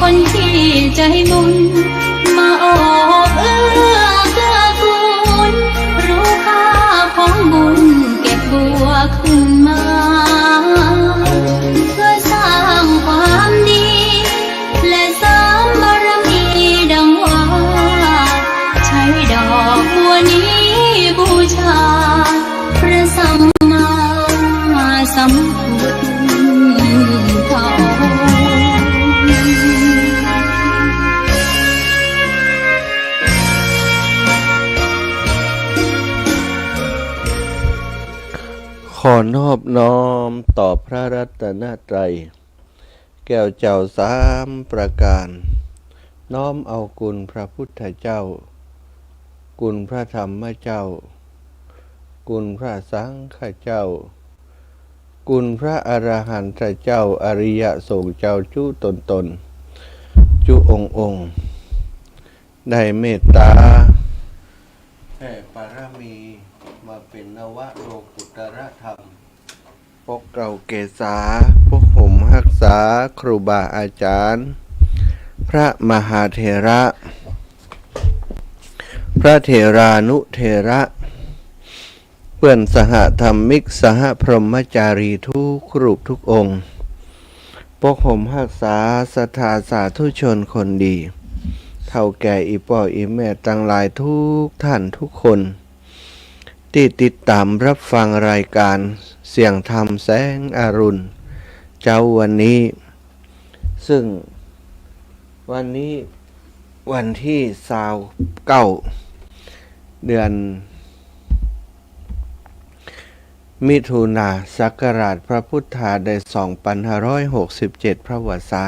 คนที่ใจมุนมาโอบเอื้อเกื้อกูลรู้ค่าของบุญเก็บบัวขึ้นมาเพื่อสร้างความดีและเสริมบารมีดังว่าใช้ดอกบัวนี้บูชาพระสัมมาสัมพุทธาขอนอบน้อมต่อพระรัตนตรัยแก้วเจ้าสามประการน้อมเอาคุณพระพุทธเจ้าคุณพระธรรมเจ้าคุณพระสังฆเจ้าคุณพระอรหันตเจ้าอริยสงฆ์เจ้าจุตนจุองค์ได้เมตตาแผ่ปารมีมาเป็นนวโลกุตรธรรมปกเกล้าเกษาปกห่มรักษาครูบาอาจารย์พระมหาเถระพระเถรานุเถระเพื่อนสหธรรมิกสหพรหมจารีทุกรูปทุกองค์ปกห่มรักษาศรัทธาสาธุชนคนดีเฒ่าแก่อีพ่ออีแม่ตั้งหลายทุกท่านทุกคนที่ติดตามรับฟังรายการเสียงธรรมแสงอรุณเจ้าวันนี้ซึ่งวันนี้วันที่29เดือนมิถุนาศักราชพระพุทธาได้2567พระวรรษา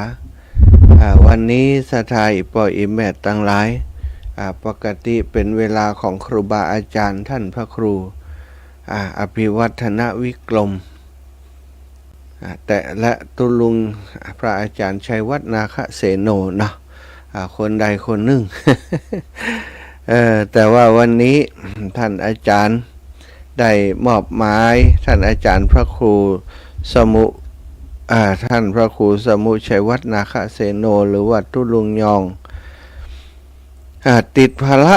วันนี้สถาอิปออิแมตตั้งหลายปกติเป็นเวลาของครูบาอาจารย์ท่านพระครูอภิวัฒนวิกรมแต่และตุลุงพระอาจารย์ชัยวัฒนาคเสโนเนาะคนใดคนหนึ่ง แต่ว่าวันนี้ท่านอาจารย์ได้มอบหมายท่านอาจารย์พระครูสมุท่านพระครูสมุชัยวัฒนาคเสโนหรือว่าตุลุงยองติดภาระ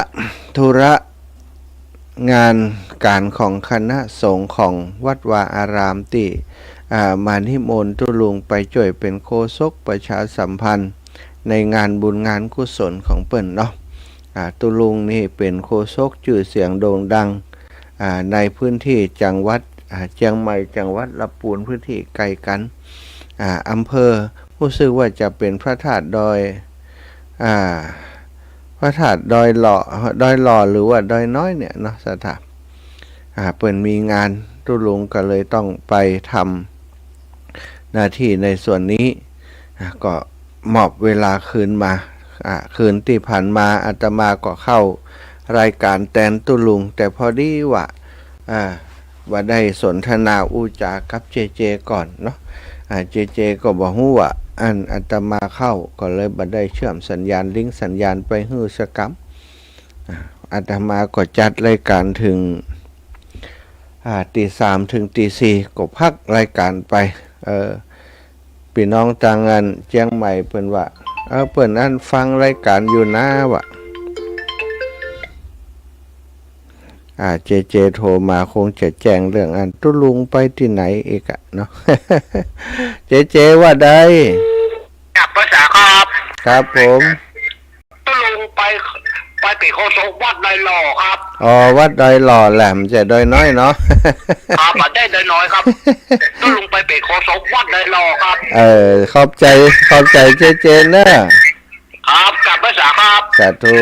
ธุระงานการของคณะสงฆ์ของวัดวาอารามที่มานิมนต์ตุลุงไปช่วยเป็นโฆษกประชาสัมพันธ์ในงานบุญงานกุศลของเปิ้นเนาะตุลุงนี่เป็นโฆษกชื่อเสียงโด่งดังในพื้นที่จังหวัดเชียงใหม่จังหวัดลำพูนพื้นที่ไกลกันอำเภอรู้สึกว่าจะเป็นพระธาตุดอยพระธาตุดอยหล่อหรือว่าดอยน้อยเนี่ยเนาะสถานเปิดมีงานตุลุงก็เลยต้องไปทำหน้าที่ในส่วนนี้ก็มอบเวลาคืนมาคืนที่ผ่านมาอาตมาก็เข้ารายการแตนตุลุงแต่พอดีว่าได้สนทนาอูจากับเจเจก่อนเนาะเจเจก็บอกว่าอาตมาเข้าก็เลยบัดได้เชื่อมสัญญาณลิงก์สัญญาณไปฮื้อสกัมอาตมาก็จัดรายการถึงตี 3ถึงตี 4ก็พักรายการไปพี่น้องต่างกันเชียงใหม่เปิ้นว่าเปิ้นอันฟังรายการอยู่นะวะเจเจโทรมาคงจะแจ้งเรื่องตุลุงไปที่ไหนอีกเนาะ เจเจว่าได้ครับภาษาครับครับผมตุลุงไปเป็นโฆษกวัดดอยหล่อครับวัดดอยหล่อแหลมจะดอยน้อยเนาะครับได้ดอยน้อยครับตุลุงไปเป็นโฆษกวัดดอยหล่อครับขอบใจเจเจนะครับกับภาษาครับสาธุ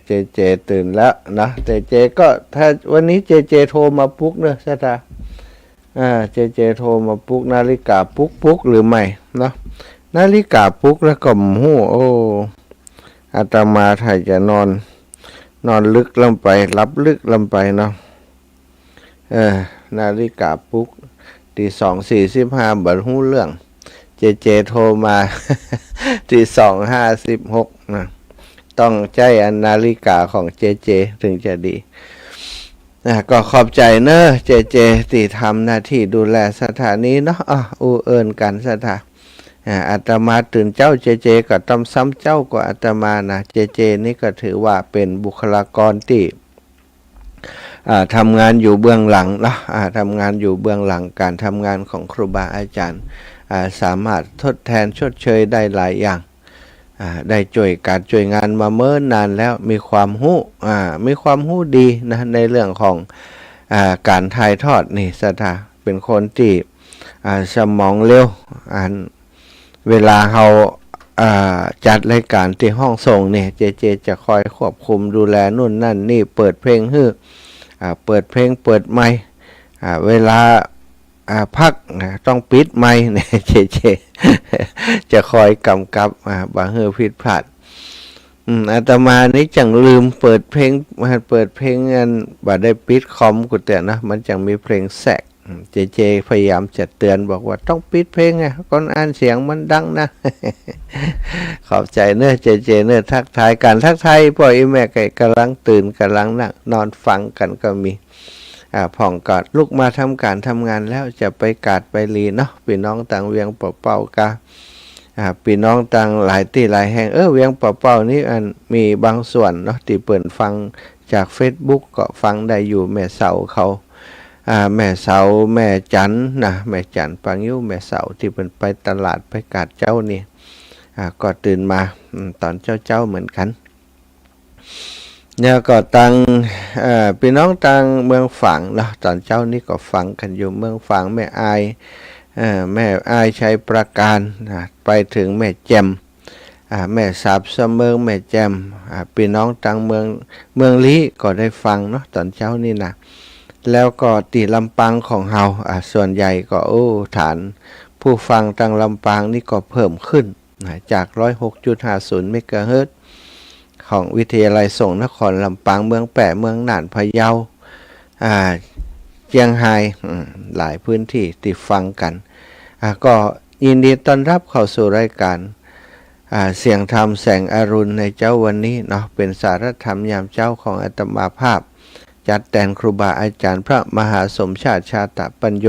เจเจตื่นแล้วนะเจเจก็ถ้าวันนี้เจเจโทรมาปลุกเนอะใช่ไหมเจเจโทรมาปลุกนาฬิกาปลุกหรือไม่เนาะนาฬิกาปลุกแล้วก็หูอาตมาถ้าจะนอนลึกลงไปรับลึกลงไปเนาะนาฬิกาปลุกตี 2:45บัดหูเรื่องเจโทรมาที่2:56นะต้องใจนาฬิกาของเจถึงจะดีก็ขอบใจเนอะเจที่ทำหน้าที่ดูแลสถานีเนาะเอิญกันสถาน อาตมาตื่นเจ้าเจเจก็ต้องซ้ำเจ้าก็อาตมานะเจเจนี่ก็ถือว่าเป็นบุคลากรที่ทำงานอยู่เบื้องหลังเนาะทำงานอยู่เบื้องหลังการทำงานของครูบาอาจารย์สามารถทดแทนชดเชยได้หลายอย่างได้ช่วยการช่วยงานมาเมื่อนานแล้วมีความรู้ดีนะในเรื่องของการถ่ายทอดนี่สถาเป็นคนที่สมองเร็วเวลาเขาจัดรายการที่ห้องส่งเนี่ยเจเจจะคอยควบคุมดูแลนู่นนั่นนี่เปิดเพลงเปิดเพลงเปิดไมค์เวลาพักต้องปิดไมค์เนี่ยเจจะคอยกำกับบางผิดพลาดอาตมานี่จังลืมเปิดเพลงงันบ่ได้ปิดคอมกูแต่นะมันจังมีเพลงแทรกเจพยายามจะเตือนบอกว่าต้องปิดเพลงไงก่อนอ่านเสียงมันดังนะ ขอบใจเนอะเจเนอะทักทายกันทักทายพ่ออีแม่กำลังตื่นกำลังนั่งนอนฟังกันก็มีผ่องกอดลุกมาทำการทำงานแล้วจะไปกาดไปลีเนาะพี่น้องต่างเวียงเป่ากาพี่น้องต่างหลายที่หลายแห่งเวียงเป่านี่มีบางส่วนเนาะที่เปิดฟังจาก Facebook ก็ฟังได้อยู่แม่เสาเขาแม่เสาแม่จันนะแม่จันปังยิ้วแม่เสาที่เป็นไปตลาดไปกาดเจ้านี่ก็ตื่นมาตอนเจ้าเหมือนกันเนี่ยก็ตังพี่น้องตังเมืองฝางเนาะตอนเจ้านี่ก็ฟังกันอยู่เมืองฝางแม่อายชัยประการไปถึงแม่แจ่มแม่สาบเสมอแม่แจ่มพี่น้องตังเมืองลี้ก็ได้ฟังเนาะตอนเช้านี่นะแล้วก็ตีลำปางของเฮาส่วนใหญ่ก็ฐานผู้ฟังตังลำปางนี่ก็เพิ่มขึ้นจาก 106.50 เมกะเฮิรตซ์ของวิทยาลัยส่งนครลำปางเมืองแปะเมืองน่านพะเยาเชียงไฮ้หลายพื้นที่ติดฟังกันก็ยินดีต้อนรับเข้าสู่รายการเสียงธรรมแสงอรุณในเจ้าวันนี้เนาะเป็นสารธรรมยามเจ้าของอาตมาภาพจัดแต่งครูบาอาจารย์พระมหาสมชาติชาตปัญโย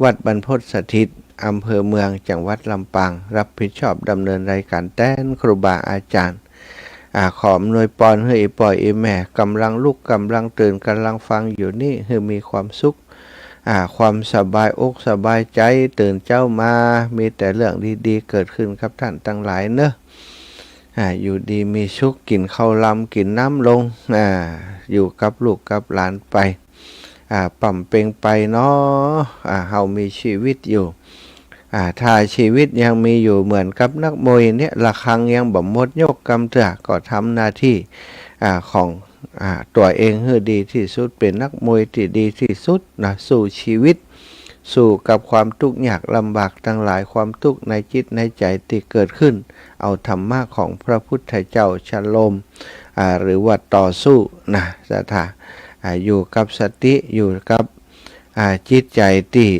วัดบรรพตสถิตอำเภอเมืองจังหวัดลำปางรับผิดชอบดำเนินรายการแต่งครูบาอาจารย์ขออำนวยพรให้ปล่อยแม่กำลังลุกกำลังตื่นกำลังฟังอยู่นี่ให้มีความสุขความสบายอกสบายใจตื่นเจ้ามามีแต่เรื่องดีๆเกิดขึ้นครับท่านทั้งหลายเนอะอยู่ดีมีสุขกินข้าวลำกินน้ำลงอยู่กับลูกกับหลานไปปั่มเป่งไปเนาะเฮามีชีวิตอยู่ถ้าชีวิตยังมีอยู่เหมือนกับนักมวยเนี่ยระฆังยังบ่หมดยกกำเตือก็ทำหน้าที่ของตัวเองให้ดีที่สุดเป็นนักมวยที่ดีที่สุดนะสู่ชีวิตสู่กับความทุกข์ยากลำบากทั้งหลายความทุกข์ในจิตในใจที่เกิดขึ้นเอาธรรมะของพระพุทธเจ้าฉลมหรือว่าต่อสู้นะสถาอยู่กับสติอยู่กับจิตใจที่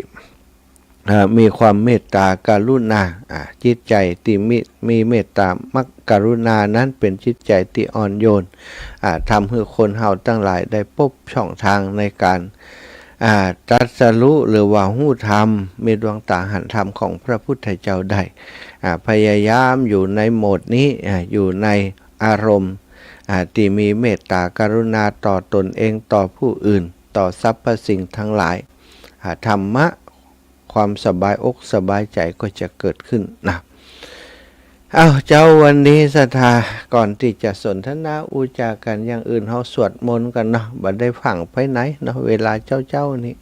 มีความเมตตากรุณาจิตใจที่มีเมตตามักกรุณานั้นเป็นจิตใจที่อ่อนโยนทำให้คนเฮาทั้งหลายได้พบช่องทางในการตรัสรู้หรือว่าหู้ธรรมมีดวงตาหันธรรมของพระพุทธเจ้าได้พยายามอยู่ในโหมดนี้อยู่ในอารมณ์ที่มีเมตตากรุณาต่อตนเองต่อผู้อื่นต่อสรรพสิ่งทั้งหลายธรรมะความสบายอกสบายใจก็จะเกิดขึ้นนะเจ้าวันนี้ศรัทธาก่อนที่จะสนทนาอุจากันอย่างอื่นเฮาสวดมนต์กันเนาะบ่ได้ฟังไปไหนเนาะเวลาเจ้านี่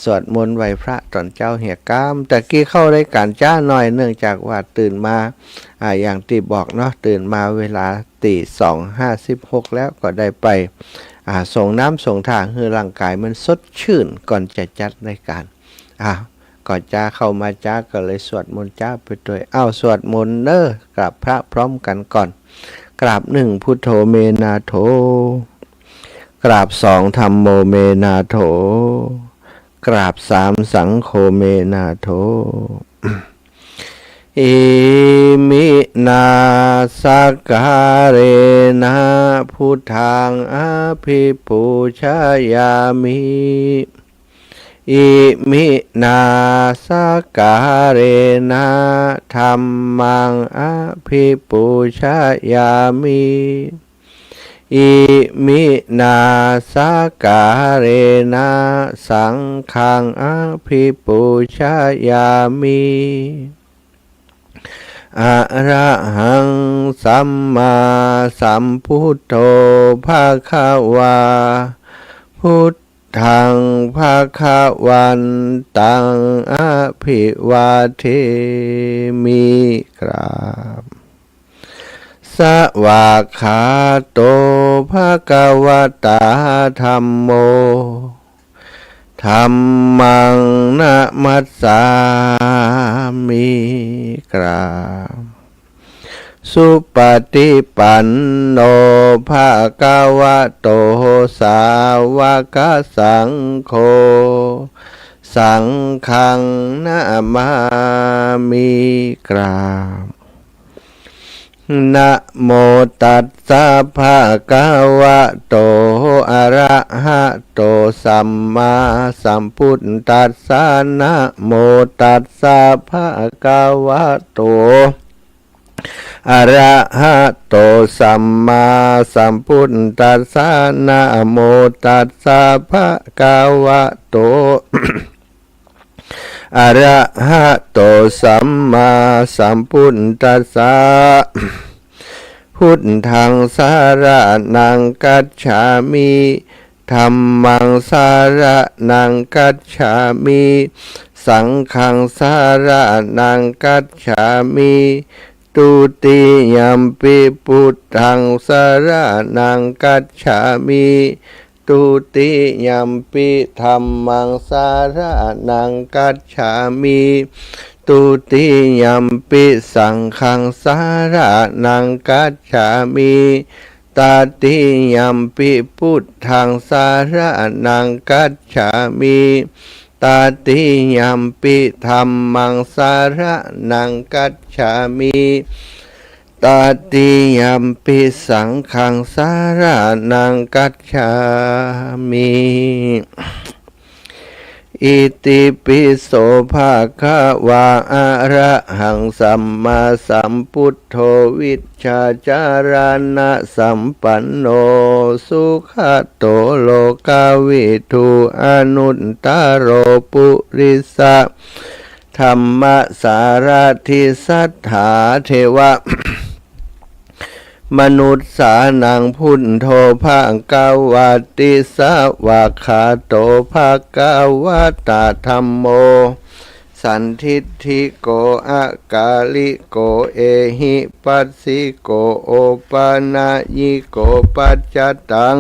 สวดมนต์ไหว้พระตอนเจ้าเหี่ยกามตะกี้เข้ารายการจ้าหน่อยเนื่องจากว่าตื่นมาอย่างที่บอกเนาะตื่นมาเวลา2:56แล้วก็ได้ไปส่งน้ำส่งท่าให้ร่างกายมันสดชื่นก่อนจะจัดรายการก่อนจ้าเข้ามาจ้าก็เลยสวดมนต์จ้าไปด้วยสวดมนต์กราบพระพร้อมกันก่อนกราบ1พุทโธเมนาโถกราบ2ธัมโมเมนาโถกราบ3สังโฆเมนาโถอิมินาสการเรนะพุทธังอภิปูชยามิ อิมินาสการเณธัมมังอภิปูชยามิอิมินาสการเณสังฆังอภิปูชยามิอะระหังสัมมาสัมพุทโธภะคะวาพุทธังภะคะวันตังอภิวาเทมิกราบสวากขาโตภะคะวะตาธัมโมธัมมังนะมัสสามิกราบสุปฏิปันโนภะคะวะโตสาวกสังโฆสังฆังนะมามิกราบนะโมตัสสะภะคะวะโตอะระหะโตสัมมาสัมพุทธัสสะนะโมตัสสะภะคะวะโตอะระหะโตสัมมาสัมพุทธัสสะนะโมตัสสะภะคะวะโตอะระหะโตสัมมาสัมพุทธัสสะพุทธังสารนังกัจฉามิธัมมังสารนังกัจฉามิสังฆังสารนังกัจฉามิตุติยัมปิพุทธังสารนังกัจฉามิตุติยัมปิธัมมังสารนังกัจฉามิตุติยัมปิสังฆังสารนังกัจฉามิตติยัมปิพุทธังสารนังกัจฉามิตติยัมปิธัมมังสารนังกัจฉามิตติยัมปิสังฆังสารนังกัจฉามิอิติปิโสภะคะวะอะระหังสัมมาสัมพุทโธวิชชาจารณะสัมปันโนสุขโตโลกวิทูอนุตตโรปุริสะธัมมสารทิสัทธาเทวะมนุษย์สานังพุทโธภะคะวะติสวากขาโตภะคะวะตาธัมโมสันทิฏฐิโกอากาลิโกเอหิปัสสิโกโอปานายิโกปัจจตัง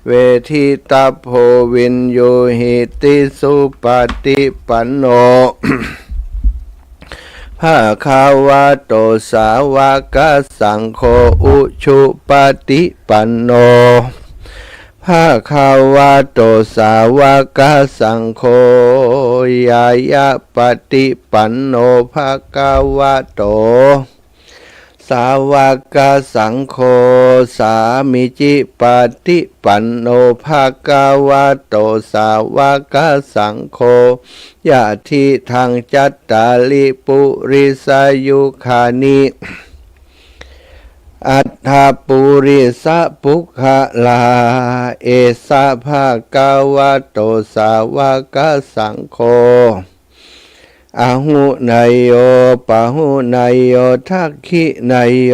เวทิตาโพวินโยหิติสุปฏิปันโนภะคะวะโตสาวกสังโฆอุชุปฏิปันโนภะคะวะโตสาวกสังโฆยายะปฏิปันโนภะคะวะโตสาวกสังโฆสามิจิปฏิปันโนภะคะวะโตสาวกสังโฆยะทิทังจัตตาลิปุริสายุคานิอัฏฐปุริสะปุคคะลาเอสะภะคะวะโตสาวกสังโฆอหุนายโยปะหุนายโยทักขินายโย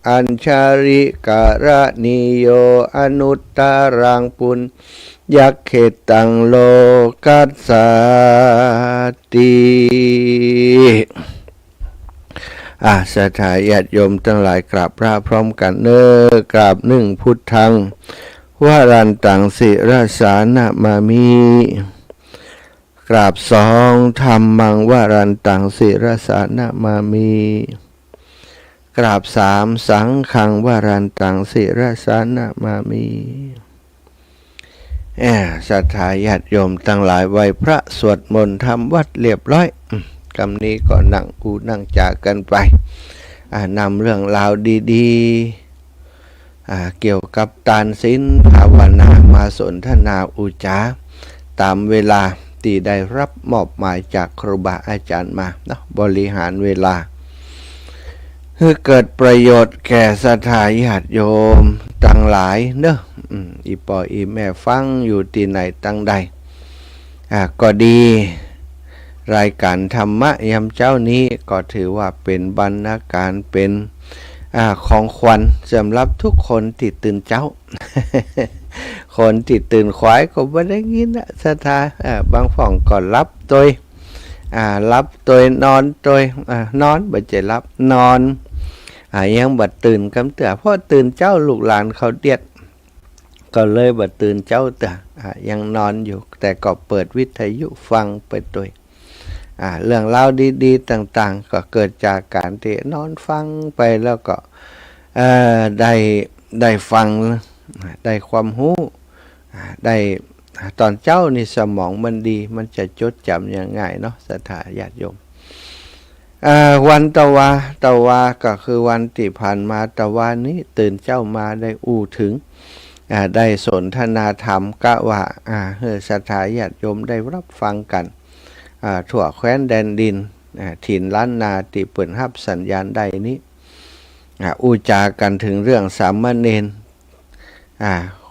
อัญชาริการณิโยอนุตตรังปุญยักเขตังโลกัสสติศรัทธาญาติโยมทั้งหลายกราบพระพร้อมกันกราบหนึ่งพุทธังวารันตังสิราสานะมามิกราบสองธัมมังวารันตังสิราสานะมามิกราบสามสังฆังวารันตังสิราสานะมามิศรัทธาญาติโยมทั้งหลายไหว้พระสวดมนต์ทำวัดเรียบร้อยกำนี้ก็นั่งนั่งจากกันไปนำเรื่องราวดีๆเกี่ยวกับทานศีลภาวนามาสนทนาอุจจา ตามเวลาที่ได้รับมอบหมายจากครูบาอาจารย์มาเนาะบริหารเวลาเพื่อเกิดประโยชน์แก่ศรัทธาญาติโยมทั้งหลายเนอะอีปออีแม่ฟังอยู่ที่ไหนตั้งใดก็ดีรายการธรรมะยามเจ้านี้ก็ถือว่าเป็นบรรณาการเป็นของขวัญสำหรับทุกคนที่ตื่นเจ้า คนที่ตื่นควายก็ไม่ได้ยินนะศรัทธาบางฝ่องก็รับตัวนอนตัวนอนบ่ใจรับนอนยังบัดตื่นกำเตือเพราะตื่นเจ้าลูกหลานเขาเดียดก็เลยบัดตื่นเจ้าเตือยังนอนอยู่แต่ก็เปิดวิทยุฟังไปด้วยเรื่องราวดีๆต่างๆก็เกิดจากการที่นอนฟังไปแล้วก็ได้ฟังได้ความรู้ได้ตอนเจ้านี่สมองมันดีมันจะจดจำอย่างง่ายเนาะศรัทธาญาติโยมวันตะวาก็คือวันที่ผ่านมาตะวานี้ตื่นเจ้ามาได้อู้ถึงได้สนทนาธรรมกะว่าศรัทธาญาติโยมได้รับฟังกันทั่วแคว้นแดนดินถิ่นล้านนาที่เปิดรับสัญญาณได้นี้อู้จากันถึงเรื่องสามเณร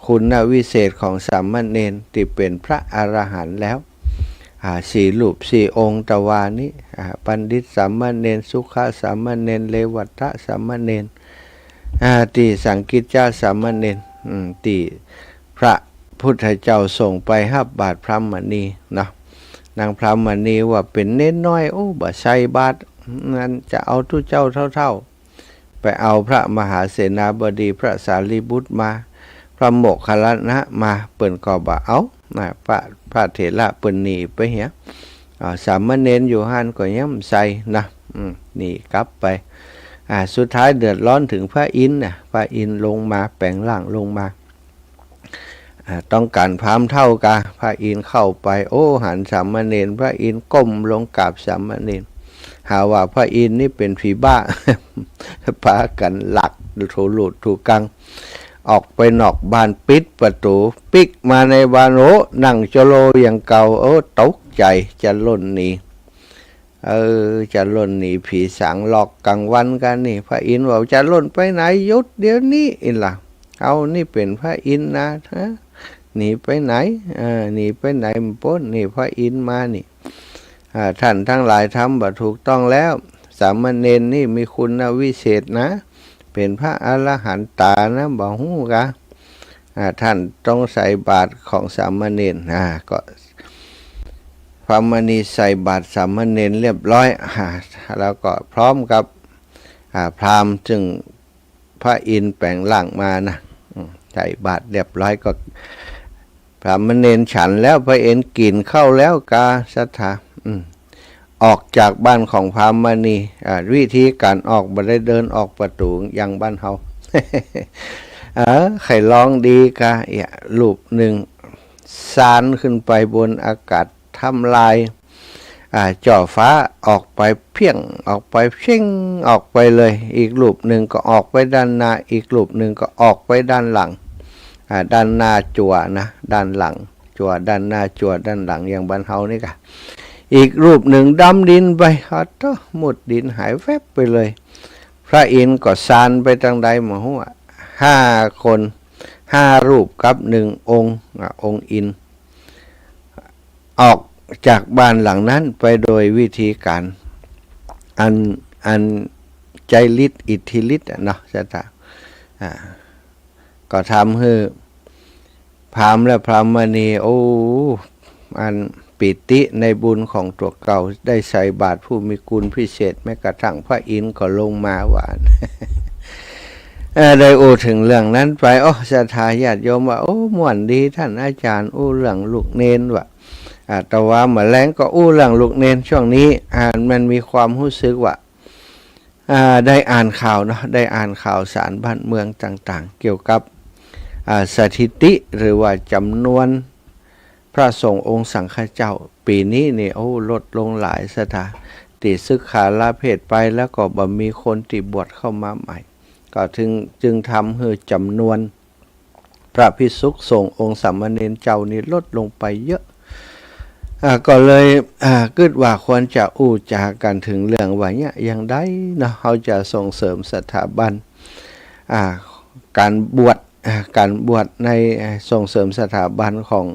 คุณวิเศษของสามเณรที่เป็นพระอรหันต์แล้วสี่รูปสี่องค์ตะวานี้ปัณฑิตสามเณรสุขสามเณรเลวัตสามเณรที่สังกิจจาสามเณรที่พระพุทธเจ้าส่งไปหับบาตรพระมณีเนาะนางพระมณีว่าเป็นเน้นน้อยบ่ใส่บาตรงั้นจะเอาทุเจ้าเท่าไปเอาพระมหาเสนาบดีพระสารีบุตรมาพระโมคคัลลานะมาเปิ่นก็บ่เอาพระเถระเปิ่นหนีไปเหียสามเณรอยู่หันก็ย่ำใส่นะหนีกลับไปสุดท้ายเดือดร้อนถึงพระอินทร์พระอินทร์ลงมาแปลงร่างลงมาต้องการพามเท่ากะพระอินทร์เข้าไปหันสามเณรพระอินทร์ก้มลงกราบสามเณรหาว่าพระอินทร์นี่เป็นผีบ้า พากันหลักถูหลุดถูกังออกไปนอกบ้านปิดประตูปิกมาในบ้านนั่งโจโลอย่างเก่าตกใจจะล่นหนีจะล่นหนีผีสางหลอกกลางวันกันนี่พระอินทร์บอกจะล่นไปไหนหยุดเดี๋ยวนี้อินล่ะเอานี่เป็นพระอินทร์นะหนีไปไหนหนีไปไหนมันพ้นนี่พระอินทร์มานี่ท่านทั้งหลายทำบ่ถูกต้องแล้วสามเณรนี่มีคุณวิเศษนะเป็นพระอรหันตานะบ่ฮู้กะท่านต้องใส่บาตรของสามเณรก็พระมณีใส่บาตรสามเณรเรียบร้อยแล้วก็พร้อมกับพราหมณ์จึงพระอินทร์แปลงร่างมานะใส่บาตรเรียบร้อยก็พระมณีฉันแล้วพระเอ็นกินเข้าแล้วกาศรัทธาออกจากบ้านของพราหมณีวิธีการออกบ่ได้เดินออกประตูอย่างบ้านเฮา ใครลองดีกะรูปหนึ่งสานขึ้นไปบนอากาศทำลายจ่อฟ้าออกไปเพียงออกไปเพ่งออกไปเลยอีกรูปหนึ่งก็ออกไปด้านหน้าอีกรูปหนึ่งก็ออกไปด้านหลังด้านหน้าจั่วนะด้านหลังจั่วด้านหน้าจั่วด้านหลังอย่างบ้านเฮานี่กะอีกรูปหนึ่งดำดินไปหมดดินหายแวบไปเลยพระอินทร์ก็ซานไปทางใดหมอหัว5 คน 5 รูปกับ1 องค์องค์อินออกจากบ้านหลังนั้นไปโดยวิธีการอันใจฤทธิ์อิทธิฤทธิ์เนาะจะตาก็ทำให้พราหมณ์และพราหมณีอันปิติในบุญของตัวเก่าได้ใส่บาตรผู้มีคุณพิเศษแม้กระทั่งพระอินทร์ก็ลงมาหวาน ได้ถึงเรื่องนั้นไปศรัทธาญาติโยมว่าม่วนดีท่านอาจารย์เรื่องลูกเนนว่าแต่ว่าเมื่อแรงก็เรื่องลูกเนนช่วงนี้มันมีความรู้สึกว่าได้อ่านข่าวเนาะได้อ่านข่าวสารบ้านเมืองต่างๆเกี่ยวกับสถิติหรือว่าจำนวนพระสงฆ์องค์สังฆเจ้าปีนี้นี่ลดลงหลายสถาติศึกขาลาเพศไปแล้วก็บ่มีคนที่บวชเข้ามาใหม่ก็จึงทำให้จำนวนพระภิกษุสงฆ์องค์สามเณรเจ้านี่ลดลงไปเยอะ ก็เลยคิดว่าควรจะอู้จากันถึงเรื่องว่าเนี่ยยังได้เนาะเขาจะส่งเสริมสถาบันการบวชในส่งเสริมสถาบันของ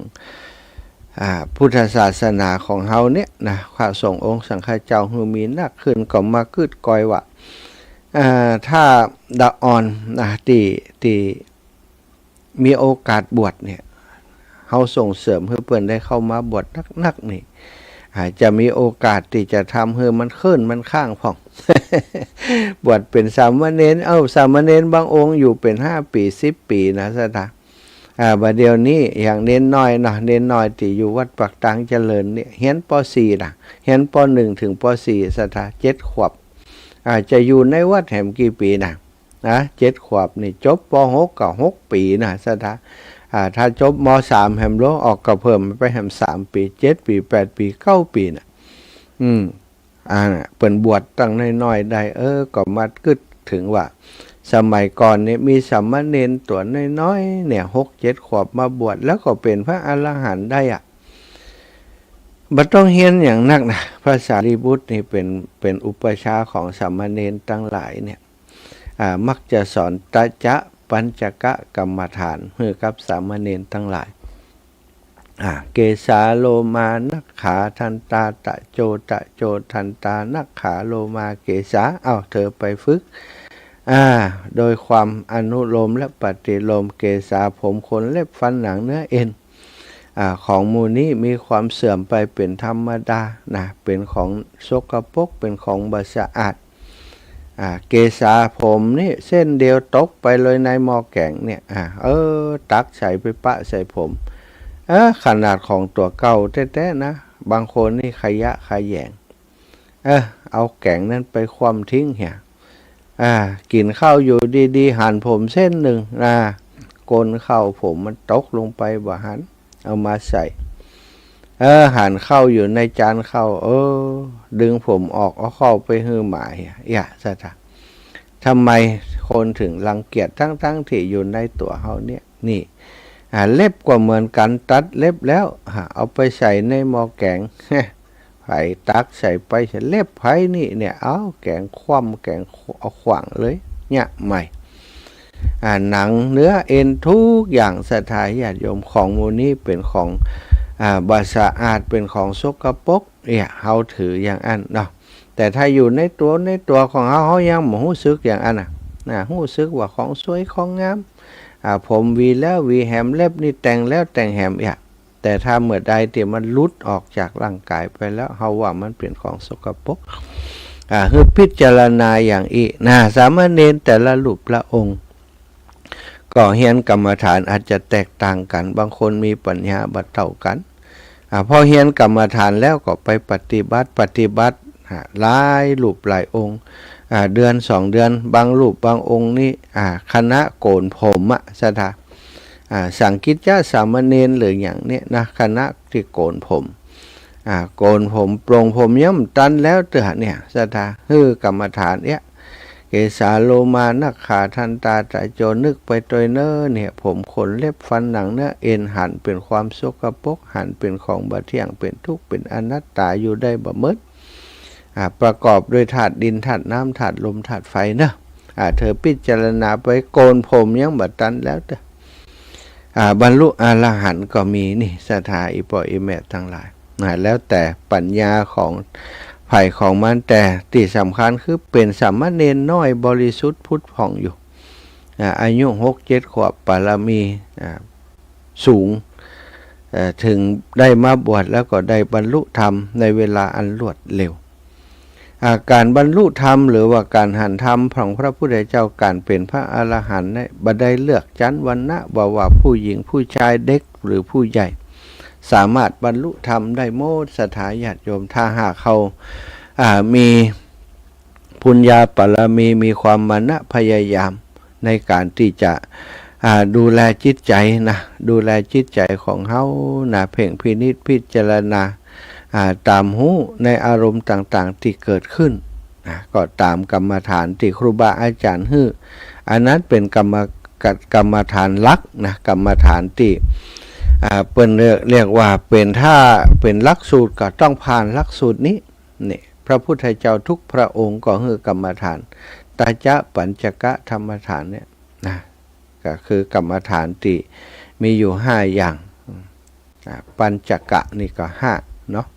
พุทธศาสนาของเฮาเนี่ยนะข้าส่งองค์สังฆเจ้าฮือมีนักขึ้นก็มาคืดกอยว่าถ้าดาออนนะที่มีโอกาสบวชเนี่ยเฮาส่งเสริมให้เพื่อนได้เข้ามาบวชนักนี่จะมีโอกาสที่จะทำให้มันขึ้นมันข้างพ่อง บวชเป็นสามเณรสามเณรบางองค์อยู่เป็น5 ปี10 ปีนะสถาบัดเดี๋ยวนี้อย่างเน้นน้อยนะเน้นน้อยที่อยู่วัดปักตังเจริญเนี่ยเฮียนป .4 นะเฮียนป .1 ถึงป .4 สถา7 ขวบจะอยู่ในวัดแห่มกี่ปีนะ7 ขวบนี่จบป .6 ก็6 ปีนะสถาถ้าจบม .3 แห่มโลออกก็เพิ่มไปแห่ม3 ปี7 ปี8 ปี9 ปีนะเปิ่นบวชตั้งน้อยๆได้ก็มาคิดถึงว่าสมัยก่อนเนี่ยมีสามเณรตัวน้อยๆเนี่ย6-7 ขวบมาบวชแล้วก็เป็นพระอรหันต์ได้บ่ต้องเฮียนอย่างนักนะพระสารีบุตรนี่เป็นอุปชาของสามเณรทั้งหลายเนี่ยมักจะสอนตะจะปัญจกะกรรมฐานให้กับสามเณรทั้งหลายเกสาโลมานักขาทันตาตะโจทันตานักขาโลมาเกสาเธอไปฝึกโดยความอนุโลมและปฏิโลมเกสาผมขนเล็บฟันหนังเนื้อเอ็นของมูนี้มีความเสื่อมไปเป็นธรรมดานะเป็นของสกปรกเป็นของบ่สะอาดเกสาผมนี่เส้นเดียวตกไปเลยในหม้อแกงเนี่ยตักใส่ไปปะใส่ผมขนาดของตัวเก่าแท้ๆนะบางคนนี่ขยะขยงเอาแกงนั้นไปคว่ำทิ้งเหี้ยกินข้าวอยู่ดีๆหั่นผมเส้นหนึ่งกลนข้าวผมมันตกลงไปบ่หันเอามาใส่หั่นข้าวอยู่ในจานข้าวดึงผมออกเอาเข้าไปหื้อหมาซะท่ะทำไมคนถึงรังเกียจทั้งที่อยู่ในตัวเฮาเนี่ยนี่เล็บก็เหมือนกันตัดเล็บแล้วเอาไปใส่ในหม้อแกงไผ่ตักใส่ไปเล็บไผ่นี่เนี่ยแกงคว่ำแกงเอาขวางเลยเนี่ยใหม่หนังเนื้อเอ็นทุกอย่างสถาญาติโยมของมูนี้เป็นของบาสะอาดเป็นของสกปรกเฮาถืออย่างอันเนาะแต่ถ้าอยู่ในตัวของเฮายังบ่รู้สึกอย่างอันรู้สึกว่าของสวยของงามผมวีแล้ววีแหมเล็บนี่แต่งแล้วแต่งแหมแต่ถ้าเมื่อใดที่มันลุดออกจากร่างกายไปแล้วเฮาว่ามันเป็นของสกปรกคือพิจารณาอย่างอีสามเณรแต่ละรูปละองค์ก็เฮียนกรรมฐานอาจจะแตกต่างกันบางคนมีปัญญาบ่เท่ากันพอเฮียนกรรมฐานแล้วก็ไปปฏิบัติหลายรูปหลายองค์เดือน2 เดือนบางรูปบางองค์นี่คณะโกนผมสถาสังกิจจสามเณรหรืออย่างนี้นะคณะที่โกนผมโกนผมปรงผมย่ำตันแล้วเตือนเนี่ยสถากรรมฐานเกสาโลมานักขาทันตาตะโจนึกไปตัวเนื้อเนี่ยผมขนเล็บฟันหนังเนื้อเอ็นหันเป็นความสกปรกหันเป็นของบ่เที่ยงเป็นทุกข์เป็นอนัตตาอยู่ได้บ่หมดประกอบด้วยธาตุดินธาตุน้ำธาตุลมธาตุไฟเนอะเธอพิจารณาไปโกนผมยังบ่ตันแล้วเด้อบรรลุอรหันต์ก็มีนี่สถาอิปออิแมะทั้งหลายแล้วแต่ปัญญาของไผ่ของมันแต่ที่สำคัญคือเป็นสามเณรน้อยบริสุทธิ์พุทธผ่องอยู่อายุ6-7 ขวบบารมีสูงถึงได้มาบวชแล้วก็ได้บรรลุธรรมในเวลาอันรวดเร็วการบรรลุธรรมหรือว่าการหันธรรมของพระพุทธเจ้าการเป็นพระอรหันต์บ่ได้เลือกชั้นวรรณะว่าผู้หญิงผู้ชายเด็กหรือผู้ใหญ่สามารถบรรลุธรรมได้หมดสถาญาติโยมถ้าหากเขามีปุญญาบารมีมีความมานะพยายามในการที่จะดูแลจิตใจดูแลจิตใจของเขาเพ่งพินิจพิจารณาตามหูในอารมณ์ต่างๆที่เกิดขึ้นก็ตามกรรมฐานที่ครูบาอาจารย์ให้อันนั้นเป็นกรรมฐานลักกรรมฐานที่ เปิ้นเรียกว่าเป็นถ้าเป็นหลักสูตรก็ต้องผ่านหลักสูตรนี้นี่พระพุทธเจ้าทุกพระองค์ก็คือกรรมฐานตาจะปัญจกะธรรมฐานเนี่ยนะก็คือกรรมฐานที่มีอยู่5อย่างปัญจกะนี่ก็5เนาะ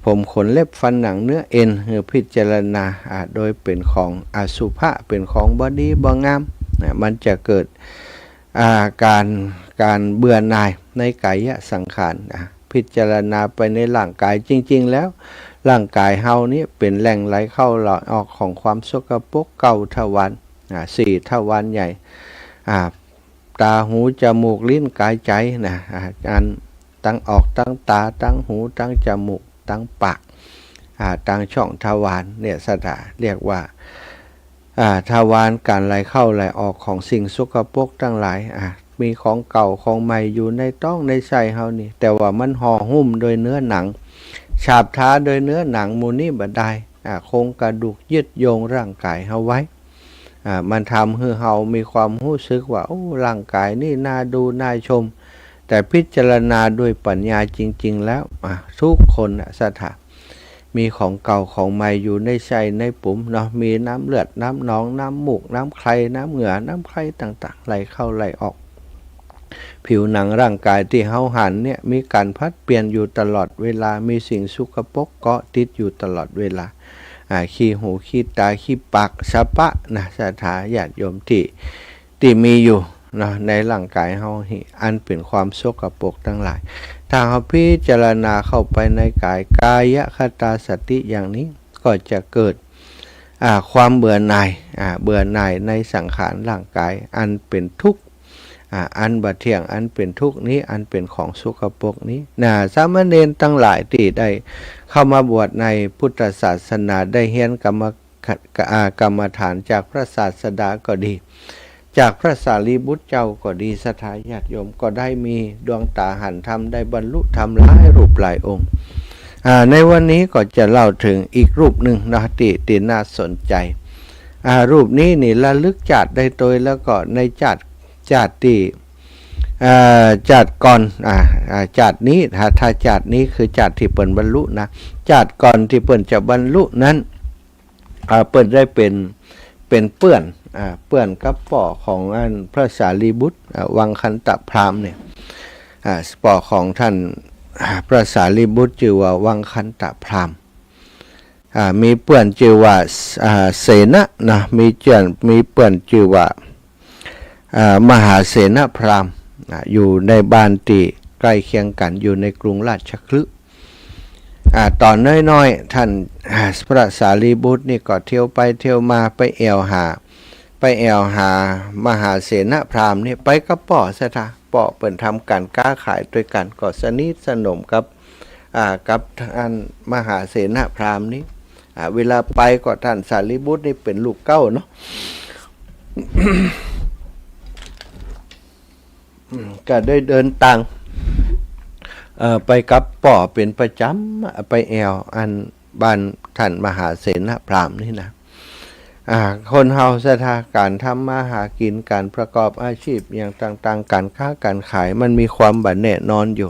ผมขนเล็บฟันหนังเนื้อเอ็นคือพิจารณาโดยเป็นของอสุภะเป็นของบ่ดีบ่งามมันจะเกิดการเบื่อหน่ายในกายสังขารพิจารณาไปในร่างกายจริงๆแล้วร่างกายเฮานี้เป็นแหล่งไหลเข้าไหลออกของความสกปรก9ทวาร4ทวารใหญ่ตาหูจมูกลิ้นกายใจนะอันตั้งออกตั้งตาตั้งหูตั้งจมูกตั้งปากตั้งช่องทวารเนี่ยสถาเรียกว่าทวารการไหลเข้าไหลออกของสิ่งสกปรกทั้งหลายมีของเก่าของใหม่อยู่ในต้องในใจเฮานี่แต่ว่ามันห่อหุ้มโดยเนื้อหนังฉาบท้าโดยเนื้อหนังมูนี่บัดได้โครงกระดูกยึดโยงร่างกายเฮาไว้มันทำให้เฮามีความรู้สึกว่าโอ้ร่างกายนี่น่าดูน่าชมแต่พิจารณาด้วยปัญญาจริงๆแล้วทุกคนสถามีของเก่าของใหม่อยู่ในใจในปุ่มเนาะมีน้ำเลือดน้ำหนองน้ำมูกน้ำไข้น้ำเหงื่อน้ำไข้ต่างๆไหลเข้าไหลออกผิวหนังร่างกายที่เฮาหันเนี่ยมีการพัดเปลี่ยนอยู่ตลอดเวลามีสิ่งสกปรกเกาะติดอยู่ตลอดเวลาขี้หูขี้ตาขี้ปากสะปะนะสถาญาติโยมที่มีอยู่นะในร่างกายเฮาอันเป็นความสกปรกทั้งหลายถ้าเราพิจารณาเข้าไปในกายคตาสติอย่างนี้ก็จะเกิดความเบื่อหน่ายในสังขารร่างกายอันเป็นทุกข์อันบ่เที่ยงอันเป็นทุกข์นี้อันเป็นของสกปรกนี้สามเณรทั้งหลายที่ได้เข้ามาบวชในพุทธศาสนาได้เรียนกรรมฐานจากพระศาสดาก็ดีจากพระสารีบุตรเจ้าก็ดีสถาญาติโยมก็ได้มีดวงตาหันธรรมได้บรรลุธรรมหลายรูปหลายองค์ในวันนี้ก็จะเล่าถึงอีกรูปหนึ่งนะที่น่าสนใจรูปนี้นี่ระลึกจัดได้โดยแล้วก็ในจัดที่จัดก่อนจัดนี้ถ้าจัดนี้คือจัดที่เปิ่นบรรลุนะจัดก่อนที่เปิ่นจะบรรลุนั้นเปิ่นได้เป็นเปื้อนกับป่อของพระสารีบุตรวังคันตพราหมณ์เนี่ยป่อของท่านพระสารีบุตรชื่อว่าวังคันตพราหมณ์มีเปื้อนชื่อว่าเสนะนะมีเปื้อนชื่อว่ามหาเสนพราหมณ์อยู่ในบ้านที่ใกล้เคียงกันอยู่ในกรุงราชคฤห์ตอนน้อยๆท่านพระสารีบุตรนี่ก็เที่ยวไปเที่ยวมาไปแอวหามหาเสนพราหมณ์นี่ไปกับป่อซะท่าป่อเปิ่นทำการค้าขายด้วยกันก็สนิทสนมกับท่านมหาเสนพราหมณ์นี้เวลาไปก็ท่านสารีบุตรนี่เป็นลูกเก้าเนาะ ก็ได้เดินทางไปกับป่อเป็นประจำไปแอวอันบ้านท่านมหาเสนพราหมณ์นี่นะคนเฮาสถาการทำมาหากินการประกอบอาชีพอย่างต่างๆการค้าการขายมันมีความบัดแน่นอนอยู่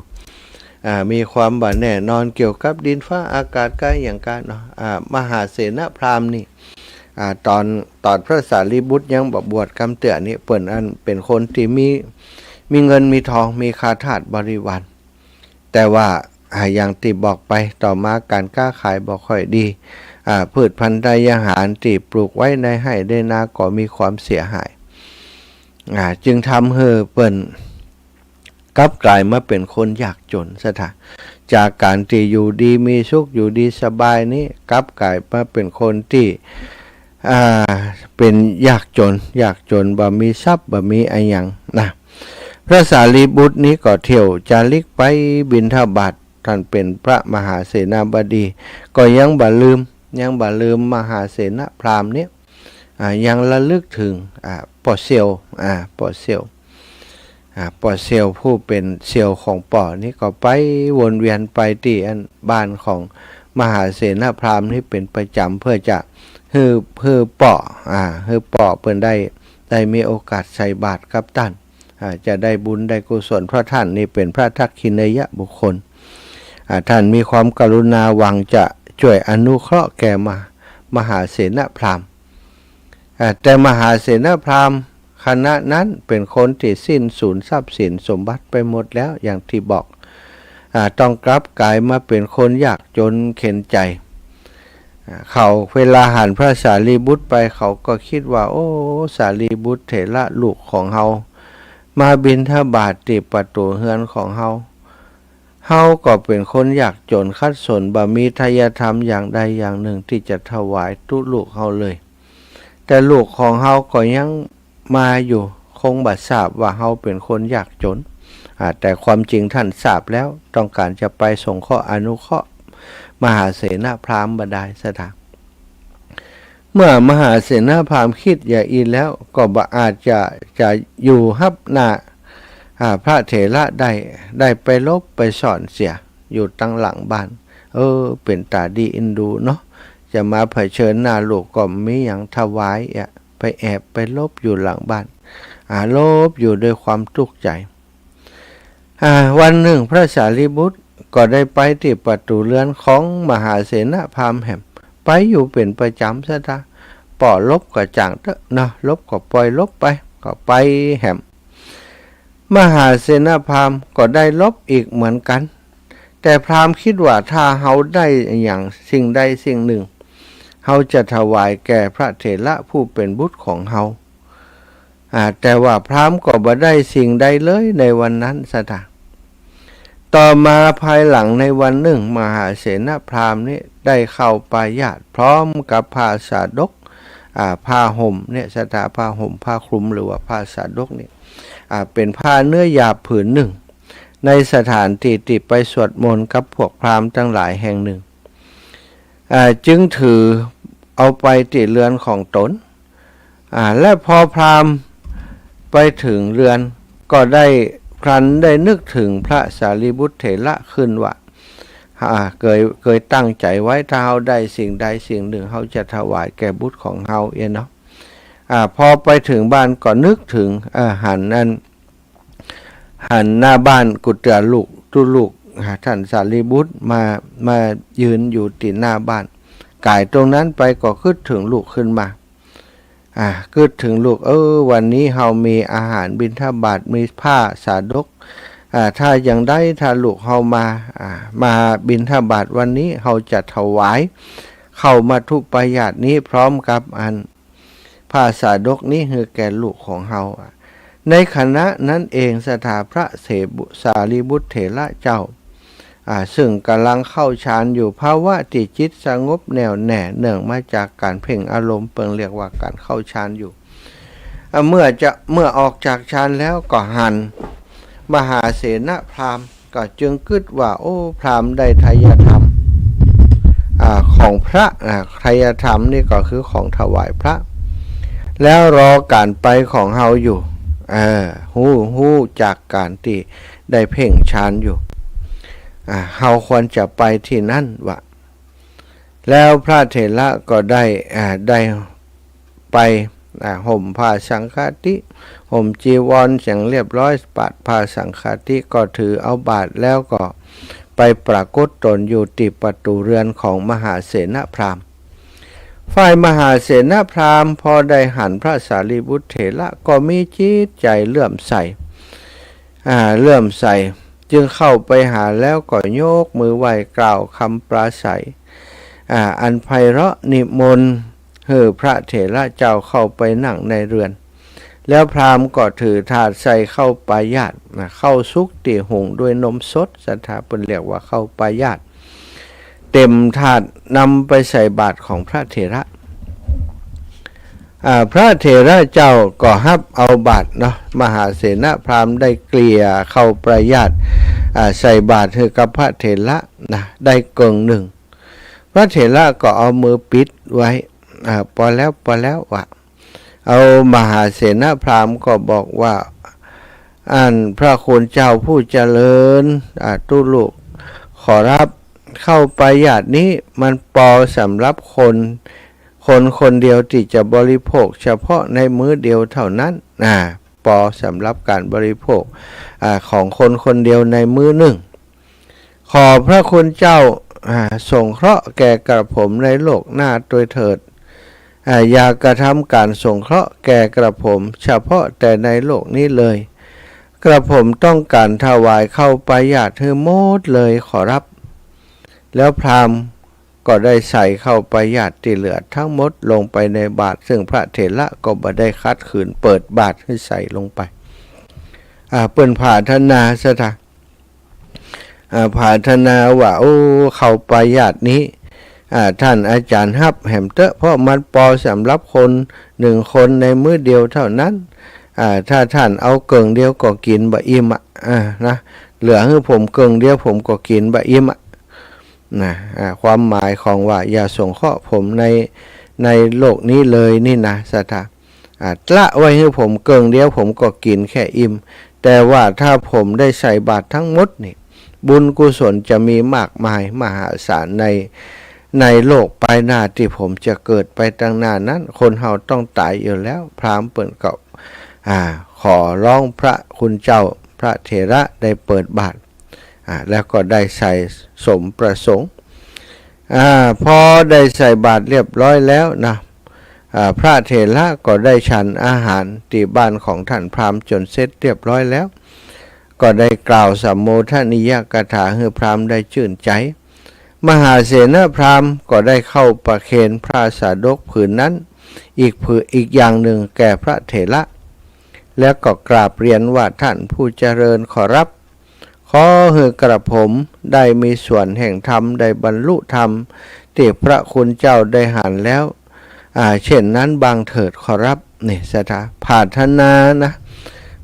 มีความบัดแน่นอนเกี่ยวกับดินฟ้าอากาศใกล้อย่างกันเนาะมหาเสนพราหมณ์นี่ตอนพระสารีบุตรยังบวชกำเตือนี่เปิ่นอันเป็นคนที่มีเงินมีทองมีคาทาสบริวารแต่ว่าอย่างที่บอกไปต่อมาการค้าขายบ่ค่อยดีพืชพันธุ์ไร่อาหารที่ปลูกไว้ในไร่ได้นาก็มีความเสียหายจึงทำให้เปิ่นกลับกลายมาเป็นคนยากจนซะท่าจากการที่อยู่ดีมีสุขอยู่ดีสบายนี้กลับกลายมาเป็นคนที่เป็นยากจนบ่มีทรัพย์บ่มีอะไรอย่างนะพระสารีบุตรนี้ก็เที่ยวจาริกไปบิณฑบาตท่านเป็นพระมหาเสนาบดีก็ยังบ่ลืมมหาเสนพราหมณ์นี้ยังระลึกถึงป่อเซียวผู้เป็นเซียวของป่อนี้ก็ไปวนเวียนไปที่บ้านของมหาเสนพราหมณ์นี้เป็นประจำเพื่อจะให้ป่อเพิ่นได้มีโอกาสใส่บาตรกับท่าน จะได้บุญได้กุศลเพราะท่านนี่เป็นพระทักขิณยบุคคลท่านมีความกรุณาหวังจะช่วยอนุเคราะห์แก่มหาเสนพราหมณ์แต่มหาเสนพราหมณ์คณะนั้นเป็นคนที่สิ้นสูญทรัพย์สินสมบัติไปหมดแล้วอย่างที่บอกต้องกลับกลายมาเป็นคนยากจนเข็ญใจเขาเวลาหันพระสารีบุตรไปเขาก็คิดว่าโอ้สารีบุตรเถระลูกของเฮามาบิณฑบาตที่ประตูเฮือนของเฮาก็เป็นคนยากจนคัดสนบ่มีทายธรรมอย่างใดอย่างหนึ่งที่จะถวายตุลูกเฮาเลยแต่ลูกของเฮาก็ยังมาอยู่คงบ่ทราบว่าเฮาเป็นคนยากจนแต่ความจริงท่านทราบแล้วต้องการจะไปสงเคราะห์อนุเคราะห์มหาเสนพราหมณ์บดาลสถานเมื่อมหาเสนพราหมณ์คิดอย่างอีแล้วก็บ่อาจจะอยู่ฮับหน้าพระเถระได้ไปลบไปสอนเสียอยู่ตั้งหลังบ้านเป็นตาดีอินดูเนาะจะมาเผชิญหน้าลูกก็มีอย่างถวายไปแอบไปลบอยู่หลังบ้านลบอยู่ด้วยความทุกข์ใจวันหนึ่งพระสารีบุตรก็ได้ไปที่ประตูเรือนของมหาเสนพราหมณ์แห่มไปอยู่เป็นประจำซะท่าป่อลบก็จังเถอะนะลบก็ปล่อยลบไปก็ไปแห่มมหาเสนพราหมณ์ก็ได้ลบอีกเหมือนกันแต่พราหมณ์คิดว่าถ้าเฮาได้อย่างสิ่งใดสิ่งหนึ่งเฮาจะถวายแก่พระเถระผู้เป็นบุตรของเฮาแต่ว่าพราหมณ์ก็บ่ได้สิ่งใดเลยในวันนั้นซะท่าต่อมาภายหลังในวันหนึ่งมหาเสนพราหมณ์นี้ได้เข้าปายาตพร้อมกับผ้าสาดกผ้าห่มเนี่ยสถาผ้าห่มผ้าคลุมหรือว่าผ้าสาดกนี่เป็นผ้าเนื้อหยาบผืนหนึ่งในสถานที่ที่ไปสวดมนต์กับพวกพราหมณ์ทั้งหลายแห่งหนึ่งจึงถือเอาไปที่เรือนของตนและพอพราหมณ์ไปถึงเรือนก็ได้ครั้นได้นึกถึงพระสารีบุตรเถระขึ้นว่าเคยตั้งใจไว้ถ้าเฮาได้สิ่งใดสิ่งหนึ่งเฮาจะถวายแก่บุตรของเฮาเนาะพอไปถึงบ้านก็นึกถึงหันหน้าบ้านกุฏลูกท่านสารีบุตรมายืนอยู่ที่หน้าบ้านกายตรงนั้นไปก็คิดถึงลูกขึ้นมาคิดถึงลูกวันนี้เฮามีอาหารบิณฑบาตมีผ้าสาดกถ้าอย่างได้ถ้าลูกเฮามาบิณฑบาตวันนี้เฮาจะถวายเข้ามาทุปายาตนี้พร้อมกับผ้าสาดกนี้คือแก่ลูกของเฮาในขณะนั้นเองสถาพระสารีบุตรเถระเจ้าซึ่งกำลังเข้าฌานอยู่ภาวะที่จิตสงบแน่วแน่เนื่องมาจากการเพ่งอารมณ์เปิงเรียกว่าการเข้าฌานอยู่เมื่อออกจากฌานแล้วก็หันมหาเสนพราหมณ์ก็จึงคิดว่าพราหมณ์ได้ทายธรรมของพระทายธรรมนี่ก็คือของถวายพระแล้วรอการไปของเฮาอยู่หู้จากการที่ได้เพ่งฌานอยู่เฮาควรจะไปที่นั่นวะแล้วพระเถระก็ได้ไปห่มผ้าสังฆาติห่มจีวรอย่างเรียบร้อยปัดผ้าสังฆาติก็ถือเอาบาตรแล้วก็ไปปรากฏตนอยู่ที่ประตูเรือนของมหาเสนพราหมณ์ฝ่ายมหาเสนพราหมณ์พอได้หันพระสารีบุตรเถระก็มีจิตใจเลื่อมใสจึงเข้าไปหาแล้วก็ยกมือไหว้กล่าวคำปราศัยอันไพเราะนิมนต์ให้พระเถระเจ้าเข้าไปนั่งในเรือนแล้วพราหมณ์ก็ถือถาดใส่เข้าปายาตเข้าซุกตีหุงด้วยนมสดสถาปนเรียกว่าเข้าปายาตเต็มถาดนำไปใส่บาตรของพระเถระพระเถระเจ้าก็ฮับเอาบาตรเนาะมหาเสนพราหมณ์ได้เกลี่ยเข้าปายาตใส่บาตรให้กับพระเถระได้เกิงหนึ่งพระเถระก็เอามือปิดไว้พอแล้วว่ะเอามหาเสนพราหมณ์ก็บอกว่าพระคุณเจ้าผู้เจริญตุลูกขอรับเข้าปายาตนี้มันพอสำหรับคนเดียวที่จะบริโภคเฉพาะในมื้อเดียวเท่านั้น ปอสำหรับการบริโภคของคนคนเดียวในมื้อหนึ่งขอพระคุณเจ้าสงเคราะห์แก่กระผมในโลกหน้าโดยเถิดอย่ากระทำการสงเคราะห์แก่กระผมเฉพาะแต่ในโลกนี้เลยกระผมต้องการถวายเข้าไปญาติให้หมดเลยขอรับแล้วพราหมณ์ก็ได้ใส่เข้าไปญาติที่เหลือทั้งหมดลงไปในบาตรซึ่งพระเถระก็บ่ได้คัดขืนเปิดบาตรให้ใส่ลงไปเปิ้นผาธนาซะท่าผาธนาว่าโอ้เข้าไปญาตินี้ท่านอาจารย์ฮับแหมเตอะเพราะมันปอสำหรับคน1คนในมื้อเดียวเท่านั้นถ้าท่านเอาเกิงเดียวก็กินบะอิ่มนะเหลือให้ผมเกิงเดียวผมก็กินบะอิ่มนะความหมายของว่าอย่าส่งข้อผมในโลกนี้เลยนี่นะสัทธาละไว้ให้ผมเกิงเดียวผมก็กินแค่อิ่มแต่ว่าถ้าผมได้ใส่บาตรทั้งหมดนี่บุญกุศลจะมีมากมายมหาศาลในโลกปลายหน้าที่ผมจะเกิดไปตั้งหน้านั้นคนเฮาต้องตายอยู่แล้วพราหมณ์เปิดก็ขอร้องพระคุณเจ้าพระเถระได้เปิดบาตรแล้วก็ได้ใส่สมประสงค์พอได้ใส่บาตรเรียบร้อยแล้วนะพระเถระก็ได้ฉันอาหารที่บ้านของท่านพราหมณ์จนเสร็จเรียบร้อยแล้วก็ได้กล่าวสัมโมทนิยกถาให้พราหมณ์ได้ชื่นใจมหาเสนาพราหมณ์ก็ได้เข้าประเคนพระสาดกผืนนั้นอีกอย่างหนึ่งแก่พระเถระแล้วก็กราบเรียนว่าท่านผู้เจริญขอรับขอให้กระผมได้มีส่วนแห่งธรรมได้บรรลุธรรมที่พระคุณเจ้าได้หันแล้วเช่นนั้นบางเถิดขอรับนี่สถาผาธนานะ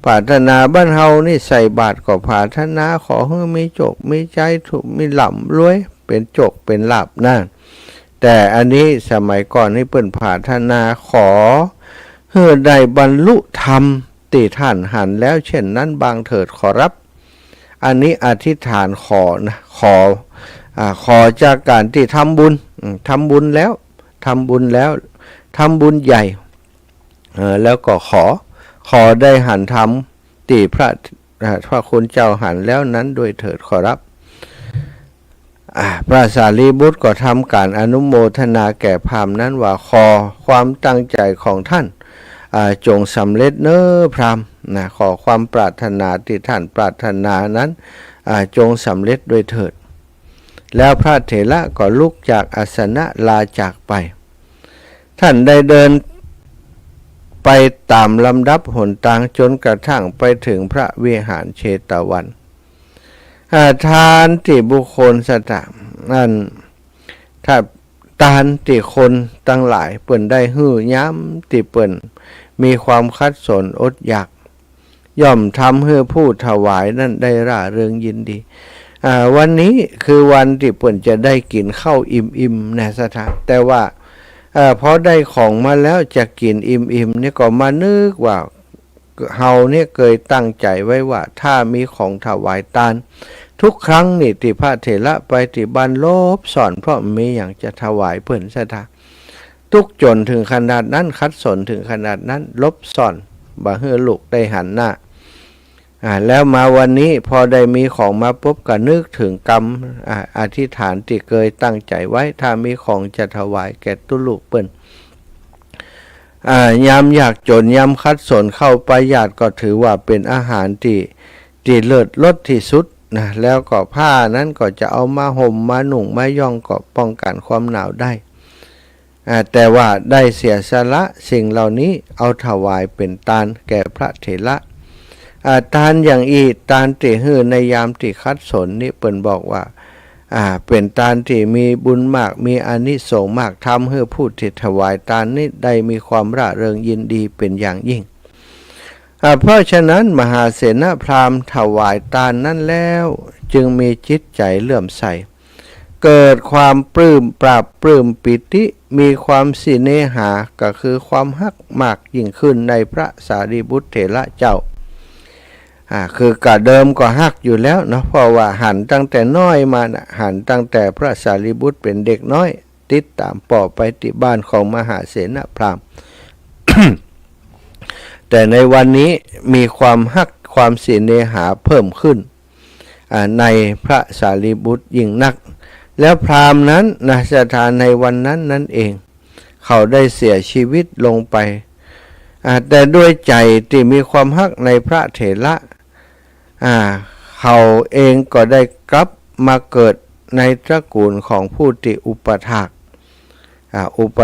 ผาธนาบ้านเฮานี่ใส่บาตรก็ผาธนาขอให้มีโจกมีใจถูกมีหล่ำรวยเป็นโจกเป็นลาภนั่นแต่อันนี้สมัยก่อนนี่เปิ้นผาธนาขอให้ได้บรรลุธรรมที่ท่านหันแล้วเช่นนั้นบางเถิดขอรับอันนี้อธิษฐานขอนะขอจากการที่ทำบุญแล้วทำบุญใหญ่แล้วก็ขอได้หันธรรมที่พระคุณเจ้าหันแล้วนั้นโดยเถิดขอรับพระสารีบุตรก็ทำการอนุโมทนาแก่พราหมณ์นั้นว่าขอความตั้งใจของท่านจงสำเร็จเน้อพราหมณ์นะขอความปรารถนาที่ท่านปรารถนานั้นจงสำเร็จโดยเถิดแล้วพระเถระก็ลุกจากอาสนะลาจากไปท่านได้เดินไปตามลำดับหนทางจนกระทั่งไปถึงพระวิหารเชตวันทานที่บุคคลสตะนั่นถ้าทานที่คนตั้งหลายเปิ่นได้หื้อย้ำที่เปิ่นมีความคัดสนอดอยากย่อมทำให้ผู้ถวายนั่นได้ร่าเริงยินดีวันนี้คือวันที่เปิ่นจะได้กินข้าวอิ่มๆนะสถานแต่ว่าพอได้ของมาแล้วจะกินอิ่มๆนี่ก็มานึกว่าเฮาเนี่ยเคยตั้งใจไว้ว่าถ้ามีของถวายทานทุกครั้งนี่ที่พระเถระไปที่บ้านลบสอนเพราะมีอย่างจะถวายเพิ่นซะท่าทุกจนถึงขนาดนั้นคัดสนถึงขนาดนั้นลบสอนบ่ให้ลูกได้หันหน้าแล้วมาวันนี้พอได้มีของมาปุ๊บก็นึกถึงกรรมอธิษฐานที่เคยตั้งใจไว้ถ้ามีของจะถวายแก่ตุลูกเปิ้นยามอยากจนยามคัดสนเข้าไปญาติก็ถือว่าเป็นอาหารที่เลิศรสที่สุดนะแล้วก็ผ้านั้นก็จะเอามาห่มมาหนุ่งมาย่องก็ป้องกันความหนาวได้แต่ว่าได้เสียสละสิ่งเหล่านี้เอาถวายเป็นทานแก่พระเถระทานอย่างอีทานที่ฮื้อในยามที่คัดสนนี่เปิ้นบอกว่าเป็นทานที่มีบุญมากมีอานิสงส์มากทำให้ผู้ที่ถวายทานนี้ได้มีความร่าเริงยินดีเป็นอย่างยิ่งเพราะฉะนั้นมหาเสนาพราหมณ์ถวายทานนั้นแล้วจึงมีจิตใจเลื่อมใสเกิดความปลื้มปราบปลื้มปิติมีความสิเนหาก็คือความฮักมากยิ่งขึ้นในพระสารีบุตรเถระเจ้าคือกะเดิมก็ฮักอยู่แล้วเนาะเพราะว่าหันตั้งแต่น้อยมานะหันตั้งแต่พระสารีบุตรเป็นเด็กน้อยติดตามป่อไปที่บ้านของมหาเสนาพราหมณ์ แต่ในวันนี้มีความฮักความเสน่หาเพิ่มขึ้นในพระสารีบุตรยิ่งนักแล้วพราหมณ์นั้นนะสถานในวันนั้นนั่นเองเขาได้เสียชีวิตลงไปแต่ด้วยใจที่มีความฮักในพระเถระเขาเองก็ได้กลับมาเกิดในตระกูลของผู้ที่อุปถากอุป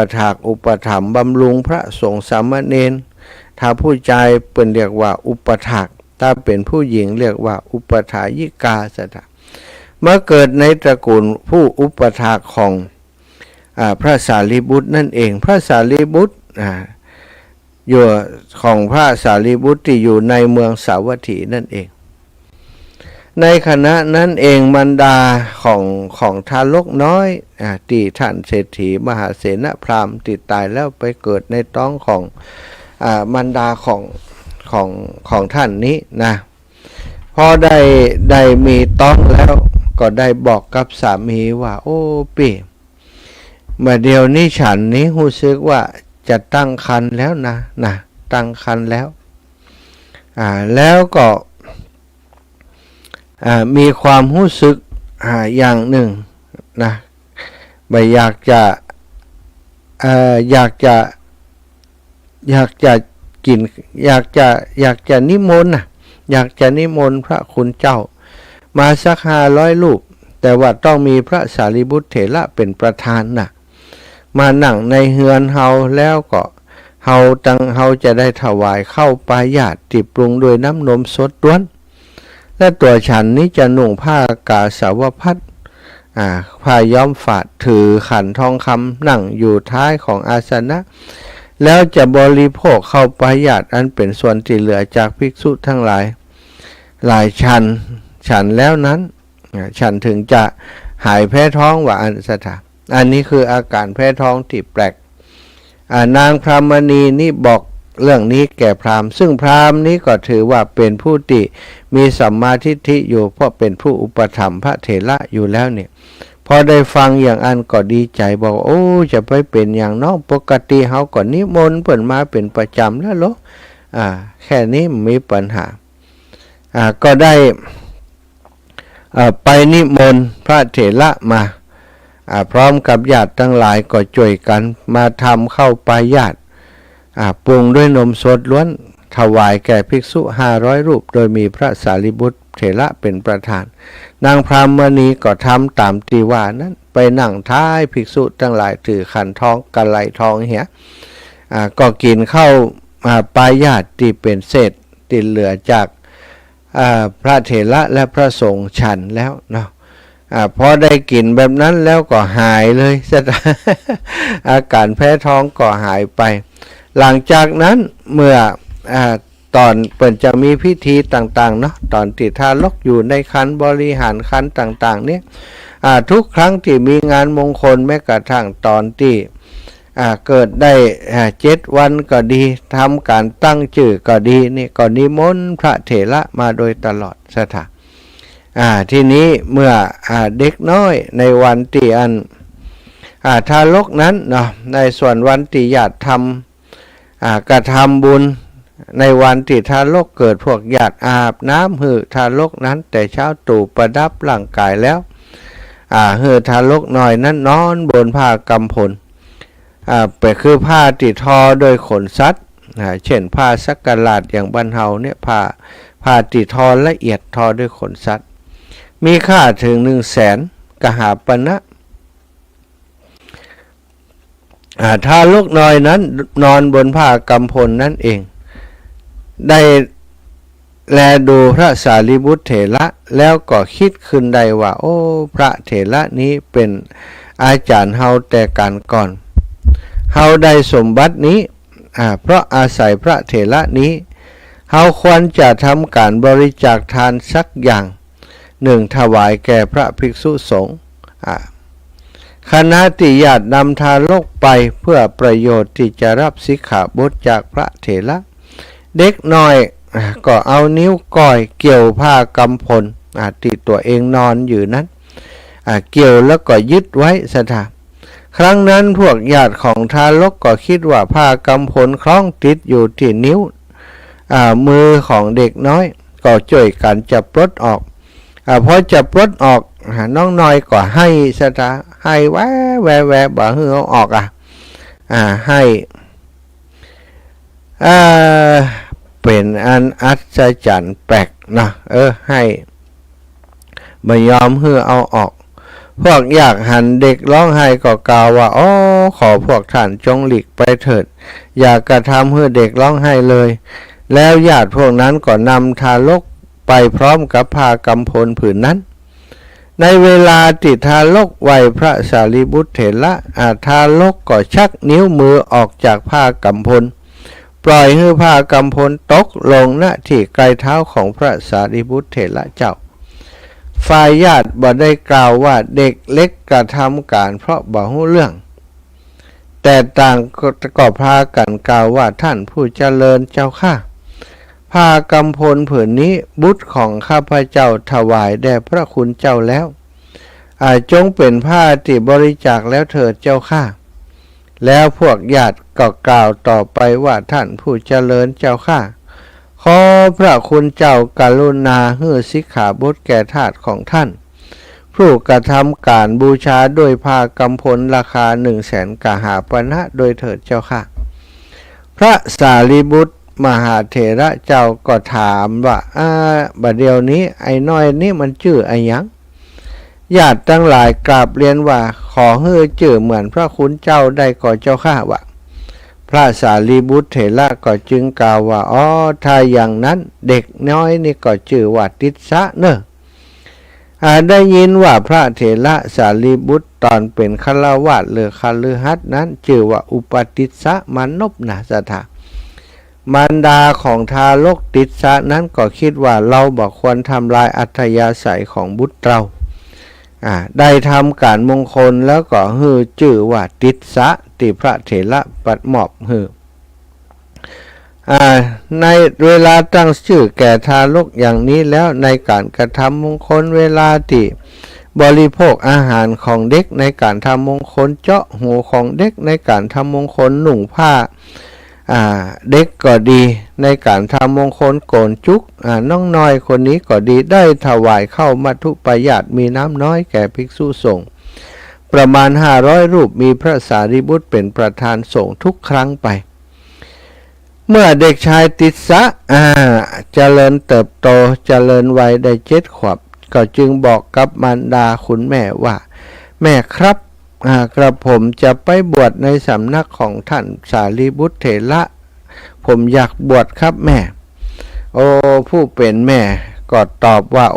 ถัมภ์บำรุงพระสงฆ์สามเณรถ้าผู้ชายเป็นเรียกว่าอุปถากถ้าเป็นผู้หญิงเรียกว่าอุปถายิกาสถามาเกิดในตระกูลผู้อุปถากของพระสารีบุตรนั่นเองพระสารีบุตรอยู่ของพระสารีบุตรที่อยู่ในเมืองสาวัตถีนั่นเองในขณะนั้นเองมารดาของทารกน้อยที่ท่านเศรษฐีมหาเสนพราหมณ์ติดตายแล้วไปเกิดในท้องของมารดาของท่านนี้นะพอได้มีท้องแล้วก็ได้บอกกับสามีว่าโอ้ปี่เมื่อเดียวนี้ฉันนี้รู้สึกว่าจะตั้งครรภ์แล้วนะตั้งครรภ์แล้วแล้วก็มีความรู้สึกอย่างหนึ่งนะไม่อยากจะกินอยากจะนิมนต์อยากจะนิมนต์พระคุณเจ้ามาสัก500 รูปแต่ว่าต้องมีพระสารีบุตรเถระเป็นประธานมานั่งในเฮือนเฮาแล้วก็เฮาจะได้ถวายเข้าปายาตที่ปรุงด้วยน้ำนมสดล้วนและตัวฉันนี้จะนุ่งผ้ากาสาวพัสผ้าย้อมฝาดถือขันทองคำนั่งอยู่ท้ายของอาสนะแล้วจะบริโภคเข้าปายาตอันเป็นส่วนที่เหลือจากภิกษุทั้งหลายฉันแล้วนั้นฉันถึงจะหายแพ้ท้องว่าอันนี้คืออาการแพ้ท้องที่แปลกนางพรามณีนี่บอกเรื่องนี้แก่พราหมณ์ซึ่งพราหมณ์นี้ก็ถือว่าเป็นผู้ที่มีสัมมาทิฏฐิอยู่เพราะเป็นผู้อุปถัมภ์พระเถระอยู่แล้วเนี่ยพอได้ฟังอย่างอันก็ดีใจบอกโอ้จะไปเป็นอย่างน้องปกติเฮาก็นิมนต์เปิ่นมาเป็นประจำแล้วเหรอแค่นี้มีปัญหาก็ได้ไปนิมนต์พระเถระมาพร้อมกับญาติทั้งหลายก็ช่วยกันมาทำเข้าปายาตปรุงด้วยนมสดล้วนถวายแก่ภิกษุ500 รูปโดยมีพระสารีบุตรเถระเป็นประธานนางพรามณีก็ทำตามที่ว่านั้นไปนั่งท้ายภิกษุทั้งหลายถือขันทองกะไหลทองเหี้ยก็กินเข้าปายาตที่เป็นเศษติดเหลือจากพระเถระและพระสงฆ์ฉันแล้วเนาะพอได้กินแบบนั้นแล้วก็หายเลยอาการแพ้ท้องก็หายไปหลังจากนั้นเมื่อตอนเปิ่นจะมีพิธีต่างๆเนาะตอนที่ทารกอยู่ในครรภ์บริหารครรภ์ต่างๆเนี่ยทุกครั้งที่มีงานมงคลแม้กระทั่งตอนที่เกิดได้7 วันก็ดีทำการตั้งชื่อก็ดีนี่ก็นิมนต์พระเถระมาโดยตลอดสถานทีนี้เมื่อเด็กน้อยในวันที่ทารกนั้นเนาะในส่วนวันที่ญาติทำกระทำบุญในวันที่ทารกเกิดพวกญาติอาบน้ำหือทารกนั้นแต่เช้าตรู่ประดับร่างกายแล้วหือทารกน้อยนั้นนอนบนผ้ากำพลไปคือผ้าที่ทอโดยขนสัตว์เช่นผ้าสักการะอย่างบ้านเฮาเนี่ยผ้าที่ทอละเอียดทอด้วยขนสัตว์มีค่าถึง100,000 กหาปณะทารกน้อยนั้นนอนบนผ้ากำพลนั่นเองได้แลดูพระสารีบุตรเถระแล้วก็คิดขึ้นได้ว่าโอ้พระเถระนี้เป็นอาจารย์เฮาแต่การก่อนเฮาได้สมบัตินี้เพราะอาศัยพระเถระนี้เฮาควรจะทำการบริจาคทานสักอย่าง1ถวายแก่พระภิกษุสงฆ์คณะที่ญาตินำทารกไปเพื่อประโยชน์ที่จะรับสิกขาบทจากพระเถระเด็กน้อยก็เอานิ้วก้อยเกี่ยวผ้ากำพลที่ตัวเองนอนอยู่นั้นเกี่ยวแล้วก็ยึดไว้สถานครั้งนั้นพวกญาติของทารกก็คิดว่าผ้ากำพลคล้องติดอยู่ที่นิ้ว มือของเด็กน้อยก็ช่วยกันจะปลดออกพอจะปลดออกน้องน้อยก็ให้สตาให้แวบ่เฮือออกให้เป็นอันอัศจรรย์แปลกนะให้ไม่ยอมเฮือเอาออกพวกอยากหันเด็กร้องไห้ก็กล่าวว่าขอพวกท่านจงหลีกไปเถิดอย่ากระทำให้เด็กร้องไห้เลยแล้วญาติพวกนั้นก็นำทารกไปพร้อมกับผ้ากำพลผืนนั้นในเวลาติทารกไหวพระสารีบุตรเถระทารกก็ชักนิ้วมือออกจากผ้ากำพลปล่อยให้ผ้ากำพลตกลงณที่ไกลเท้าของพระสารีบุตรเถระเจ้าฝ่ายญาติบ่ได้กล่าวว่าเด็กเล็กกระทำการเพราะบ่รู้เรื่องแต่ต่างก็พากันกล่าวว่าท่านผู้เจริญเจ้าข้าผ้ากำพลผืนนี้บุตรของข้าพเจ้าถวายแด่พระคุณเจ้าแล้วจงเป็นผ้าที่บริจาคแล้วเถิดเจ้าข้าแล้วพวกญาติก็กล่าวต่อไปว่าท่านผู้เจริญเจ้าข้าขอพระคุณเจ้ากรุณาให้สิกขาบทแก่ทาสของท่านผู้กระทำการบูชาด้วยผ้ากำพลราคา100,000 กหาปณะโดยเถิดเจ้าค่ะพระสารีบุตรมหาเถระเจ้าก็ถามว่าบัดเดี๋ยวนี้ไอ้น้อยนี่มันชื่อไอ้ยังญาติทั้งหลายกราบเรียนว่าขอให้ชื่อเหมือนพระคุณเจ้าได้ก่อเจ้าข้าวะพระสารีบุตรเถระก็จึงกล่าวว่าถ้าอย่างนั้นเด็กน้อยนี่ก็ชื่อว่าติสสะเนอะได้ยินว่าพระเถระสารีบุตรตอนเป็นฆราวาสหรือคฤหัสถ์นั้นชื่อว่าอุปติสสะมานพนะสถามารดาของทารกติสสะนั้นก็คิดว่าเราบ่ควรทำลายอัธยาศัยของบุตรเราได้ทำการมงคลแล้วก็ฮือชื่อว่าติสสะที่พระเถระปัดมอบฮือในเวลาตั้งชื่อแก่ทารกอย่างนี้แล้วในการกระทำมงคลเวลาที่บริโภคอาหารของเด็กในการทำมงคลเจาะหูของเด็กในการทำมงคลหนุ่งผ้าเด็กก็ดีในการทำมงคลโกนจุกน้องน้อยคนนี้ก็ดีได้ถวายเข้ามัทุปยาตมีน้ำน้อยแก่ภิกษุสงฆ์ประมาณ500 รูปมีพระสารีบุตรเป็นประธานสงฆ์ทุกครั้งไปเมื่อเด็กชายติสสะเจริญเติบโตเจริญวัยได้7 ขวบก็จึงบอกกับมารดาคุณแม่ว่าแม่ครับกระผมจะไปบวชในสำนักของท่านสารีบุตรเถระผมอยากบวชครับแม่ผู้เป็นแม่ก็ตอบว่า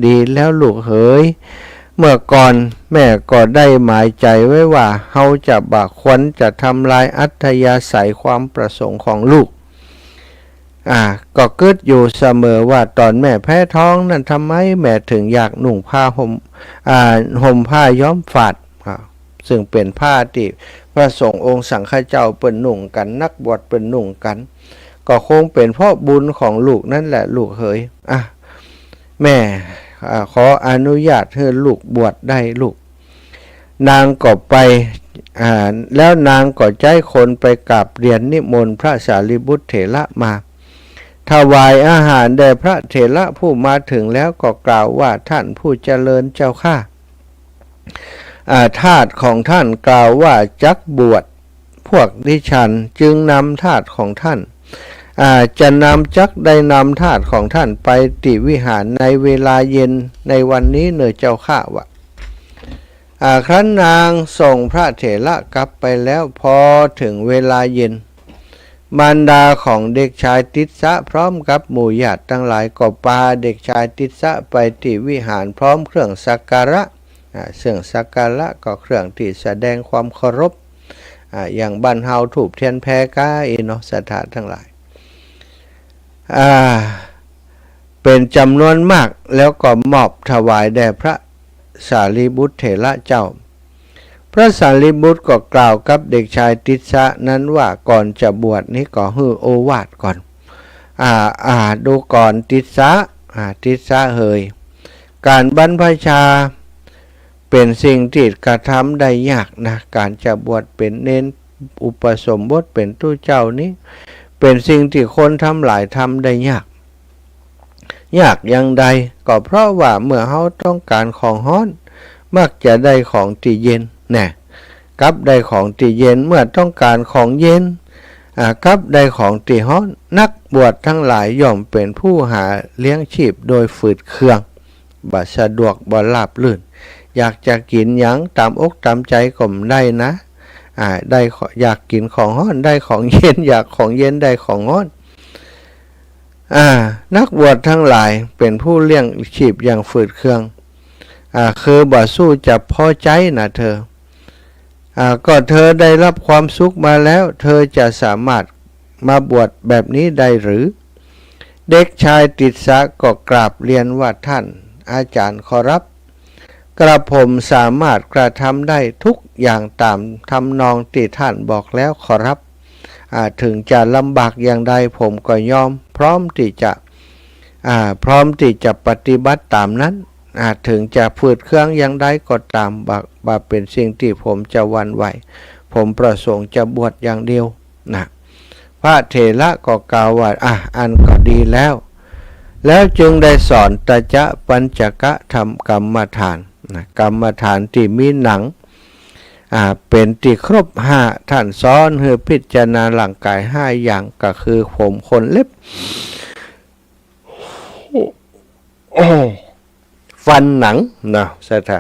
ดีแล้วลูกเอ๋ยเมื่อก่อนแม่ก็ได้หมายใจไว้ว่าเฮาจะบ่ควรจะทำลายอัธยาศัยความประสงค์ของลูกก็คิดอยู่เสมอว่าตอนแม่แพ้ท้องนั้นทำไมแม่ถึงอยากนุ่งผ้าห่มผ้าย้อมฝาดซึ่งเป็นผ้าที่พระสงฆ์องค์สังฆเจ้าเปิ้นนุ่งกันนักบวชเปิ้นนุ่งกันก็คงเป็นเพราะบุญของลูกนั่นแหละลูกเอ๋ยแม่ขออนุญาตให้ลูกบวชได้ลูกนางก็ไปแล้วนางก็ใจคนไปกราบเรียนนิมนต์พระสารีบุตรเถระมาถวายอาหารแด่พระเถระผู้มาถึงแล้วก็กล่าวว่าท่านผู้เจริญเจ้าข้าทาสของท่านกล่าวว่าจักบวชพวกดิฉันจึงนำทาสของท่านจะนำจักได้นำทาสของท่านไปติวิหารในเวลาเย็นในวันนี้เนอเจ้าข้าวะครั้นนางส่งพระเถระกลับไปแล้วพอถึงเวลาเย็นมารดาของเด็กชายติสสะพร้อมกับหมู่ญาติทั้งหลายก็พาเด็กชายติสสะไปที่วิหารพร้อมเครื่องสักการะซึ่งสักการะก็เครื่องที่แสดงความเคารพอย่างบันเฮาถูกเทียนแพกาศรัทธาทั้งหลายเป็นจำนวนมากแล้วก็มอบถวายแด่พระสารีบุตรเถระเจ้าพระสารีบุตรก็กล่าวกับเด็กชายติสสะนั้นว่าก่อนจะบวชนี้ก็ฮือโอวาทก่อนดูก่อนติสสะติสสะเฮยการบรรพชาเป็นสิ่งที่กระทำได้ยากนะการจะบวชเป็นเณรอุปสมบทเป็นตู้เจ้านี้ เป็นสิ่งที่คนทำหลายทำได้ยากอย่างใดก็เพราะว่าเมื่อเฮาต้องการของร้อนมักจะได้ของที่เย็นแน่กับได้ของที่เย็นเมื่อต้องการของเย็นกับได้ของที่ร้อนนักบวชทั้งหลายย่อมเป็นผู้หาเลี้ยงชีพโดยฝืดเคืองบ่สะดวกบ่ราบรื่นอยากจะกินหยังตามอกตามใจก็ไม่ได้นะได้อยากกินของร้อนได้ของเย็นอยากของเย็นได้ของร้อนนักบวชทั้งหลายเป็นผู้เลี้ยงชีพอย่างฝืดเคืองคือบ่สู้จะพอใจนะเธอก็เธอได้รับความสุขมาแล้วเธอจะสามารถมาบวชแบบนี้ได้หรือเด็กชายติสสะก็กราบเรียนว่าท่านอาจารย์ขอรับกระผมสามารถกระทำได้ทุกอย่างตามทำนองที่ท่านบอกแล้วขอรับถึงจะลำบากอย่างใดผมก็ยอมพร้อมที่จะปฏิบัติตามนั้นถึงจะฝืดเครื่องอย่างใดก็ตามบาเป็นสิ่งที่ผมจะหวั่นไหวผมประสงค์จะบวชอย่างเดียวนะพระเถระก็กล่าวว่าอันก็ดีแล้วจึงได้สอนตจะปัญจกะธรรมกรรมฐานกรรมฐานที่มีหนังเป็นที่ครบ5ท่านสอนให้พิจารณาร่างกาย5อย่างก็คือผมขนเล็บฟันหนังนะสถา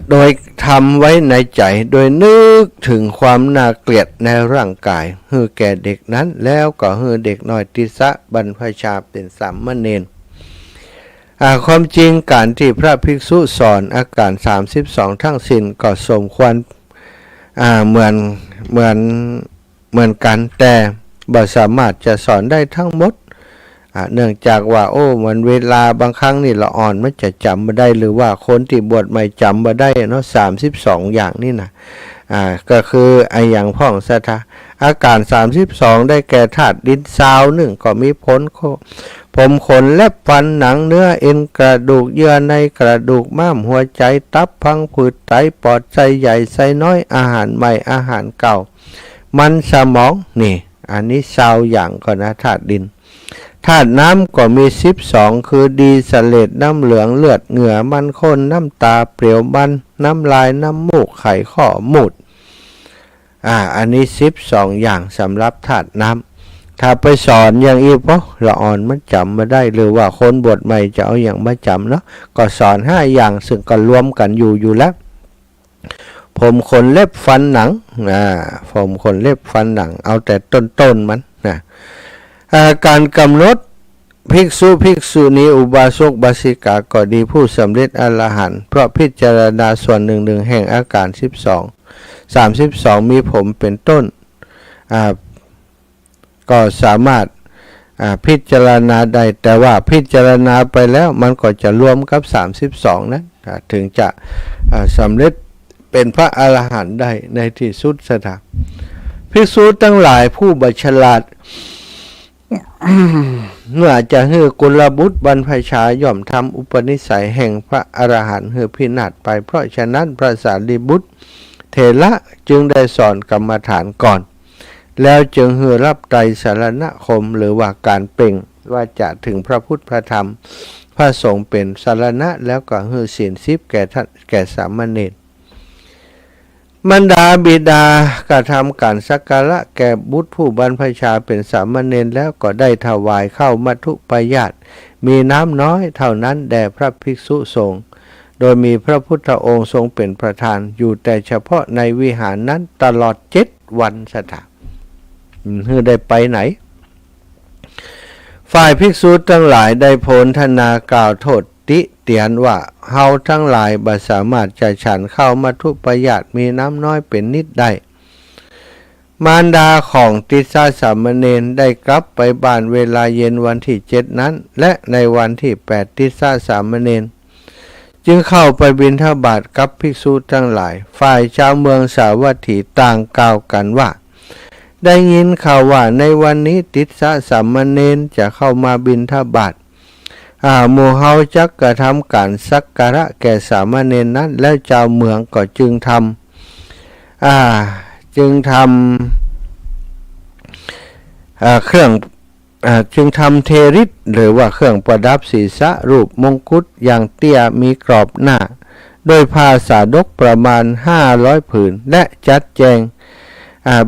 โดยทำไว้ในใจโดยนึกถึงความน่าเกลียดในร่างกายให้แก่เด็กนั้นแล้วก็ให้เด็กน้อยติสสะบรรพชาเป็นสามเณรความจริงการที่พระภิกษุสอนอาการ32ทั้งสิ้นก็สมควรเหมือนกันแต่บ่สามารถจะสอนได้ทั้งหมดเนื่องจากว่ามันเวลาบางครั้งนี่ละอ่อนมันจะจำไม่ได้หรือว่าคนที่บวชใหม่จำไม่ได้เนาะ32อย่างนี่นะก็คืออย่างพ่องสัทธาอาการ32ได้แก่ธาตุดินซาว1ก็มีผมขนเล็บฟันหนังเนื้อเอ็นกระดูกเยื่อในกระดูกม้ามหัวใจตับพังผืดไตปอดไส้ใหญ่ไส้น้อยอาหารใหม่อาหารเก่ามันสมองนี่อันนี้ซาวอย่างก็นะธาตุดินธาตุน้ำก็มี12คือดีสเลดน้ำเหลืองเลือดเหงื่อมันข้นน้ำตาเปรี้ยวมันน้ำลายน้ำมูกไข่ข้อมูดอันนี้12อย่างสำหรับธาตุน้ำถ้าไปสอนอย่างอีกละอ่อนมันจำมาได้หรือว่าคนบวชใหม่จะเอาอย่างมาจำเนาะก็สอน5อย่างซึ่งก็รวมกันอยู่แล้วผมขนเล็บฟันหนังผมขนเล็บฟันหนังเอาแต่ต้นมันนะการกำหนดภิกษุณีอุบาสกบาสิกาก็ดีผู้สำเร็จอรหันต์เพราะพิจารณาส่วนหนึ่งแห่งอาการ32มีผมเป็นต้นก็สามารถพิจารณาได้แต่ว่าพิจารณาไปแล้วมันก็จะรวมกับ32นั้นถึงจะสำเร็จเป็นพระอรหันต์ได้ในที่สุดสถาภิกษุทั้งหลายผู้บัญชลาดเมื่อจะให้กุลบุตรบรรพชาย่อมทำอุปนิสัยแห่งพระอรหันต์ให้พินาศไปเพราะฉะนั้นพระสารีบุตรเถระจึงได้สอนกรรมฐานก่อนแล้วจึงให้รับไตรสรณคมหรือว่าการเปล่งว่าจะถึงพระพุทธพระธรรมพระสงฆ์เป็นสรณะแล้วก็ให้ศีล10แก่สามเณรมารดาบิดากระทำการสักการะแก่บุตรผู้บรรพชาเป็นสามเณรแล้วก็ได้ถวายข้าวมัทุปายาตมีน้ำน้อยเท่านั้นแด่พระภิกษุสงฆ์โดยมีพระพุทธองค์ทรงเป็นประธานอยู่แต่เฉพาะในวิหารนั้นตลอด7 วันสถาได้ไปไหนฝ่ายภิกษุทั้งหลายได้โพลธนากล่าวโทษติเตียนว่าเฮาทั้งหลายบ่สามารถจะฉันข้าวมัทุปายาตมีน้ำน้อยเป็นนิดได้มารดาของติสสะสามเณรได้กลับไปบ้านเวลาเย็นวันที่7นั้นและในวันที่8ติสสะสามเณรจึงเข้าไปบิณฑบาตกับภิกษุทั้งหลายฝ่ายชาวเมืองสาวัตถีต่างกล่าวกันว่าได้ยินข่าวว่าในวันนี้ติสสะสามเณรจะเข้ามาบิณฑบาตหมู่เฮาจักกระทำการสักการะแก่สามเณรนั้นแล้วชาวเมืองก็จึงท เครื่องจึงทำเทริตหรือว่าเครื่องประดับศีรษะรูปมงกุฎอย่างเตี้ยมีกรอบหน้าโดยผ้าสาดกประมาณ500ผืนและจัดแจง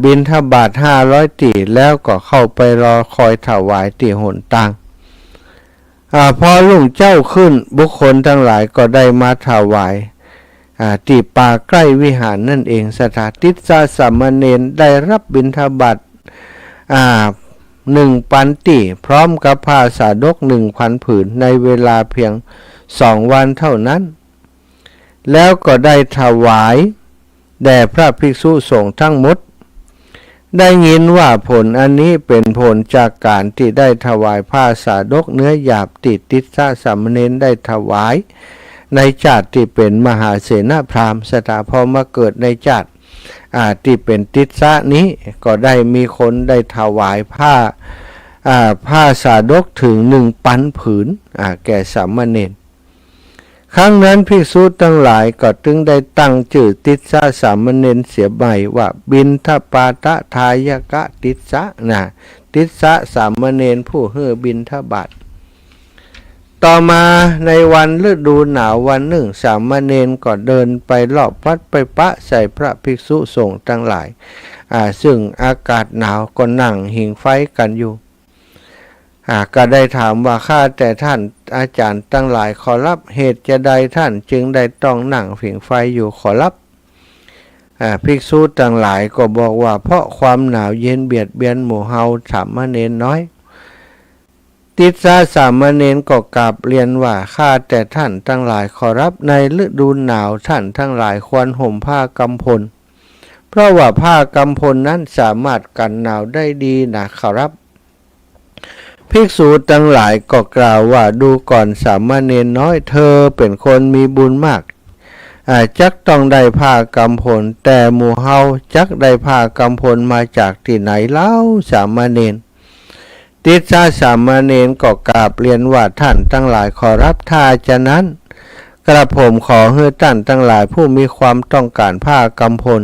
บิณฑบาต500ตีแล้วก็เข้าไปรอคอยถวายที่หนต่างพอรุ่งเจ้าขึ้นบุคคลทั้งหลายก็ได้มาถวายที่ป่าใกล้วิหารนั่นเองสถาติสาสามเณรได้รับบิณฑบาต1,000 ปันติพร้อมกับผ้าสาดก 1,000 ผืนในเวลาเพียง2 วันเท่านั้นแล้วก็ได้ถวายแด่พระภิกษุสงฆ์ทั้งหมดได้ยินว่าผลอันนี้เป็นผลจากการที่ได้ถวายผ้าสาดกเนื้อหยาบติสะสามเณรได้ถวายในชาติที่เป็นมหาเสนาพราหมณ์สถาพอมาเกิดในชาติที่เป็นติสะนี้ก็ได้มีคนได้ถวายผ้าสาดกถึง1,000 ผืนแก่สามเณรครั้งนั้นภิกษุทั้งหลายก็จึงได้ตั้งชื่อติสสะสามเณรเสียใหม่ว่าบิณฑปาตทายกะติสสะติสสะสามเณรผู้เฮือบิณฑบาตต่อมาในวันฤดูหนาววันหนึ่งสามเณรก็เดินไปรอบวัดไปปะใส่พระภิกษุสงฆ์ทั้งหลายซึ่งอากาศหนาวก็นั่งหิ่งไฟกันอยู่ก็ได้ถามว่าข้าแต่ท่านอาจารย์ทั้งหลายขอรับเหตุจะใดท่านจึงได้ต้องนั่งผิงไฟอยู่ขอรับภิกษุทั้งหลายก็บอกว่าเพราะความหนาวเย็นเบียดเบียนหมู่เฮาสามเณรน้อยติสสะสามเณรก็กราบเรียนว่าข้าแต่ท่านทั้งหลายขอรับในฤดูหนาวท่านทั้งหลายควรห่มผ้ากำพลเพราะว่าผ้ากำพลนั้นสามารถกันหนาวได้ดีนะครับภิกษุทั้งหลายก็กล่าวว่าดูก่อนสามเณรน้อยเธอเป็นคนมีบุญมากจักต้องได้ผ้ากำพลแต่หมู่เฮาจักได้ผ้ากำพลมาจากที่ไหนเล่าสามเณรติสสะสามเณรก็กราบเรียนว่าท่านทั้งหลายขอรับถ้าฉะนั้นกระผมขอให้ท่านทั้งหลายผู้มีความต้องการผ้ากำพล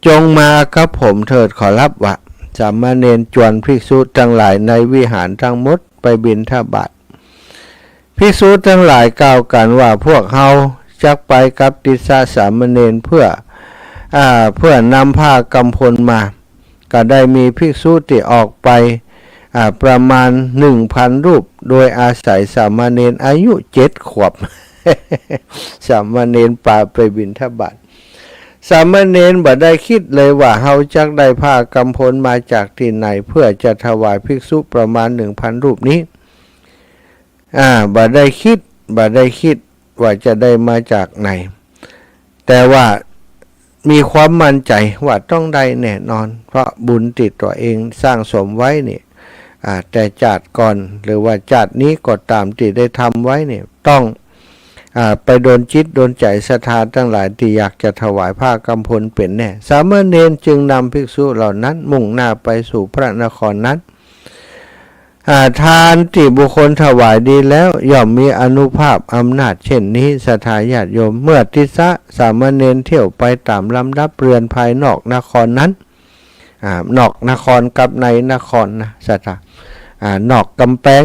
จงมากับผมเถิดขอรับว่าสามเณรจวนภิกษุทั้งหลายในวิหารทั้งหมดไปบิณฑบาตภิกษุทั้งหลายกล่าวกันว่าพวกเฮาจักไปกับติสสะสามเณรเพื่อนำผ้ากำพลมาก็ได้มีภิกษุที่ออกไปประมาณ 1,000 รูปโดยอาศัยสามเณรอายุ7 ขวบ สามเณรป่าไปบิณฑบาตสามเณรบ่ได้คิดเลยว่าเฮาจักได้ผ้ากำพลมาจากที่ไหนเพื่อจะถวายภิกษุประมาณ 1,000 รูปนี้บ่ได้คิดว่าจะได้มาจากไหนแต่ว่ามีความมั่นใจว่าต้องได้แน่นอนเพราะบุญติดตัวเองสร้างสมไว้นี่แต่ชาติก่อนหรือว่าชาตินี้ก็ตามที่ได้ทำไว้เนี่ยต้องไปโดนจิตโดนใจศรัทธาทั้งหลายที่อยากจะถวายผ้ากำพลเป็นแน่สามเณรจึงนำภิกษุเหล่านั้นมุ่งหน้าไปสู่พระนครนั้นทานที่บุคคลถวายดีแล้วย่อมมีอานุภาพอำนาจเช่นนี้ศรัทธาญาติโยมเมื่อติสสะสามเณรเที่ยวไปตามลำดับเรือนภายนอกนครนั้นนอกนครกับในนครนะศรัทธานอกกำแพง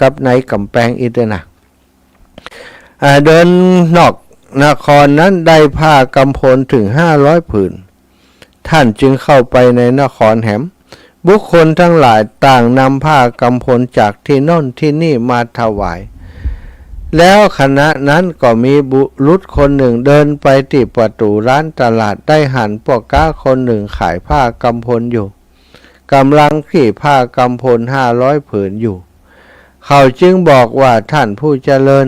กับในกำแพงอีกนะเดินนอกนครนั้นได้ผ้ากำพลถึง500 ผืนท่านจึงเข้าไปในนครแหมบุคคลทั้งหลายต่างนำผ้ากำพลจากที่โน่นที่นี่มาถวายแล้วขณะนั้นก็มีบุรุษคนหนึ่งเดินไปที่ประตูร้านตลาดได้หันพ่อค้าคนหนึ่งขายผ้ากำพลอยู่กำลังขี่ผ้ากำพล500 ผืนอยู่เขาจึงบอกว่าท่านผู้เจริญ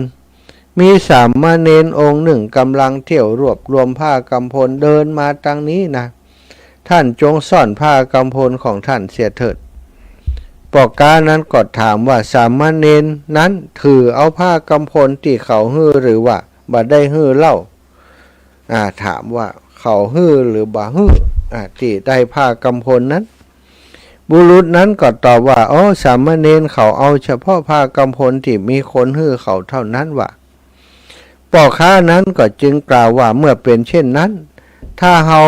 มีสามเณรองค์หนึ่งกำลังเที่ยวรวบรวมผ้ากำพลเดินมาทางนี้นะท่านจงซ่อนผ้ากำพลของท่านเสียเถิดพ่อค้านั้นก็ถามว่าสามเณรนั้นถือเอาผ้ากำพลที่เขาฮื้อหรือว่าบ่ได้ฮื้อเล่าถามว่าเขาฮื้อหรือบ่ฮื้อที่ได้ผ้ากำพลนั้นบุรุษนั้นก็ตอบว่าสามเณรเขาเอาเฉพาะผ้ากำพลที่มีคนฮื้อเขาเท่านั้นว่าพ่อค้านั้นก็จึงกล่าวว่าเมื่อเป็นเช่นนั้นถ้าเฮา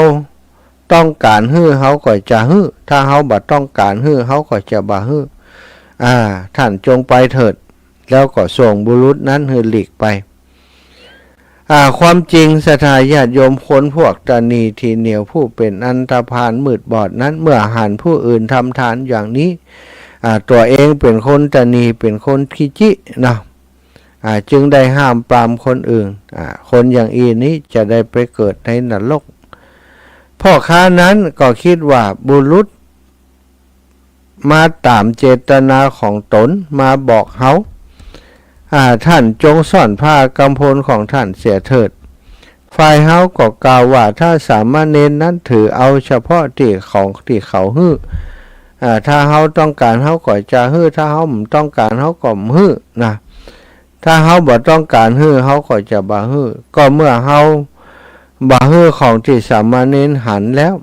ต้องการฮื้อเขาก็จะฮื้อถ้าเขาบ่ต้องการฮื้อเขาก็จะบ่ฮื้อท่านจงไปเถิดแล้วก็ส่งบุรุษนั้นฮื้อหลีกไปความจริงศรัทธาญาติโยมคนพวกตนีทีเหนียวผู้เป็นอันธพาลมืดบอดนั้นเมื่อหันผู้อื่นทำทานอย่างนี้ตัวเองเป็นคนตนีเป็นคนขี้จินะจึงได้ห้ามปรามคนอื่นคนอย่างนี้จะได้ไปเกิดในนรกพ่อค้านั้นก็คิดว่าบุรุษมาตามเจตนาของตนมาบอกเขาท่านจงซ่อนผ้ากำพลของท่านเสียเถิดฝ่ายเฮาก็กล่าวว่าถ้าสามเณรนั้นถือเอาเฉพาะที่ของที่เขาฮื้อถ้าเฮาต้องการเฮาก็จะฮื้อถ้าเฮาไม่ต้องการเฮาก็ฮื้อนะถ้าเฮาบ่ต้องการฮื้อเฮาก็จะบ่ฮื้อก็เมื่อเฮาบ่ฮื้อของที่สามเณรหันแล้ว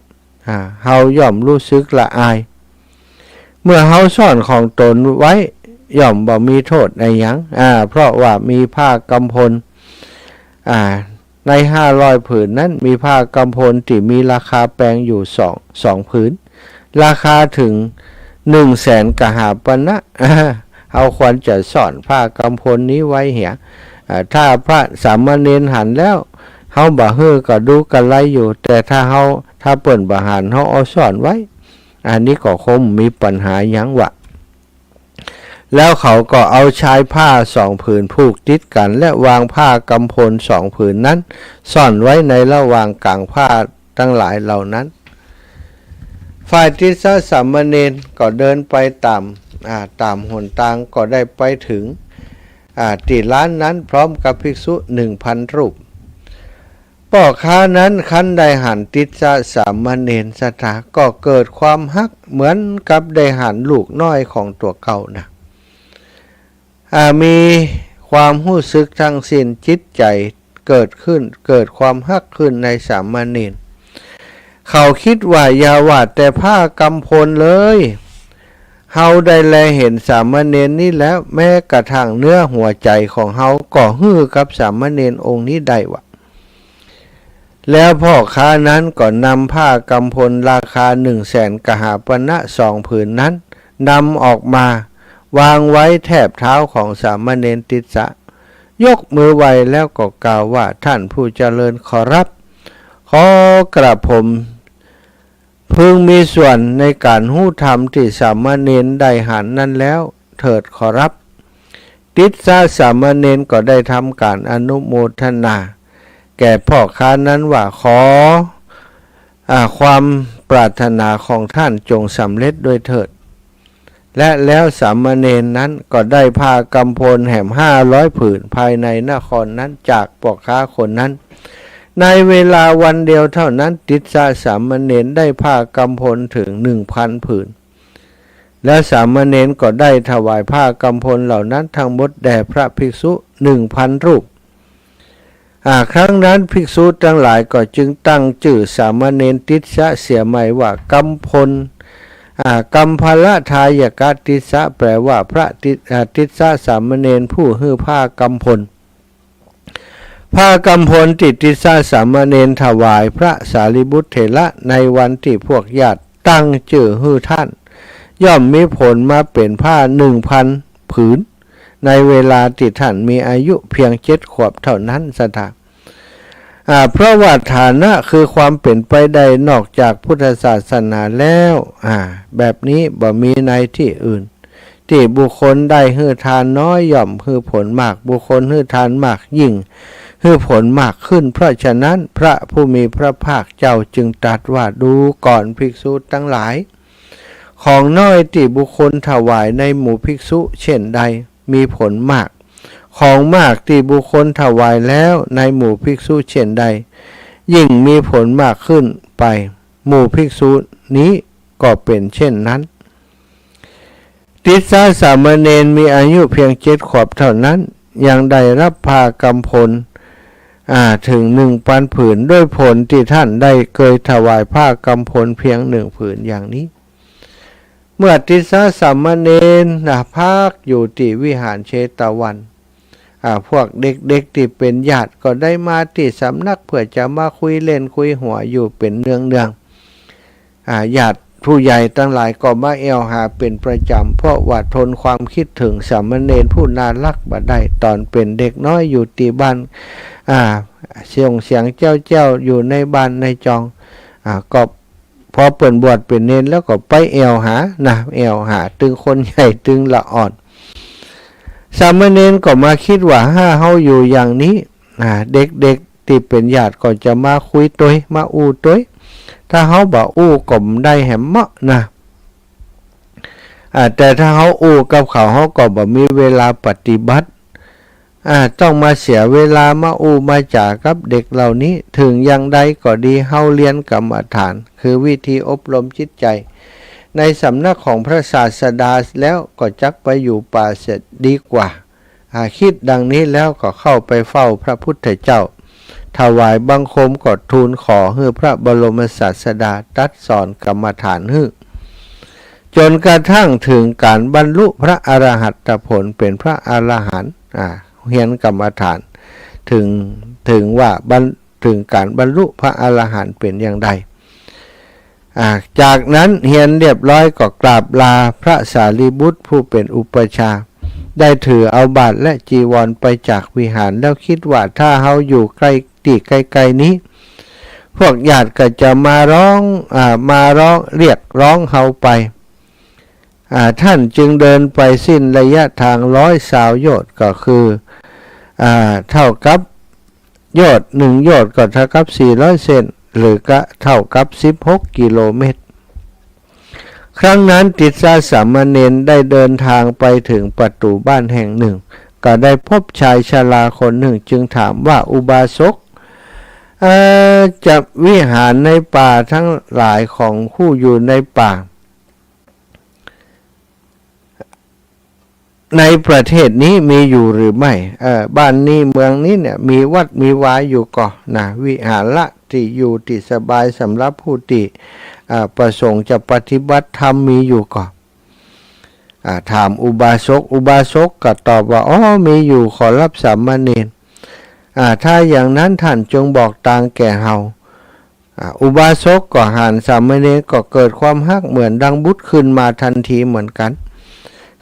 เฮาย่อมรู้สึกละอายเมื่อเฮาซ่อนของตนไว้ย่อมบ่มีโทษในหยังเพราะว่ามีผ้ากำพลใน500ผืนนั้นมีผ้ากำพลที่มีราคาแปลงอยู่2ผืนราคาถึง 100,000 กหาปณะเอาควรจะซ่อนผ้ากำพลนี้ไว้เหียถ้าพระสามเณรหันแล้วเฮาบ่ฮื้อก็ดูกันไรอยู่แต่ถ้าเปิ้นบ่หันเฮาเอาซ่อนไว้อันนี้ก็คงมีปัญหาหยังวะแล้วเขาก็เอาชายผ้า2ผืนผูกติดกันและวางผ้ากำพล2ผืนนั้นซ่อนไว้ในระหว่างกลางผ้าทั้งหลายเหล่านั้นฝ่ายทิศสามเณรก็เดินไปตามหนทางก็ได้ไปถึงที่ร้านนั้นพร้อมกับภิกษุ 1,000 รูปพ่อค้านั้นคันได้หันทิศสามเณรศรัทธาก็เกิดความฮักเหมือนกับได้หันลูกน้อยของตัวเก่านะมีความรู้สึกทั้งสิ้นจิตใจเกิดความฮักขึ้นในสามเณรเขาคิดว่าอย่าว่าแต่ผ้ากำพลเลยเฮาได้แลเห็นสามเณรนี้แล้วแม้กระทั่งเนื้อหัวใจของเฮาก็ฮื้อกับสามเณรองค์นี้ได้วะแล้วพ่อค้านั้นก็นำผ้ากำพลราคา 100,000 กหาปณะ2ผืนนั้นนำออกมาวางไว้แทบเท้าของสามเณรติสสะยกมือไหวแล้วก็กล่าวว่าท่านผู้เจริญขอรับขอกระผมพึงมีส่วนในการหู้ธรรมที่สามเณรได้หันนั้นแล้วเถิดขอรับติสสะสามเณรก็ได้ทำการอนุโมทนาแก่พ่อค้านั้นว่าขอความปรารถนาของท่านจงสำเร็จด้วยเถิดและแล้วสามเณรนั้นก็ได้ผ้ากำพลแหม500 ผืนภายในนครนั้นจากพ่อค้าคนนั้นในเวลาวันเดียวเท่านั้นติสสะสามเณรได้ผ้ากำพลถึง 1,000 ผืนและสามเณรก็ได้ถวายผ้ากำพลเหล่านั้นทั้งหมดแด่พระภิกษุ 1,000 รูปครั้งนั้นภิกษุทั้งหลายก็จึงตั้งชื่อสามเณรติสสะเสียใหม่ว่ากำพลกัมพลทายกติสสะแปลว่าพระติสสะสามเณรผู้ฮื้อผ้ากำพลผ้ากำพลติสสะสามเณรถวายพระสารีบุตรเถระในวันที่พวกญาติตั้งชื่อฮื้อท่านย่อมมีผลมาเป็นผ้า 1,000 ผืนในเวลาที่ท่านมีอายุเพียง7 ขวบเท่านั้นสถาเพราะว่าฐานะคือความเป็นไปได้นอกจากพุทธศาสนาแล้วแบบนี้บ่มีในที่อื่นที่บุคคลได้ฮื้อทานน้อยย่อมฮื้อผลมากบุคคลฮื้อทานมากยิ่งฮื้อผลมากขึ้นเพราะฉะนั้นพระผู้มีพระภาคเจ้าจึงตรัสว่าดูก่อนภิกษุทั้งหลายของน้อยที่บุคคลถวายในหมู่ภิกษุเช่นใดมีผลมากของมากที่บุคคลถวายแล้วในหมู่ภิกษุเช่นใดยิ่งมีผลมากขึ้นไปหมู่ภิกษุนี้ก็เป็นเช่นนั้นติสสะสามเณรมีอายุเพียง7 ขวบเท่านั้นยังได้รับผ้ากำพลถึง 1,000 ผืนด้วยผลที่ท่านได้เคยถวายผ้ากำพลเพียง1 ผืนอย่างนี้เมื่อติสสะสามเณรพักอยู่ที่วิหารเชตวันพวกเด็กๆที่เป็นญาติก็ได้มาที่สำนักเพื่อจะมาคุยเล่นคุยหัวอยู่เป็นเนือง ญาติผู้ใหญ่ตั้งหลายก็มาแอวหาเป็นประจำเพราะว่าทนความคิดถึงสามเณรผู้น่ารักบ่ได้ตอนเป็นเด็กน้อยอยู่ที่บ้านเสียงเจ้าอยู่ในบ้านในจองก็พอเปิ่นบวชเป็นเนรแล้วก็ไปแอวหาแอวหาตึงคนใหญ่ตึงละอ่อนสามเณรก็มาคิดว่าถ้าเฮาอยู่อย่างนี้เด็กๆที่เป็นญาติก็จะมาคุยตัวมาอู้ตัวถ้าเฮาบ่อู้ก็บ่ได้แหมเหมาะแต่ถ้าเฮาอู้กับเขาเฮาก็บ่มีเวลาปฏิบัติต้องมาเสียเวลามาอู้มาจากับเด็กเหล่านี้ถึงอย่างใดก็ดีเฮาเรียนกรรมฐานคือวิธีอบรมจิตใจในสำนักของพระศาสดาแล้วก็จักไปอยู่ป่าเสร็จดีกว่าคิดดังนี้แล้วก็เข้าไปเฝ้าพระพุทธเจ้าถวายบังคมกอดทูลขอให้พระบรมศาสดาตรัสสอนกรรมฐานให้จนกระทั่งถึงการบรรลุพระอรหัตผลเป็นพระอรหันต์เฮียนกรรมฐานถึงว่าถึงการบรรลุพระอรหันต์เป็นอย่างใดจากนั้นเฮียนเรียบร้อยก็กราบลาพระสารีบุตรผู้เป็นอุปชาได้ถือเอาบาตรและจีวรไปจากวิหารแล้วคิดว่าถ้าเฮาอยู่ใกล้ตีไกลๆนี้พวกญาติก็จะมาร้องเรียกร้องเฮาไปท่านจึงเดินไปสิ้นระยะทาง120 โยชน์ก็คือเท่ากับโยชน์1 โยชน์ก็เท่ากับ400 เซนหรือก็เท่ากับ16 กิโลเมตรครั้งนั้นติสสะสามเณรได้เดินทางไปถึงประตูบ้านแห่งหนึ่งก็ได้พบชายชราคนหนึ่งจึงถามว่าอุบาสกจะวิหารในป่าทั้งหลายของผู้อยู่ในป่าในประเทศนี้มีอยู่หรือไม่บ้านนี้เมืองนี้เนี่ยมีวัดมีวาอยู่ก่อนวิหารละที่อยู่ที่สบายสำหรับผู้ที่ประสงค์จะปฏิบัติธรรมมีอยู่ก่อนถามอุบาสกก็ตอบว่ามีอยู่ขอรับสามเณรถ้าอย่างนั้นท่านจงบอกทางแก่เฮาอุบาสกก็หันสามเณรก็เกิดความฮักเหมือนดังบุตรขึ้นมาทันทีเหมือนกัน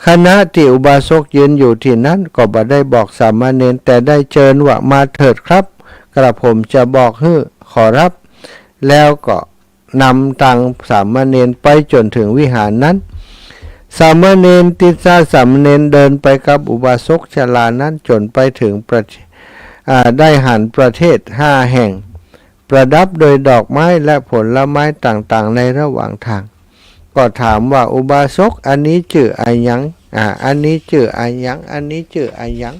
คณะที่อุบาสกยืนอยู่ที่นั้นก็บ่ได้บอกสามเณรแต่ได้เชิญว่ามาเถิดครับกระผมจะบอกให้ขอรับแล้วก็นำตังสามเณรไปจนถึงวิหารนั้นสามเณรติสสะสามเณรเดินไปกับอุบาสกชรานั้นจนไปถึงได้หันประเทศ5 แห่งประดับโดยดอกไม้และผลไม้ต่างๆในระหว่างทางก็ถามว่าอุบาสกอันนี้ชื่ออะไรยังอันนี้ชื่ออะไรยังอันนี้ชื่ออะไรยัง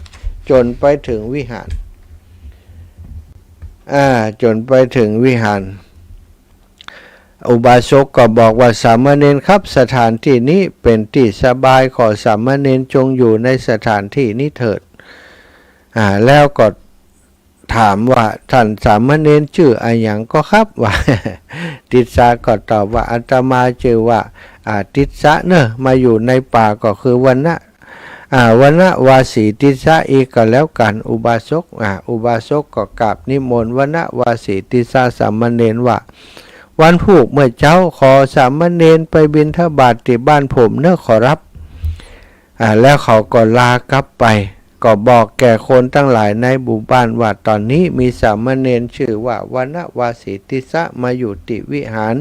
จนไปถึงวิหารจนไปถึงวิหารอุบาสกก็บอกว่าสามเณรครับสถานที่นี้เป็นที่สบายขอสามเณรจงอยู่ในสถานที่นี้เถิดแล้วก็ถามว่าท่านสามเณรชื่ออะไรอย่างก็ครับว่าติสสะก็ตอบว่าอาตมาชื่อว่าติสสะเนอะมาอยู่ในป่าก็คือวันนะวาสีติสสะอีกก็แล้วกันอุบาสกก็กราบนิมนต์วันนะวาสีติสสะสามเณรว่าวันพุธเมื่อเจ้าขอสามเณรไปบิณฑบาตที่บ้านผมเนอะขอรับแล้วเขาก็ลากลับไปก็บอกแก่คนทั้งหลายในหมู่บ้านว่าตอนนี้มีสามเณรชื่อว่าวันนะวาสีติสสะมาอยู่ที่วิหาร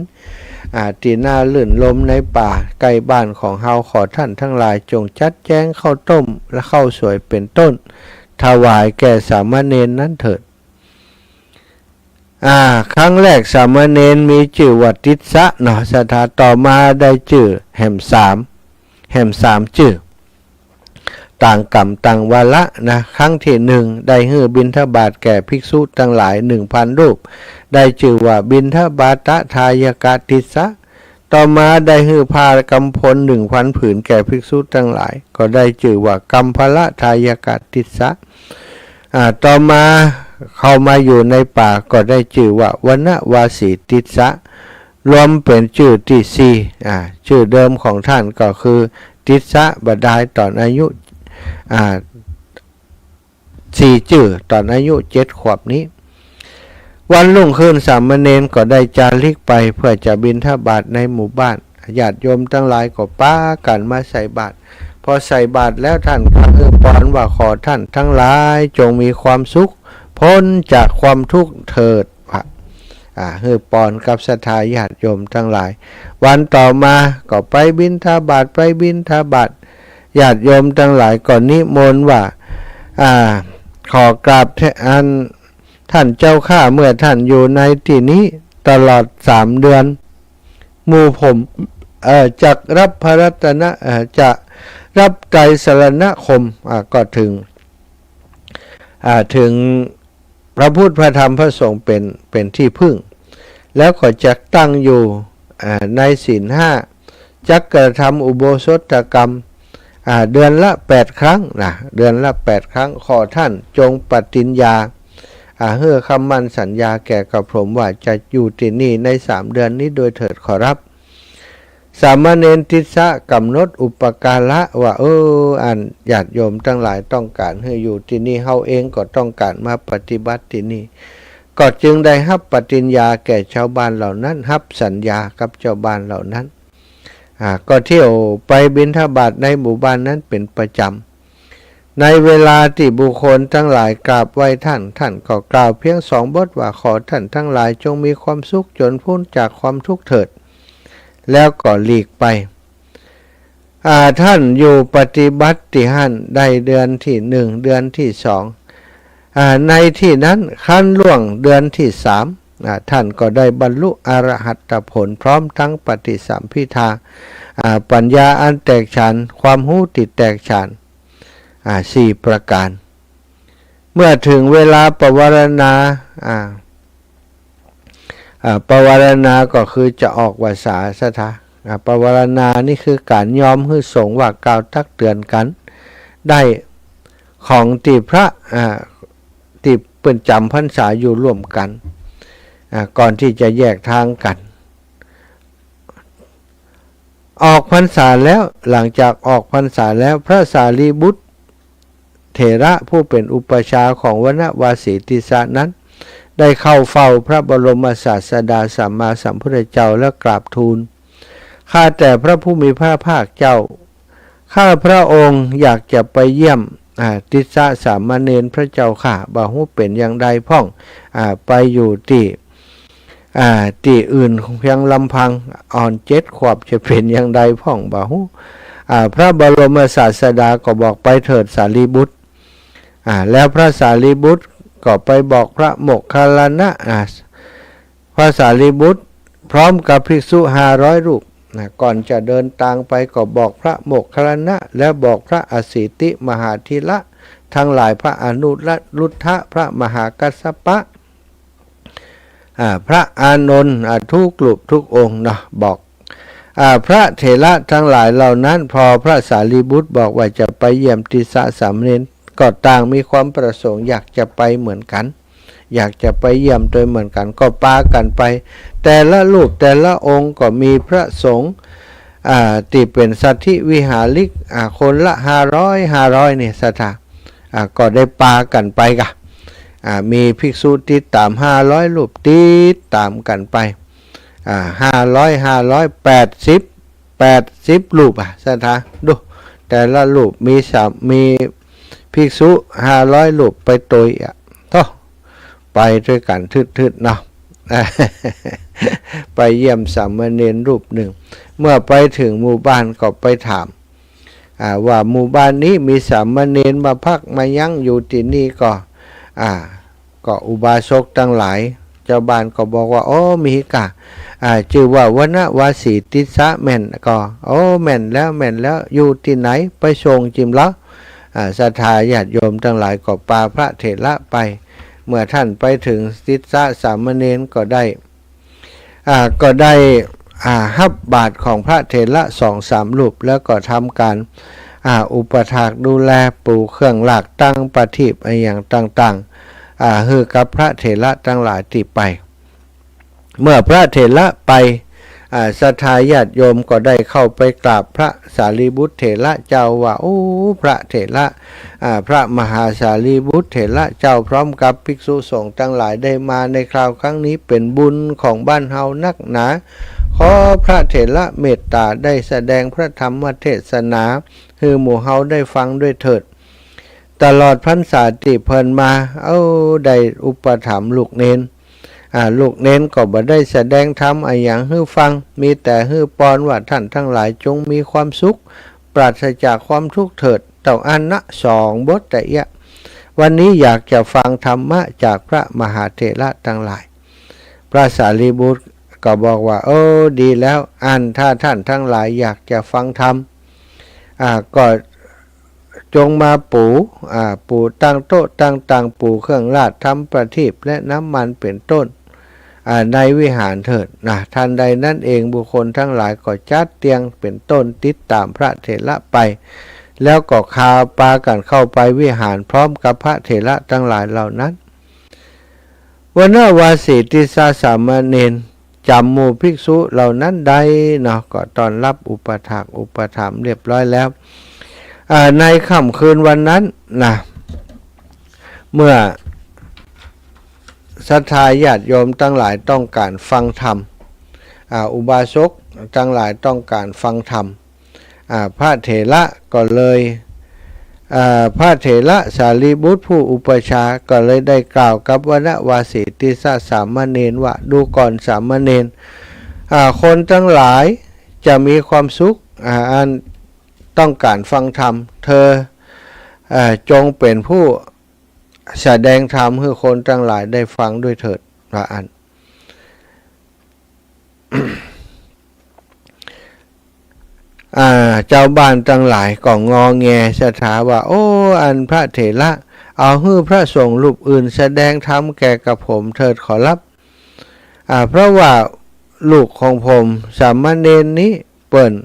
ที่น่าลื่นลมในป่าใกล้บ้านของเฮาขอท่านทั้งหลายจงจัดแจงข้าวต้มและข้าวสวยเป็นต้นถวายแก่สามเณรนั้นเถิดครั้งแรกสามเณรมีชื่อว่าติสสะเนาะสถาต่อมาได้ชื่อแห่มสามชื่อต่างกรรมต่างวาระครั้งที่1ได้ให้บิณฑบาตแก่ภิกษุทั้งหลาย 1,000 รูปได้ชื่อว่าบิณฑบาตทายกติสสะต่อมาได้ให้ผ้ากำพล 1,000 ผืนแก่ภิกษุทั้งหลายก็ได้ชื่อว่ากัมพละทายกติสสะต่อมาเข้ามาอยู่ในป่าก็ได้ชื่อว่าวนนะวาสีติสสะรวมเป็นชื่อที่4ชื่อเดิมของท่านก็คือติสสะบดายตอนอายุ4 ชื่อตอนอายุ7 ขวบนี้ วันรุ่งขึ้นสามเณรก็ได้จาริกไปเพื่อจะบิณฑบาตในหมู่บ้านญาติโยมทั้งหลายก็ป้ากันมาใส่บาตรพอใส่บาตรแล้วท่านก็ปอนว่าขอท่านทั้งหลายจงมีความสุขพ้นจากความทุกข์เถิดปอนกับศรัทธาญาติโยมทั้งหลายวันต่อมาก็ไปบิณฑบาตญาติโยมทั้งหลายก็นิมนต์ว่าขอกราบท่านเจ้าข้าเมื่อท่านอยู่ในที่นี้ตลอด3 เดือนหมู่ผมจะรับพระรัตนะจะรับไตรสรณคมก็ถึงพระพุทธพระธรรมพระสงฆ์เป็นที่พึ่งแล้วก็จะตั้งอยู่ในศีล 5จักกระทำอุโบสถกรรมเดือนละ8 ครั้งนะเดือนละ8 ครั้งขอท่านจงปฏิญญาเพื่อคำมั่นสัญญาแก่กับผมว่าจะอยู่ที่นี่ใน3 เดือนนี้โดยเถิดขอรับสามเณรทิสะกำหนดอุปการะว่าญาติโยมทั้งหลายต้องการให้อยู่ที่นี่เฮาเองก็ต้องการมาปฏิบัติที่นี่ก็จึงได้รับปฏิญญาแก่ชาวบ้านเหล่านั้นรับสัญญากับชาวบ้านเหล่านั้นก็เที่ยวไปบิณฑบาตในหมู่บ้านนั้นเป็นประจำในเวลาที่บุคคลทั้งหลายกราบไหว้ท่านก็กล่าวเพียง2 บทว่าขอท่านทั้งหลายจงมีความสุขจนพ้นจากความทุกข์เถิดแล้วก็หลีกไปท่านอยู่ปฏิบัติที่หั่นได้เดือนที่1เดือนที่2ในที่นั้นขั้นล่วงเดือนที่3ท่านก็ได้บรรลุอรหัตผลพร้อมทั้งปฏิสัมภิทาปัญญาอันแตกฉานความรู้ติดแตกฉาน4 ประการเมื่อถึงเวลาปวารณาปวารณาก็คือจะออกวาสาสถาปวารณานี่คือการยอมให้สงฆ์ว่ากล่าวตักเตือนกันได้ของที่พระที่เปิ่นจำพรรษาอยู่ร่วมกันก่อนที่จะแยกทางกันออกพรรษาแล้วหลังจากออกพรรษาแล้วพระสารีบุตรเถระผู้เป็นอุปชาของวนวาสีติสะนั้นได้เข้าเฝ้าพระบรมศาสดาสัมมาสัมพุทธเจ้าและกราบทูลข้าแต่พระผู้มีพระภาคเจ้าข้าพระองค์อยากจะไปเยี่ยมติสสะสามเณรพระเจ้าค่ะบ่ฮู้เป็นอย่างใดพ่องไปอยู่ที่อื่นเพียงลำพังอ่อน7 ขวบจะเป็นอย่างใดพ่องบ่ฮู้พระบรมศาสดาก็บอกไปเถิดสารีบุตรแล้วพระสารีบุตรก็ไปบอกพระโมคคัลลานะพระสารีบุตรพร้อมกับภิกษุ500 รูปก่อนจะเดินทางไปก็บอกพระโมคคัลลานะและบอกพระอสิติมหาธีระทั้งหลายพระอนุรุทธะพระมหากัสสปะพระอานนท์ทุกรูปทุกองค์บอกพระเถระทั้งหลายเหล่านั้นพอพระสารีบุตรบอกว่าจะไปเยี่ยมติสสะสามเณรก็ต่างมีความประสงค์อยากจะไปเหมือนกันอยากจะไปเยี่ยมโดยเหมือนกันก็ปากันไปแต่ละรูปแต่ละองค์ก็มีพระสงฆ์ที่เป็นสัทธิวิหาริกคนละ500เนี่ยศรัทธาก็ได้ปากันไปมีภิกษุติดตาม500 รูปติดตามกันไป80 รูปศรัทธาดูแต่ละรูปมีภิกษุ500 รูปไปตัวไปด้วยกันทึดๆเนาะ ไปเยี่ยมสามเณรรูปหนึ่งเมื่อไปถึงหมู่บ้านก็ไปถามว่าหมู่บ้านนี้มีสามเณรมาพักมายั้งอยู่ที่นี่ก็อุบาสกทั้งหลายเจ้าบ้านก็บอกว่ามีชื่อว่าวนวาสีติสสะแม่นก็แม่นแล้วอยู่ที่ไหนไปส่งจิมละศรัทธาญาติโยมทั้งหลายก็ปาพระเถระไปเมื่อท่านไปถึงติสสะสามเณรก็ได้ฮับบาตรของพระเถระ 2-3 รูปแล้วก็ทำการอุปถากดูแลปูเครื่องหลักตั้งประทีปอย่างต่างๆฮือกับพระเถระทั้งหลายที่ไปเมื่อพระเถระไป ศรัทธาญาติโยมก็ได้เข้าไปกราบพระสารีบุตรเถระเจ้าว่าโอ้พระเถระพระมหาสารีบุตรเถระเจ้าพร้อมกับภิกษุสงฆ์ทั้งหลายได้มาในคราวครั้งนี้เป็นบุญของบ้านเฮานักหนาขอพระเถระเมตตาได้แสดงพระธรรมเทศนาให้หมู่เฮาได้ฟังด้วยเถิดตลอดพรรษาที่เพิ่นมาได้อุปถัมภ์ลูกเนนลูกเน้นก็บ่ได้แสดงธรรมอย่างให้ฟังมีแต่ให้ปอนว่าท่านทั้งหลายจงมีความสุขปราศจากความทุกข์เถิดเต่าอันนะ2 บทแต่ยะวันนี้อยากจะฟังธรรมะจากพระมหาเถระทั้งหลายพระสารีบุตรก็บอกว่าดีแล้วถ้าท่านทั้งหลายอยากจะฟังธรรมก็จงมาปูตั้งโต๊ะตั้งปูเครื่องราชทำประทีปและน้ำมันเป็นต้นในวิหารเถิดทันใดนั้นเองบุคคลทั้งหลายก็จัดเตียงเป็นต้นติดตามพระเถระไปแล้วก็พาปากันเข้าไปวิหารพร้อมกับพระเถระทั้งหลายเหล่านั้นวันวาสีติสาสามเณรจำหมู่ภิกษุเหล่านั้นได้ก็ต้อนรับอุปถัมภ์เรียบร้อยแล้วในค่ำคืนวันนั้นเมื่อศรัทธาญาติโยมทั้งหลายต้องการฟังธรรมอุบาสกทั้งหลายต้องการฟังธรรมพระเถระก็เลยพระเถระสารีบุตรผู้อุปชาก็เลยได้กล่าวกับวนวาสีติสาสามเณรว่าดูก่อนสามเณรคนทั้งหลายจะมีความสุขอันต้องการฟังธรรมเธอจงเป็นผู้แสดงธรรมให้คนทั้งหลายได้ฟังด้วยเถิดพระอัน เจ้าบ้านทั้งหลายก็งอแงสถาว่าอันพระเถระเอาให้พระสงฆ์รูปอื่นแสดงธรรมแก่กับผมเถิดขอรับเพราะว่าลูกของผมสามเณรนี้เปิ้น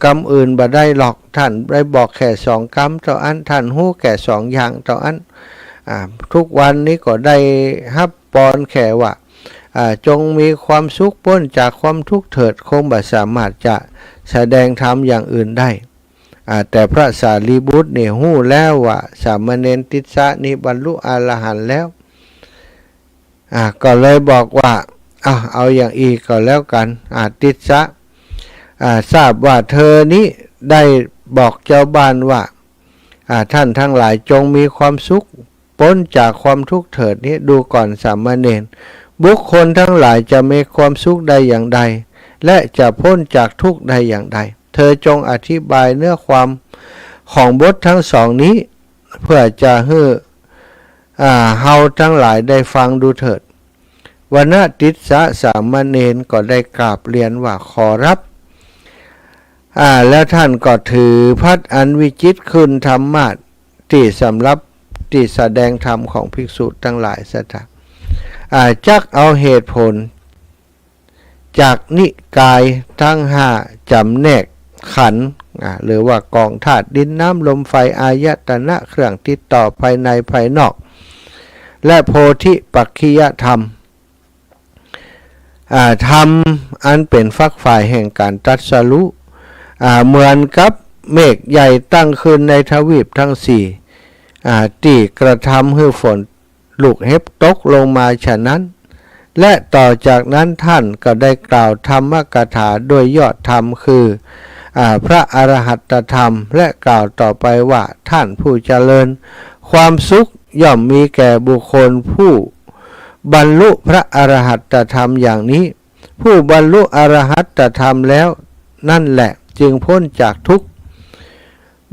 กรรมอื่นบ่ได้หรอกท่านได้บอกแค่2 กรรมเท่าอันท่านฮู้แค่2 อย่างเท่าอันทุกวันนี้ก็ได้ฮับปอนแค่ว่าจงมีความสุขพ้นจากความทุกข์เถิดคงบ่สามารถจะแสดงธรรมอย่างอื่นได้แต่พระสารีบุตรเนี่ยฮู้แล้วว่าสามเณรติสสะนี้บรรลุอรหันต์แล้วก็เลยบอกว่าเอาอย่างอีกก็แล้วกันติสสะทราบว่าเธอนี้ได้บอกเจ้าบ้านว่าท่านทั้งหลายจงมีความสุขพ้นจากความทุกข์เถิดนี้ดูก่อนสามเณรบุคคลทั้งหลายจะมีความสุขใดอย่างใดและจะพ้นจากทุกข์ใดอย่างใดเธอจงอธิบายเนื้อความของบททั้ง2นี้เพื่อจะให้เฮาทั้งหลายได้ฟังดูเถิดวนติสสะสามเณรก็ได้กราบเรียนว่าขอรับแล้วท่านก็ถือพัดอันวิจิตรคุณธรรมะที่สำหรับที่แสดงธรรมของภิกษุทั้งหลายสักจักเอาเหตุผลจากนิกายทั้ง5จำแนกขันธ์หรือว่ากองธาตุดินน้ำลมไฟอายตนะเครื่องติดต่อภายในภายนอกและโพธิปักขิยธรรมธรรมอันเป็นฝักฝ่ายแห่งการตรัสรู้เหมือนกับเมฆใหญ่ตั้งขึ้นในทวีปทั้ง4ที่กระทำให้ฝนลูกเห็บตกลงมาฉะนั้นและต่อจากนั้นท่านก็ได้กล่าวธรรมกถาโดยยอดธรรมคือพระอรหัตธรรมและกล่าวต่อไปว่าท่านผู้เจริญความสุขย่อมมีแก่บุคคลผู้บรรลุพระอรหัตธรรมอย่างนี้ผู้บรรลุอรหัตธรรมแล้วนั่นแหละจึงพ้นจากทุกข์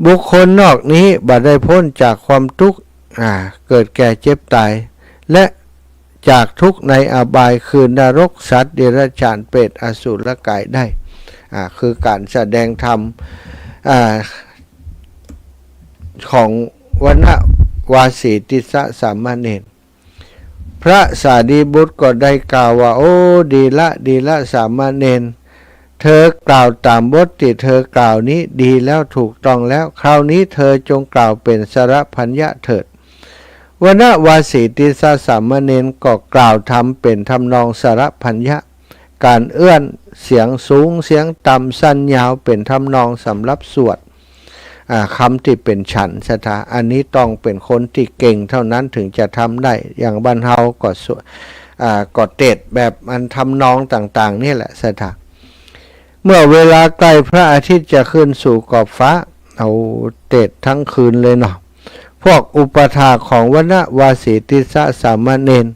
บุคคลนอกนี้บ่ได้พ้นจากความทุกข์เกิดแก่เจ็บตายและจากทุกข์ในอบายคือนรกสัตว์เดรัจฉานเปรตอสุรกายได้คือการแสดงธรรมของวนวาสีติสสะสามเณรพระสารีบุตรก็ได้กล่าวว่าดีละสามเณรเธอกล่าวตามบทที่เธอกล่าวนี้ดีแล้วถูกต้องแล้วคราวนี้เธอจงกล่าวเป็นสรพัญญะเถิดวนวาสีติสสะสามเณรก็กล่าวทำเป็นทำนองสรพัญญะ การเอื้อนเสียงสูงเสียงต่ำสั้นยาวเป็นทำนองสำหรับสวดคำที่เป็นฉันสถาอันนี้ต้องเป็นคนที่เก่งเท่านั้นถึงจะทำได้อย่างบรรเทาก็ก็เตดแบบมันทำนองต่างๆนี่แหละสถาเมื่อเวลาใกล้พระอาทิตย์จะขึ้นสู่ขอบฟ้าเอาเตดทั้งคืนเลยเนาะพวกอุปถากของวนวาสีติสะสามเณร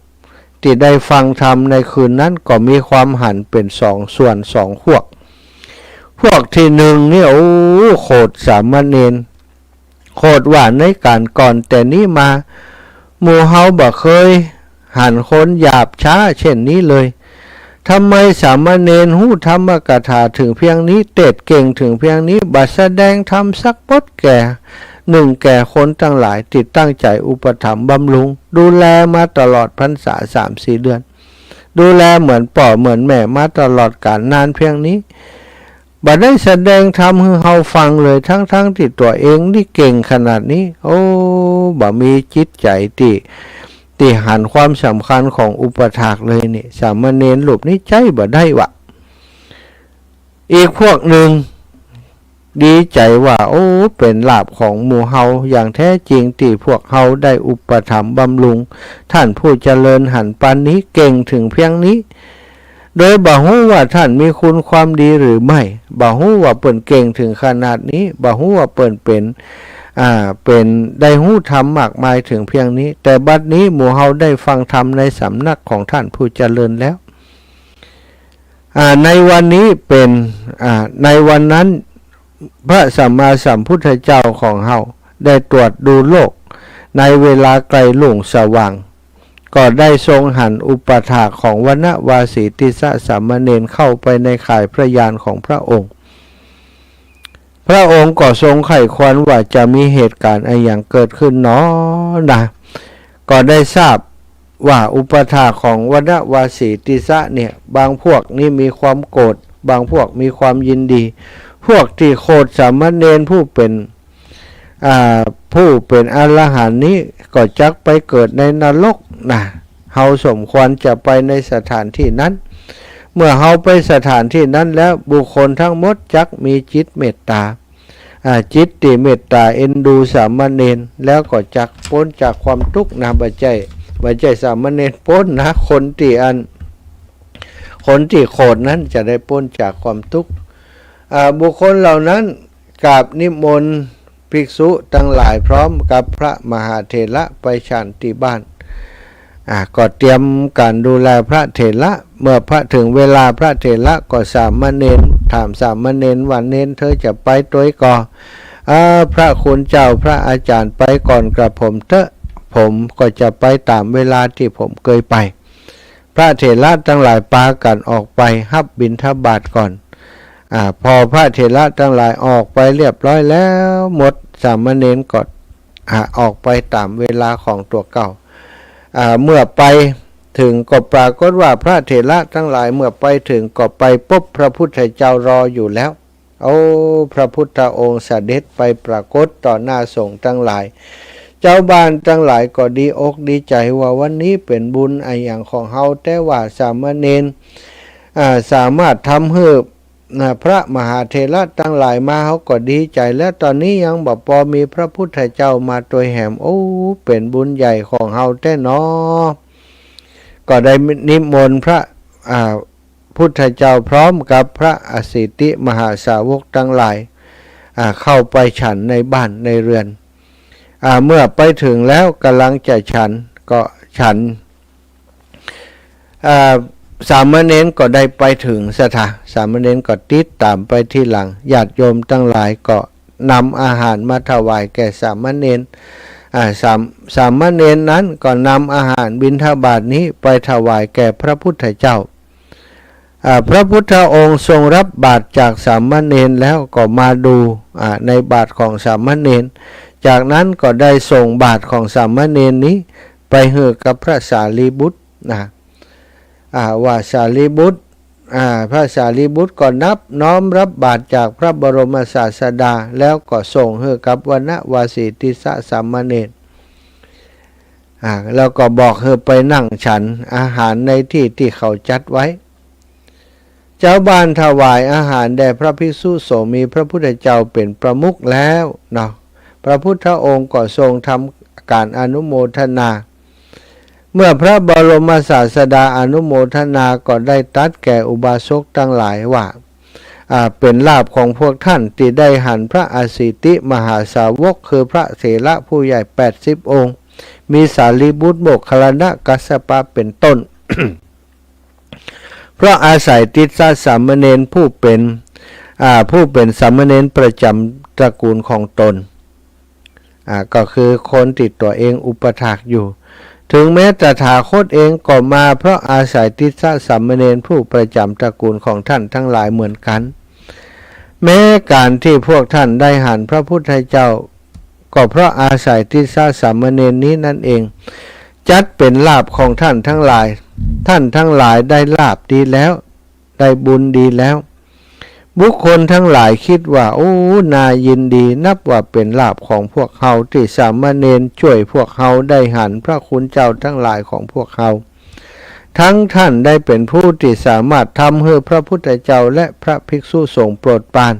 ที่ได้ฟังธรรมในคืนนั้นก็มีความหันเป็นสองส่วนสองพวกที่หนึ่งนี่โคตรสามเณรโคตรว่าในการก่อนแต่นี้มาหมู่เฮาบ่เคยหันคนหยาบช้าเช่นนี้เลยทำไมสามเณรหู้ธรรมกถาถึงเพียงนี้เตดเก่งถึงเพียงนี้บัดแสดงธรรมสักพจน์แก่หนึ่งแก่คนตั้งหลายติดตั้งใจอุปถัมภ์บำรุงดูแลมาตลอดพรรษา 3-4 เดือนดูแลเหมือนป่อเหมือนแม่มาตลอดกาลนานเพียงนี้บัดได้แสดงธรรมให้เฮาฟังเลยทั้งที่ตัวเองนี่เก่งขนาดนี้บ่มีจิตใจที่หันความสำคัญของอุปถากเลยนี่สามเณรรูปนี้ใจบ่ได้วะอีกพวกหนึ่งดีใจว่าเป็นลาภของหมู่เฮาอย่างแท้จริงที่พวกเฮาได้อุปถัมภ์บำรุงท่านผู้เจริญหันปานนี้เก่งถึงเพียงนี้โดยบ่ฮู้ว่าท่านมีคุณความดีหรือไม่บ่ฮู้ว่าเปิ้นเก่งถึงขนาดนี้บ่ฮู้ว่าเปิ้นเป็นได้ฮู้ธรรมมากมายถึงเพียงนี้แต่บัดนี้หมู่เฮาได้ฟังธรรมในสำนักของท่านผู้เจริญแล้วในวันนี้เป็นในวันนั้นพระสัมมาสัมพุทธเจ้าของเฮาได้ตรวจดูโลกในเวลาไกลลุ่งสว่างก็ได้ทรงหันอุปถากของวนวาสีติสะสามเณรเข้าไปในข่ายพระญาณของพระองค์ก็ทรงไข้ควรว่าจะมีเหตุการณ์อะไรอย่างเกิดขึ้นเนาะนะก็ได้ทราบว่าอุปถากของวนวาสีติสะเนี่ยบางพวกนี่มีความโกรธบางพวกมีความยินดีพวกที่โคตรสามเณรผู้เป็นอรหันต์นี้ก็จักไปเกิดในนรกนะเฮาสมควรจะไปในสถานที่นั้นเมื่อเฮาไปสถานที่นั้นแล้วบุคคลทั้งหมดจักมีจิตเมตตาจิตที่เมตตาเอ็นดูสามเณรแล้วก็จักพ้นจากความทุกข์นะบ่ใจสามเณรพ้นนะคนที่โคตรนั้นจะได้พ้นจากความทุกข์บุคคลเหล่านั้นกราบนิมนต์ภิกษุทั้งหลายพร้อมกับพระมหาเถระไปฉันที่บ้านก็เตรียมการดูแลพระเถระเมื่อพระถึงเวลาพระเถระก็สามเณรถามสามเณรว่าเณรเธอจะไปตัวก่อพระคุณเจ้าพระอาจารย์ไปก่อนกระผมเถอะผมก็จะไปตามเวลาที่ผมเคยไปพระเถระทั้งหลายปากันออกไปฮับบิณฑบาตก่อนพอพระเถระทั้งหลายออกไปเรียบร้อยแล้วหมดสามเณรก็ออกไปตามเวลาของตัวเก่าเมื่อไปถึงก็ปรากฏว่าพระเถระทั้งหลายเมื่อไปถึงก็ไปพบพระพุทธเจ้ารออยู่แล้วพระพุทธองค์เสด็จไปปรากฏต่อหน้าสงฆ์ทั้งหลายเจ้าบ้านทั้งหลายก็ดีอกดีใจว่าวันนี้เป็นบุญอย่างของเฮาแต่ว่าสามเณรสามารถทำให้พระมหาเถระทั้งหลายมาเขาก็ดีใจแล้วตอนนี้ยังบ่พอมีพระพุทธเจ้ามาตัวแหมเป็นบุญใหญ่ของเฮาแท้เนาะก็ได้นิมนต์พระพุทธเจ้าพร้อมกับพระอสิติมหาสาวกทั้งหลายเข้าไปฉันในบ้านในเรือนเมื่อไปถึงแล้วกำลังจะฉันก็ฉันสามเณรก็ได้ไปถึงสามเณรก็ติดตามไปที่หลังญาติโยมทั้งหลายก็นำอาหารมาถวายแก่สามเณรสามเณรนั้นก็นำอาหารบิณฑบาตนี้ไปถวายแก่พระพุทธเจ้าพระพุทธองค์ทรงรับบาตรจากสามเณรแล้วก็มาดูในบาตรของสามเณรจากนั้นก็ได้ส่งบาตรของสามเณรนี้ไปให้กับพระสารีบุตรว่าสารีบุตรพระสารีบุตรก็น้อมรับบาตรจากพระบรมศาสดาแล้วก็ส่งให้กับวนวาสีติสะสามเณรแล้วก็บอกให้ไปนั่งฉันอาหารในที่เขาจัดไว้ เจ้าบ้านถวายอาหารแด่พระภิกษุสงฆ์มีพระพุทธเจ้าเป็นประมุขแล้วเนาะพระพุทธองค์ก็ทรงทำการอนุโมทนาเมื่อพระบรมศาสดาอนุโมทนาก็ได้ตรัสแก่อุบาสกทั้งหลายว่าเป็นลาภของพวกท่านที่ได้หันพระอสิติมหาสาวกคือพระเถระผู้ใหญ่80องค์มีสารีบุตรโมคคัลลานะกัสสปะเป็นต้น เพราะอาศัยติสสะสามเณรผู้เป็นสามเณรประจำตระกูลของตนก็คือคนติดตัวเองอุปถากอยู่ถึงแม้ตถาคตเองก็มาเพราะอาศัยติสสะสามเณรผู้ประจำตระกูลของท่านทั้งหลายเหมือนกันแม้การที่พวกท่านได้หันพระพุทธเจ้าก็เพราะอาศัยติสสะสามเณรนี้นั่นเองจัดเป็นลาภของท่านทั้งหลายท่านทั้งหลายได้ลาภดีแล้วได้บุญดีแล้วบุคคลทั้งหลายคิดว่าโอ้น่ายินดีนับว่าเป็นลาภของพวกเขาที่สามเณรช่วยพวกเขาได้หันพระคุณเจ้าทั้งหลายของพวกเขาทั้งท่านได้เป็นผู้ที่สามารถทำให้พระพุทธเจ้าและพระภิกษุสงฆ์โปรดปราน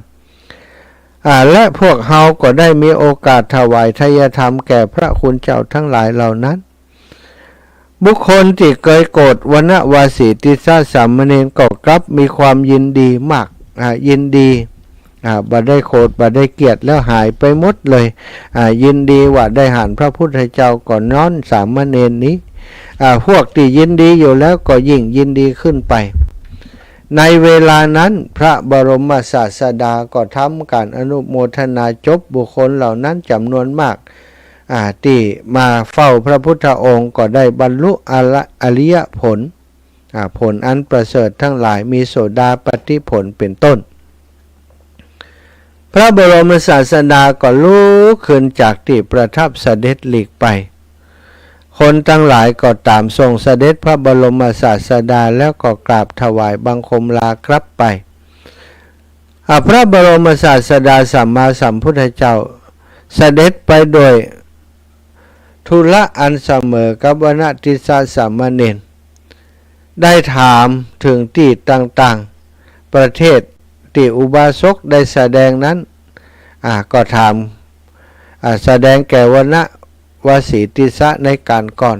และพวกเขาก็ได้มีโอกาสถวายทายธรรมแก่พระคุณเจ้าทั้งหลายเหล่านั้นบุคคลที่เคยโกรธวนวาสีติสสะสามเณรก็กลับมีความยินดีมากยินดีบ่ได้โกรธบ่ได้เกลียดแล้วหายไปหมดเลยยินดีว่าได้หันพระพุทธเจ้าก่อนน้อนสามเณรนี้พวกที่ยินดีอยู่แล้วก็ยิ่งยินดีขึ้นไปในเวลานั้นพระบรมศาสดาก็ทำการอนุโมทนาจบบุคคลเหล่านั้นจำนวนมากที่มาเฝ้าพระพุทธองค์ก็ได้บรรลุอริยผลผลอันประเสริฐทั้งหลายมีโสดาปัตติผลเป็นต้นพระบรมศาสดาก็ลุกขึ้นจากที่ประทับเสด็จหลีกไปคนทั้งหลายก็ตามทรงเสด็จพระบรมศาสดาแล้วก็กราบถวายบังคมลากลับไปพระบรมศาสดาสัมมาสัมพุทธเจ้าเสด็จไปโดยธุระอันเสมอกับวณติสสะสามเณรได้ถามถึงที่ต่างๆประเทศที่อุบาสกได้แสดงนั้นก็ถามแสดงแก่ววสีติสสะในการก่อน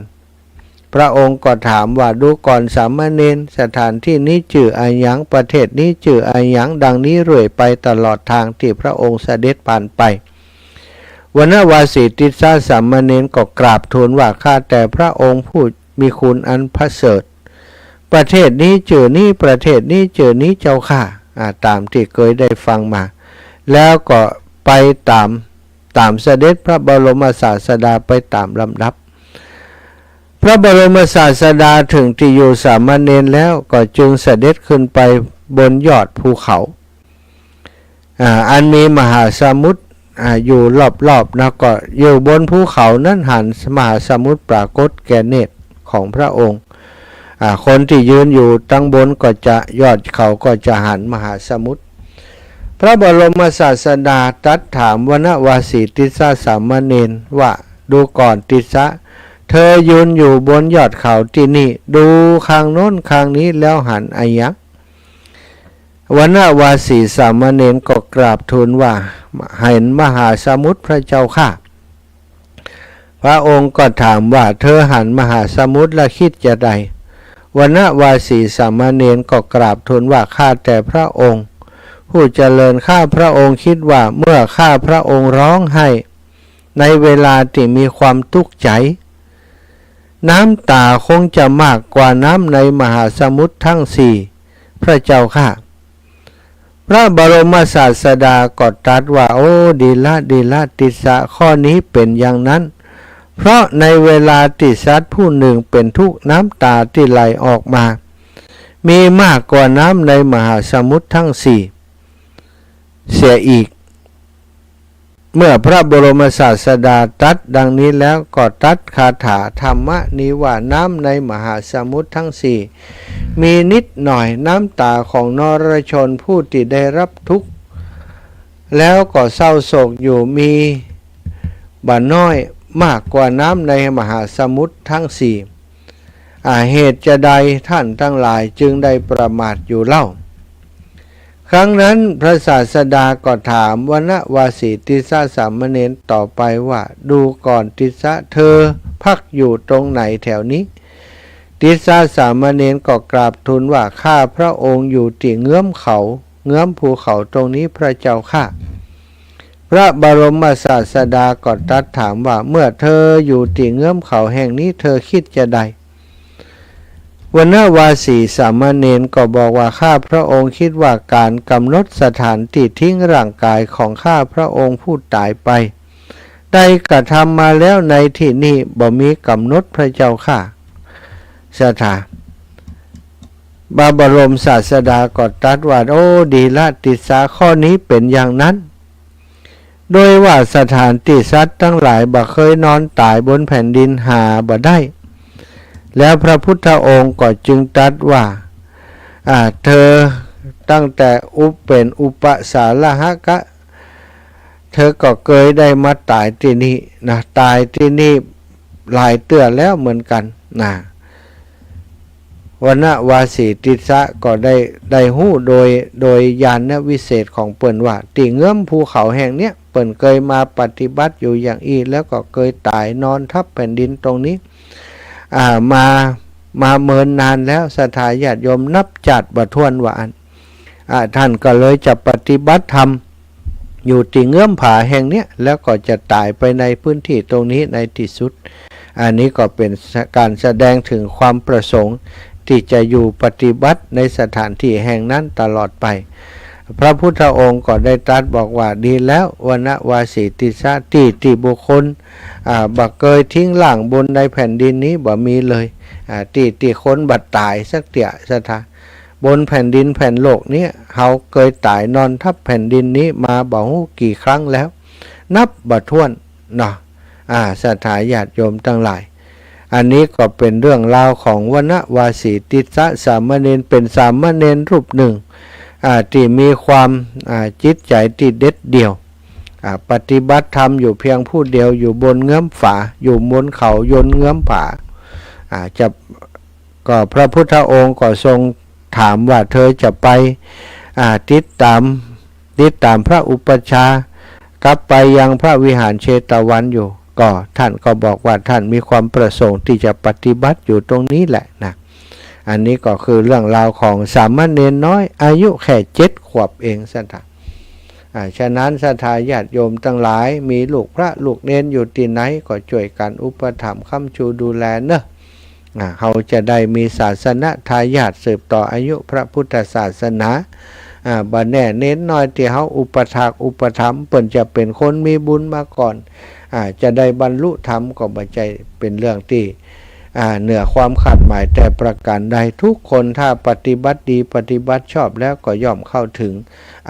พระองค์ก็ถามว่าดูก่อนสามเณรสถานที่นี้ชื่ออะไรหยังประเทศนี้ชื่ออะไรหยังดังนี้เรื่อยไปตลอดทางที่พระองค์เสด็จผ่านไปวนวาสีติสสะสามเณรก็กราบทูลว่าข้าแต่พระองค์ผู้มีคุณอันประเสริฐประเทศนี้ชื่อนี้ประเทศนี้ชื่อนี้เจ้าค่ะตามที่เคยได้ฟังมาแล้วก็ไปตามเสด็จพระบรมศาสดาไปตามลำดับพระบรมศาสดาถึงที่อยู่สามเณรแล้วก็จึงเสด็จขึ้นไปบนยอดภูเขาอันมีมหาสมุทรอยู่รอบๆแล้วก็อยู่บนภูเขานั้นหันมหาสมุทรปรากฏแก่เนตรของพระองค์คนที่ยืนอยู่ตั้งบนก็จะยอดเขาก็จะหันมหาสมุทรพระบรมศาสดาตรัสถามวนวาสีติสสะสามเณรว่าดูก่อนติสสะเธอยืนอยู่บนยอดเขาที่นี่ดูข้างโน้นข้างนี้แล้วหันอะไรหยังวนวาสีสามเณรก็กราบทูลว่าเห็นมหาสมุทรพระเจ้าค่ะพระองค์ก็ถามว่าเธอหันมหาสมุทรและคิดจะใดวนวาสีสามเณรก็กราบทูลว่าข้าแต่พระองค์ผู้เจริญข้าพระองค์คิดว่าเมื่อข้าพระองค์ร้องไห้ในเวลาที่มีความทุกข์ใจน้ำตาคงจะมากกว่าน้ำในมหาสมุทรทั้งสี่พระเจ้าค่ะพระบรมศาสดาก็ตรัสว่าโอ้ดีละติสสะข้อนี้เป็นอย่างนั้นเพราะในเวลาที่สัตว์ผู้หนึ่งเป็นทุกข์น้ำตาที่ไหลออกมามีมากกว่าน้ำในมหาสมุทรทั้งสี่เสียอีกเมื่อพระบรมศาสดาตรัสดังนี้แล้วก็ตรัสคาถาธรรมะนี้ว่าน้ำในมหาสมุทรทั้งสี่มีนิดหน่อยน้ำตาของนรชนผู้ที่ได้รับทุกข์แล้วก็เศร้าโศกอยู่มีบ่น้อยมากกว่าน้ำในมหาสมุทรทั้งสี่เหตุจะใดท่านทั้งหลายจึงได้ประมาทอยู่เล่า ครั้งนั้นพระศาสดาก็ถามวนวาสีติสสสามเณรต่อไปว่าดูก่อนติสสะเธอพักอยู่ตรงไหนแถวนี้ติสสะสามเณรก็กราบทูลว่าข้าพระองค์อยู่ที่เงื้อมเขาเงื้อมภูเขาตรงนี้พระเจ้าค่ะพระบรมศาสดาก็ตรัสถามว่าเมื่อเธออยู่ที่เงื้อมเขาแห่งนี้เธอคิดจะใดวนวาสีสามเณรก็บอกว่าข้าพระองค์คิดว่าการกำหนดสถานที่ทิ้งร่างกายของข้าพระองค์ผู้ตายไปได้กระทำมาแล้วในที่นี้บ่มีกำหนดพระเจ้าค่ะสถาบรมศาสดาก็ตรัสว่าโอ้ดีละติสสะข้อนี้เป็นอย่างนั้นโดยว่าสถานที่สัตว์ทั้งหลายบ่เคยนอนตายบนแผ่นดินหาบ่ได้แล้วพระพุทธองค์ก็จึงตรัสว่าเธอตั้งแต่เป็นอุปสาลหกะเธอก็เคยได้มาตายที่นี่นะตายที่นี่หลายเตือนแล้วเหมือนกันนะวนวาสีติสสะก็ได้หู้โดยญาณวิเศษของเปิ้นว่าที่เงื้อมภูเขาแห่งเนี้ยเปิ้นเคยมาปฏิบัติอยู่อย่างอีแล้วก็เคยตายนอนทับแผ่นดินตรงนี้มาเมินนานแล้วศรัทธาญาติโยมนับจัดบ่ถ้วนว่าท่านก็เลยจะปฏิบัติธรรมอยู่ที่เงื้อมผาแห่งเนี้ยแล้วก็จะตายไปในพื้นที่ตรงนี้ในที่สุดอันนี้ก็เป็นการแสดงถึงความประสงค์ที่จะอยู่ปฏิบัติในสถานที่แห่งนั้นตลอดไปพระพุทธองค์ก็ได้ตรัสบอกว่าดีแล้ววนวาสีติสสะที่บุคคลบักเกยทิ้งหลังบนในแผ่นดินนี้บ่มีเลยที่คนบัดตายสักเตี่ยสถาบนแผ่นดินแผ่นโลกนี้เขาเคยตายนอนทับแผ่นดินนี้มาบ่ฮู้กี่ครั้งแล้วนับบ่ถ้วนเนาะสถาญาติโยมทั้งหลายอันนี้ก็เป็นเรื่องราวของวนวาสีติสสะสามเณรเป็นสามเณรรูปหนึ่งที่มีความจิตใจที่เด็ดเดี่ยวปฏิบัติธรรมอยู่เพียงผู้เดียวอยู่บนเงื้อมฝาอยู่บนเขายนเงื้อมผาก็พระพุทธองค์ก็ทรงถามว่าเธอจะไปติดตามพระอุปัชฌาย์กลับไปยังพระวิหารเชตวันอยู่ก็ท่านก็บอกว่าท่านมีความประสงค์ที่จะปฏิบัติอยู่ตรงนี้แหละนะอันนี้ก็คือเรื่องราวของสามเณรน้อยอายุแค่7 ขวบเองสันทะฉะนั้นศรัทธาญาติโยมทั้งหลายมีลูกพระลูกเณรอยู่ที่ไหนก็ช่วยกันอุปถัมภ์ค้ำชูดูแลเนอะเขาจะได้มีศาสนทายาทสืบต่ออายุพระพุทธศาสนาบัดแน่เน้นน้อยที่เขาอุปถัมภ์เปิ่นจะเป็นคนมีบุญมาก่อนจะได้บรรลุธรรมก็บ่ใจเป็นเรื่องที่เหนือความคาดหมายแต่ประการใดทุกคนถ้าปฏิบัติดีปฏิบัติชอบแล้วก็ย่อมเข้าถึง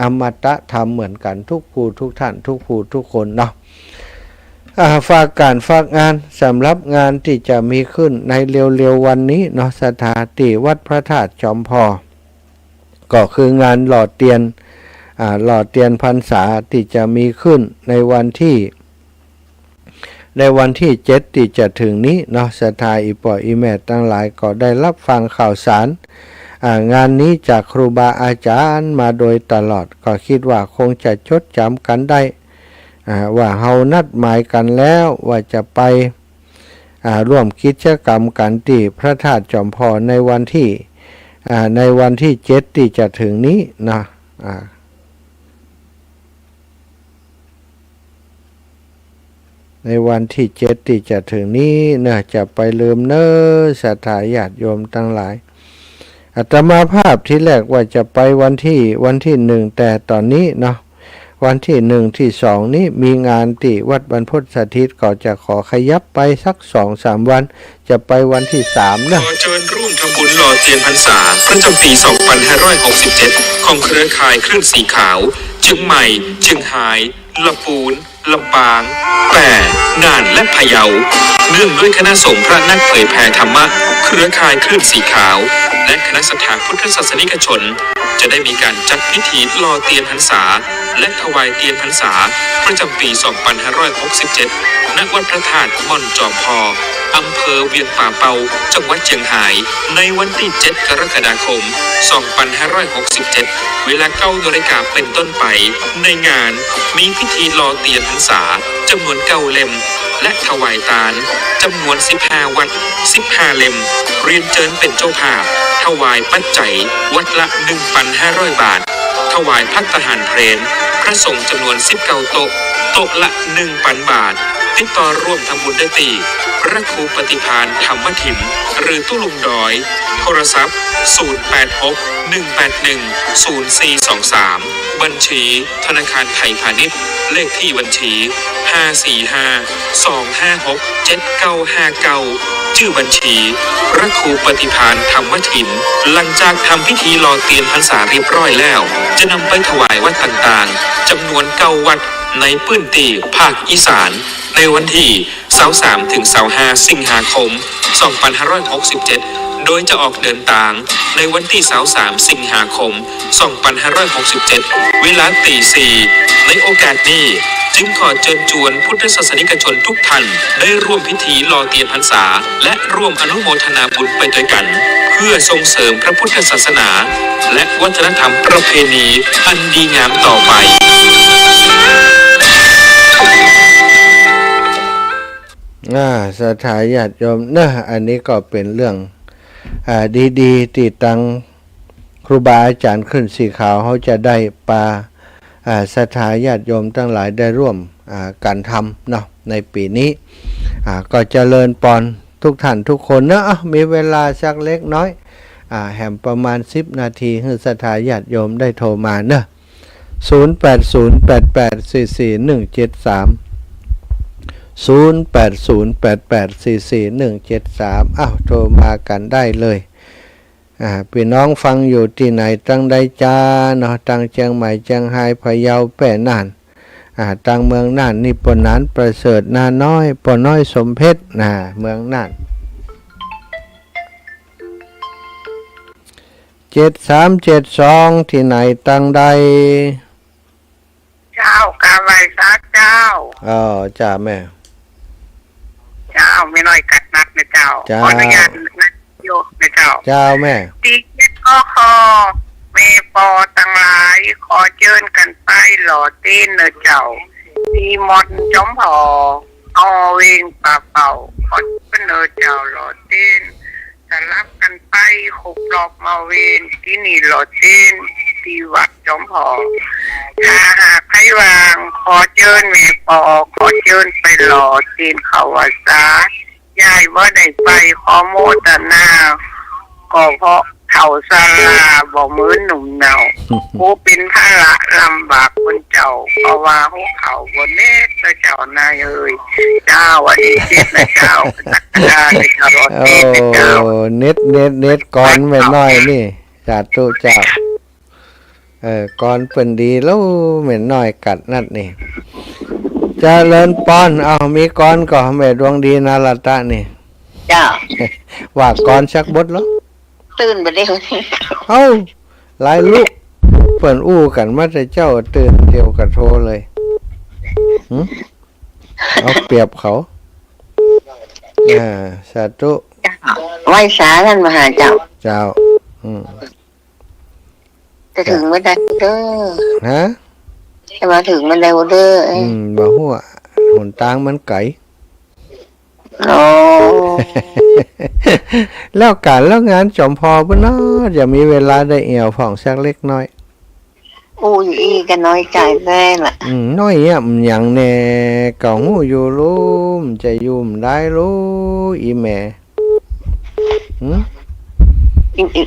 อมตะธรรมเหมือนกันทุกผู้ทุกท่านทุกผู้ทุกคนเนาะฝากงานสำหรับงานที่จะมีขึ้นในเร็วๆวันนี้เนาะสถานที่วัดพระธาตุจอมพอก็คืองานหล่อเทียนพรรษาที่จะมีขึ้นในวันที่7ที่จะถึงนี้เนาะศรัทธาอีป่ออีแม่ทั้งหลายก็ได้รับฟังข่าวสารงานนี้จากครูบาอาจารย์มาโดยตลอดก็คิดว่าคงจะจดจำกันได้ว่าเฮานัดหมายกันแล้วว่าจะไปร่วมกิจกรรมกันที่พระธาตุจอมพอในวันที่7ที่จะถึงนี้นะในวันที่7ที่จะถึงนี้เนี่ยจะไปลืมเน้อศรัทธาญาติโยมทั้งหลายอาตมาภาพที่แรกว่าจะไปวันที่1แต่ตอนนี้เนาะวันที่1ที่2นี้มีงานที่วัดบรรพตสถิตก็จะขอขยับไปสัก 2-3 วันจะไปวันที่3นะขอเชิญร่วมทำบุญหล่อเทียนพรรษาประจำปี 2567 ของเครือข่ายคลื่นสีขาวเชียงใหม่เชียงรายลำพูนลำปางแปร่น่านและพะเยาเนื่องด้วยคณะสงฆ์พระนักเผยแผ่ธรรมะเครือข่ายคลื่นสีขาวและคณะศรัทธาพุทธศาสนิกชนจะได้มีการจัดพิธีหล่อเทียนพรรษา และถวายเทียนพรรษาประจำปี 2567 ณ วัดพระธาตุม่อนจอมพออำเภอเวียงป่าเปา จังหวัดเชียงราย ในวันที่ 7 กรกฎาคม 2567 เวลา 9 นาฬิกาเป็นต้นไป ในงานมีพิธีหล่อเทียนพรรษาจำนวน 9 เล่ม และถวายตาลจำนวน 15 วัด 15 เล่ม เรียนเจิญเป็นเจ้าภาพ ถวายปัจจัยวัดละ 1,500 บาท ถวายภัตตาหารเพลนพระสงฆ์จำนวน 19 โต๊ะ โต๊ะละ 1,000 บาท ติดต่อร่วมทำบุญได้ที่พระครูปฏิภาณธรรมถิม หรือตู้ลุงดอย โทรศัพท์ 086-181-0423 บัญชีธนาคารไทยพาณิชย์ เลขที่บัญชี 545-256-7959 ชื่อบัญชี พระครูปฏิภาณธรรมถิม หลังจากทำพิธีหล่อเทียนพรรษาเรียบร้อยแล้ว จะนำไปถวายวัดต่างๆจำนวน 9 วัดในพื้นที่ภาคอีสานในวันที่23ถึง25สิงหาคม 2567 โดยจะออกเดินทางในวันที่23สิงหาคม 2567 เวลาตี 4 ในโอกาสนี้จึงขอเชิญชวนพุทธศาสนิกชนทุกท่านได้ร่วมพิธีหล่อเทียนพรรษาและร่วมอนุโมทนาบุญไปด้วยกัน เพื่อส่งเสริมพระพุทธศาสนา และวัฒนธรรมประเพณีอันดีงามต่อไป สถาญาติโยมอันนี้ก็เป็นเรื่องดีๆที่ตังครูบาอาจารย์ขึ้นสีขาวเขาจะได้ปาสถาญาติโยมทั้งหลายได้ร่วมการทำเนาะในปีนี้ก็เจริญปอนทุกท่านทุกคนนะมีเวลาสักเล็กน้อยแหมประมาณ10นาทีให้สถาญาติโยมได้โทรมาเนอะ0808844173 0808844173โทรมากันได้เลยพี่น้องฟังอยู่ที่ไหนตั้งใดจ้าเนาะตั้งเชียงใหม่เชียงรายพะเยาแป่น่านตั้งเมืองน่านนี่ปนนั้นประเสริฐนาน้อยปนน้อยสมเพชรเมืองน่าน7372ที่ไหนตั้งใดเจ้ากาไว้ซักเจ้าจ้าแม่เจ้าไม่น้อยกัดนัดนะเจ้าขออนุญาตนะโยนะเจ้าเจ้าแม่ตีก็คอเมปอตั้งหลายขอเชิญกันไปหล่อเต้นเนอะเจ้าตีมอนจอมพอเอาเวงป่าเป่าขอเป็นเนอะเจ้าหล่อเต้นสลับกันไปขุบรอบมาเวนที่นี่หล่อเต้นที่วัดจอมพอถ้าหากให้วางขอเชิญแม่ปอขอเชิญไปหล่อเต้นเขาวาสายายว่าได้ไปขอโมตนาก็เพราะเขาซาลาบอกมือหนุ่มเนาผู้เป็นภาระลำบากคนเจ้าเพราะว่าหัวเขาบนเนตเจ้านายเอ้ยเจ้าวันนี้เจ็ดนะเจ้านักการในตลอดเจ็ดนะเจ้าเน็ตก่อนไม่น้อยนี่สาธุเจ้าก่อนเป็นดีแล้วเหม็นน้อยกัดนัดนี่เจริญปอนมีก่อนก็แม่ดวงดีนาลตะนี่เจ้าว่าก่อนชักบดแล้วตื่นไปเร็วหลายลูกเปิ่นอู้กันมาแต่เจ้าตื่นเดียวกับโทรเลยเอาเปรียบเขาสาธุไหว้สาท่านมหาเจ้าจะถึงเมื่อใดเด้อจะมาถึงเมื่อใดเด้อบ่ฮู้หนทางมันไกลแล้วการแล้วงานจอมพอบ่เนาะจะมีเวลาได้เอี่ยวผ่องสักเล็กน้อยอีก็น้อยใจแน่ล่ะน้อยหยังแน่ก็ฮู้อยู่รู้จะยุ่มได้รู้อีแม่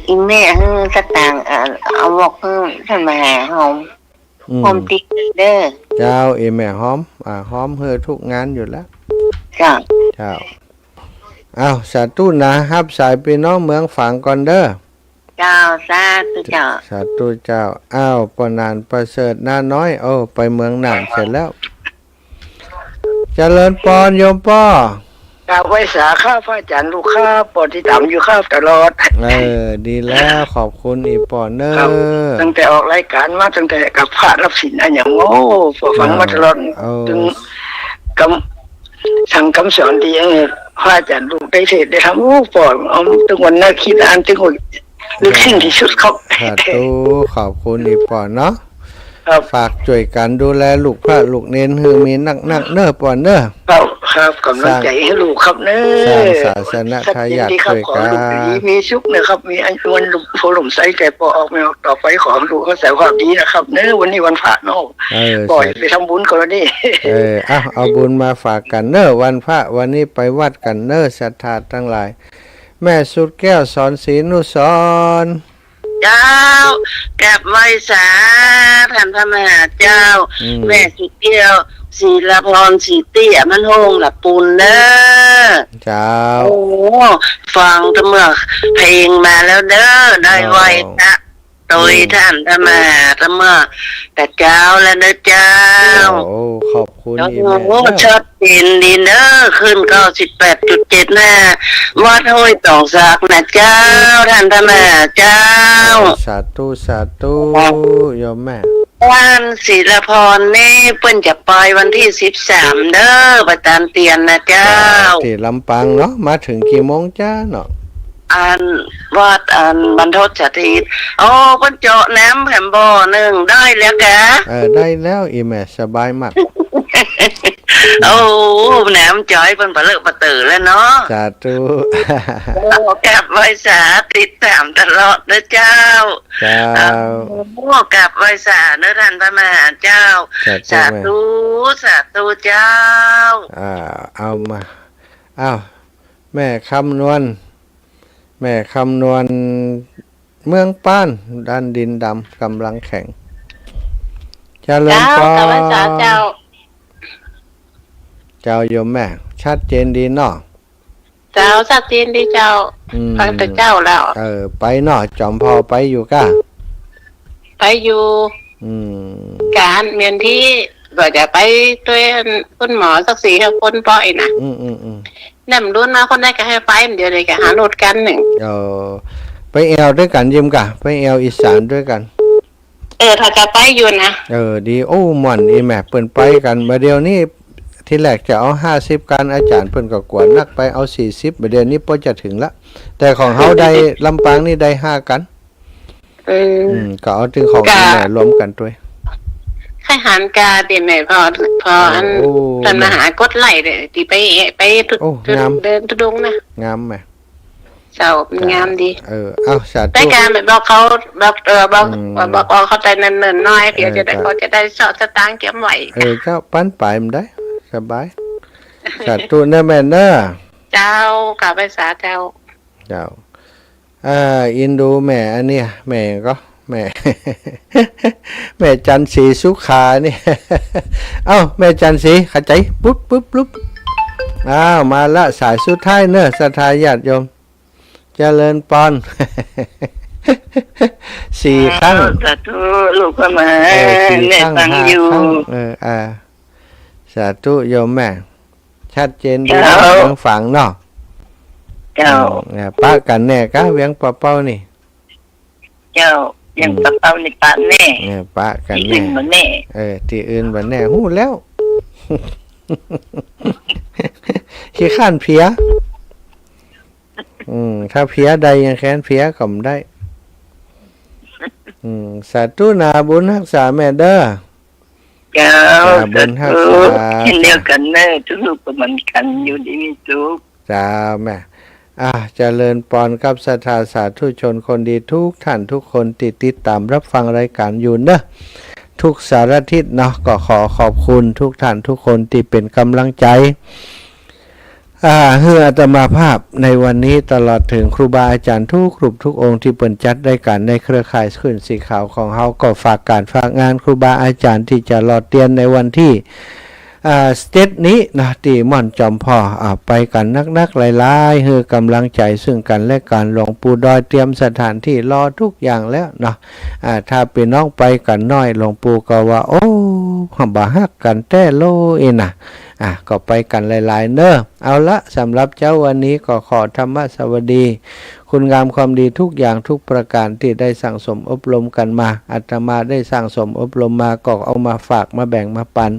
อีแม่สตางค์เอาบอกท่านมาหาหอมติ๊กเด้อเจ้าอีแม่หอมเฮอทุกงานอยู่แล้วเจ้าสาธุนะครับสายพี่น้องเมืองฝางก่อนเด้อเจ้าสาธุเจ้าสาธุเจ้าปนานประเสริฐนาน้อยไปเมืองน่านเสร็จแล้วเจริญปอนโยมป้อ กราบไหว้สาข้าพระอาจารย์ลูกข้าปอที่ตามอยู่ข้าตลอด ดีแล้วขอบคุณอีปอเนอ ครับ ร์ ตั้งแต่ออกรายการมาตั้งแต่กับพระรับศีลอันอย่างโง่พอฟังมาตลอดถึงคำสั่งคำสอนที่พระอาจารย์ลูกได้เทศได้ทำโอ้ปอเอาถึงวันน่าคิดอ่านถึงลึกซึ้งที่สุดครับ สาธุขอบคุณอีปอเนาะ ครับ ฝากช่วยกันดูแลลูกพระลูกเน้นคือมีนักเนอปอเนอร์ ครับกำลังใจให้ลูกครับเนอ สร้างศาสนทายาท ครับ ช่วย ขอ กัน ลูกดีมีสุขนะครับ มีอันวันลูกโพลมใสแต่พอออกไม่ออกต่อไปขอลูกเขาใส่ความดีนะครับเนอวันนี้วันพระเนาะปล่อยไปทำบุญก่อนนี่ เอาบุญมาฝากกันเนอวันพระวันนี้ไปวัดกันเนอศรัทธาทั้งหลาย แม่สุดแก้วสอนศีลนุสร เจ้ากับไว้สาท่านพระมหาเจ้า แม่สุเกี้ยวศีลพรสีเตี้ยมันโฮงละปูนเด้อ เจ้า โอ้ฟังเมื่อเพลงมาแล้วเด้อได้ไว้นะโดยท่านพระมหาเมื่อแต่เจ้าแล้วเด้อเจ้า โอ้ขอบคุณ โอ้ อีแม่ โหชัดเจนดีเด้อขึ้น98.75วัดห้วยตองสักนะเจ้าท่านพระมหาเจ้า สาธุโยมแม่ วันศิลพรนี่เปิ้นจะปล่อยวันที่13เด้อประจานเตียนนะเจ้า ที่ลำปางเนาะมาถึงกี่โมงจ้าเนาะ อันวัดอันบรรทดสถิตโอ้เปิ้นเจาะน้ำแผ่นบ่อหนึ่งได้แล้วกะ ได้แล้วอีแม่สบายมาก โอ้น้ำจ่อยเปิ้นปะเลอะปะตื่อแล้วเนาะ สาธุ โอ้กับไว้สาติดตามตลอดเด้อเจ้า เจ้า โอ้กับไว้สาเด้อท่านพระมหาเจ้าสาธุเจ้า เอามาแม่คำนวณเมืองป้านด้านดินดำกำลังแข็งเจริญพรเจ้าโยมแม่ชัดเจนดีเนาะ เจ้าชัดเจนดีเจ้าฟังแต่เจ้าแล้ว ไปเนาะจอมพอไปอยู่ก้า ไปอยู่การเมียนที่ก็จะไปด้วยคุณหมอสัก4 คนปล่อยนะนำรุ่นมาคนได้ก็ให้ไปเดี๋ยวเลยก็หารถกันหนึ่ง ไปแอลด้วยกันยิมกะไปแอลอีสานด้วยกัน ถ้าจะไปอยู่นะ ดีโอ้หม่อนอีแม่เปิ้นไปกันมาเดียวนี้ที่แรกจะเอา50กันอาจารย์เปิ้นก็กวนนักไปเอา40มาเดียวนี้พอจะถึงละแต่ของเฮาได้ลำปางนี่ได้5กันก็เอาถึงของแม่รวมกันด้วย ให้หารกาเดี๋ยวแม่พออันท่านมหากดไหลเลยที่ไปเดินทุดงนะงามแม่เจ้างามดีเอาสาธุได้การแบบบอกเขาบอกเขาใจเนินๆน้อยเดี๋ยวจะได้เขาจะได้สอดสตางค์เก็บไว้เจ้าปั้นไปมันได้สบายสาธุนะแม่เนอะเจ้ากลับไปสาเจ้าอินดูแม่อันเนี้ยแม่ก็แม่จันสีสุขานี่แม่จันสีขัดใจปุ๊บมาละสายสุดท้ายเนอะศรัทธาญาติโยมเจริญปอน 4 ครั้งสาธุลูกก็มาแม่ฟังอยู่สาธุโยมแม่ชัดเจนดีฝังเนาะเจ้าป้ากันแน่กะเวียงเป้านี่เจ้ายังปะเป้าในปะแน่ป้ากันแน่ที่อื่นบ่แน่ฮู้แล้วขี้ข้านเพียถ้าเพียใดยังแค้นเพียก็ไม่ได้สาธุนาบุญรักษาแม่เด้อเจ้าบุญรักษาเช่นเดียวกันเนอะทุกลูกก็เหมือนกันอยู่ดีมีสุขจ้าแม่เจริญปอนกับศรัทธาสาธุชนคนดีทุกท่านทุกคนติดตามรับฟังรายการอยู่เนอะทุกสารทิศเนาะก็ขอขอบคุณทุกท่านทุกคนที่เป็นกำลังใจเพื่ออาตมาภาพในวันนี้ตลอดถึงครูบาอาจารย์ทุกรูปทุกองค์ที่เปิดจัดได้กันในเครือข่ายขึ้นสีขาวของเฮาก็ฝากการฝากงานครูบาอาจารย์ที่จะรอเตียนในวันที่สเตจนี้นะที่ม่อนจอมพ่อไปกันนักๆหลายๆเฮือกำลังใจซึ่งกันและกันหลวงปู่ดอยเตรียมสถานที่รอทุกอย่างแล้วเนาะถ้าเป็นน้องไปกันน้อยหลวงปู่ก็ว่าโอ้บ่ฮักกันแต่โลเองนะ ก็ไปกันหลายๆเนอะเอาละสำหรับเจ้าวันนี้ก็ขอธรรมสวัสดีคุณงามความดีทุกอย่างทุกประการที่ได้สั่งสมอบรมกันมาอาตมาได้สั่งสมอบรมมาก็เอามาฝากมาแบ่งมาปัน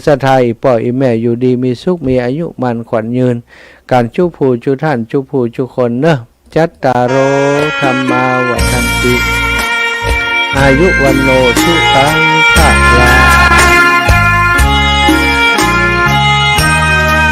ศรัทธาอีป่ออีแม่อยู่ดีมีสุขมีอายุมันขวัญยืนการจุผู้จุท่านจุผู้จุคนเนอะจัตตารโอธรรมาวัฏันติอายุวันโนสุขัง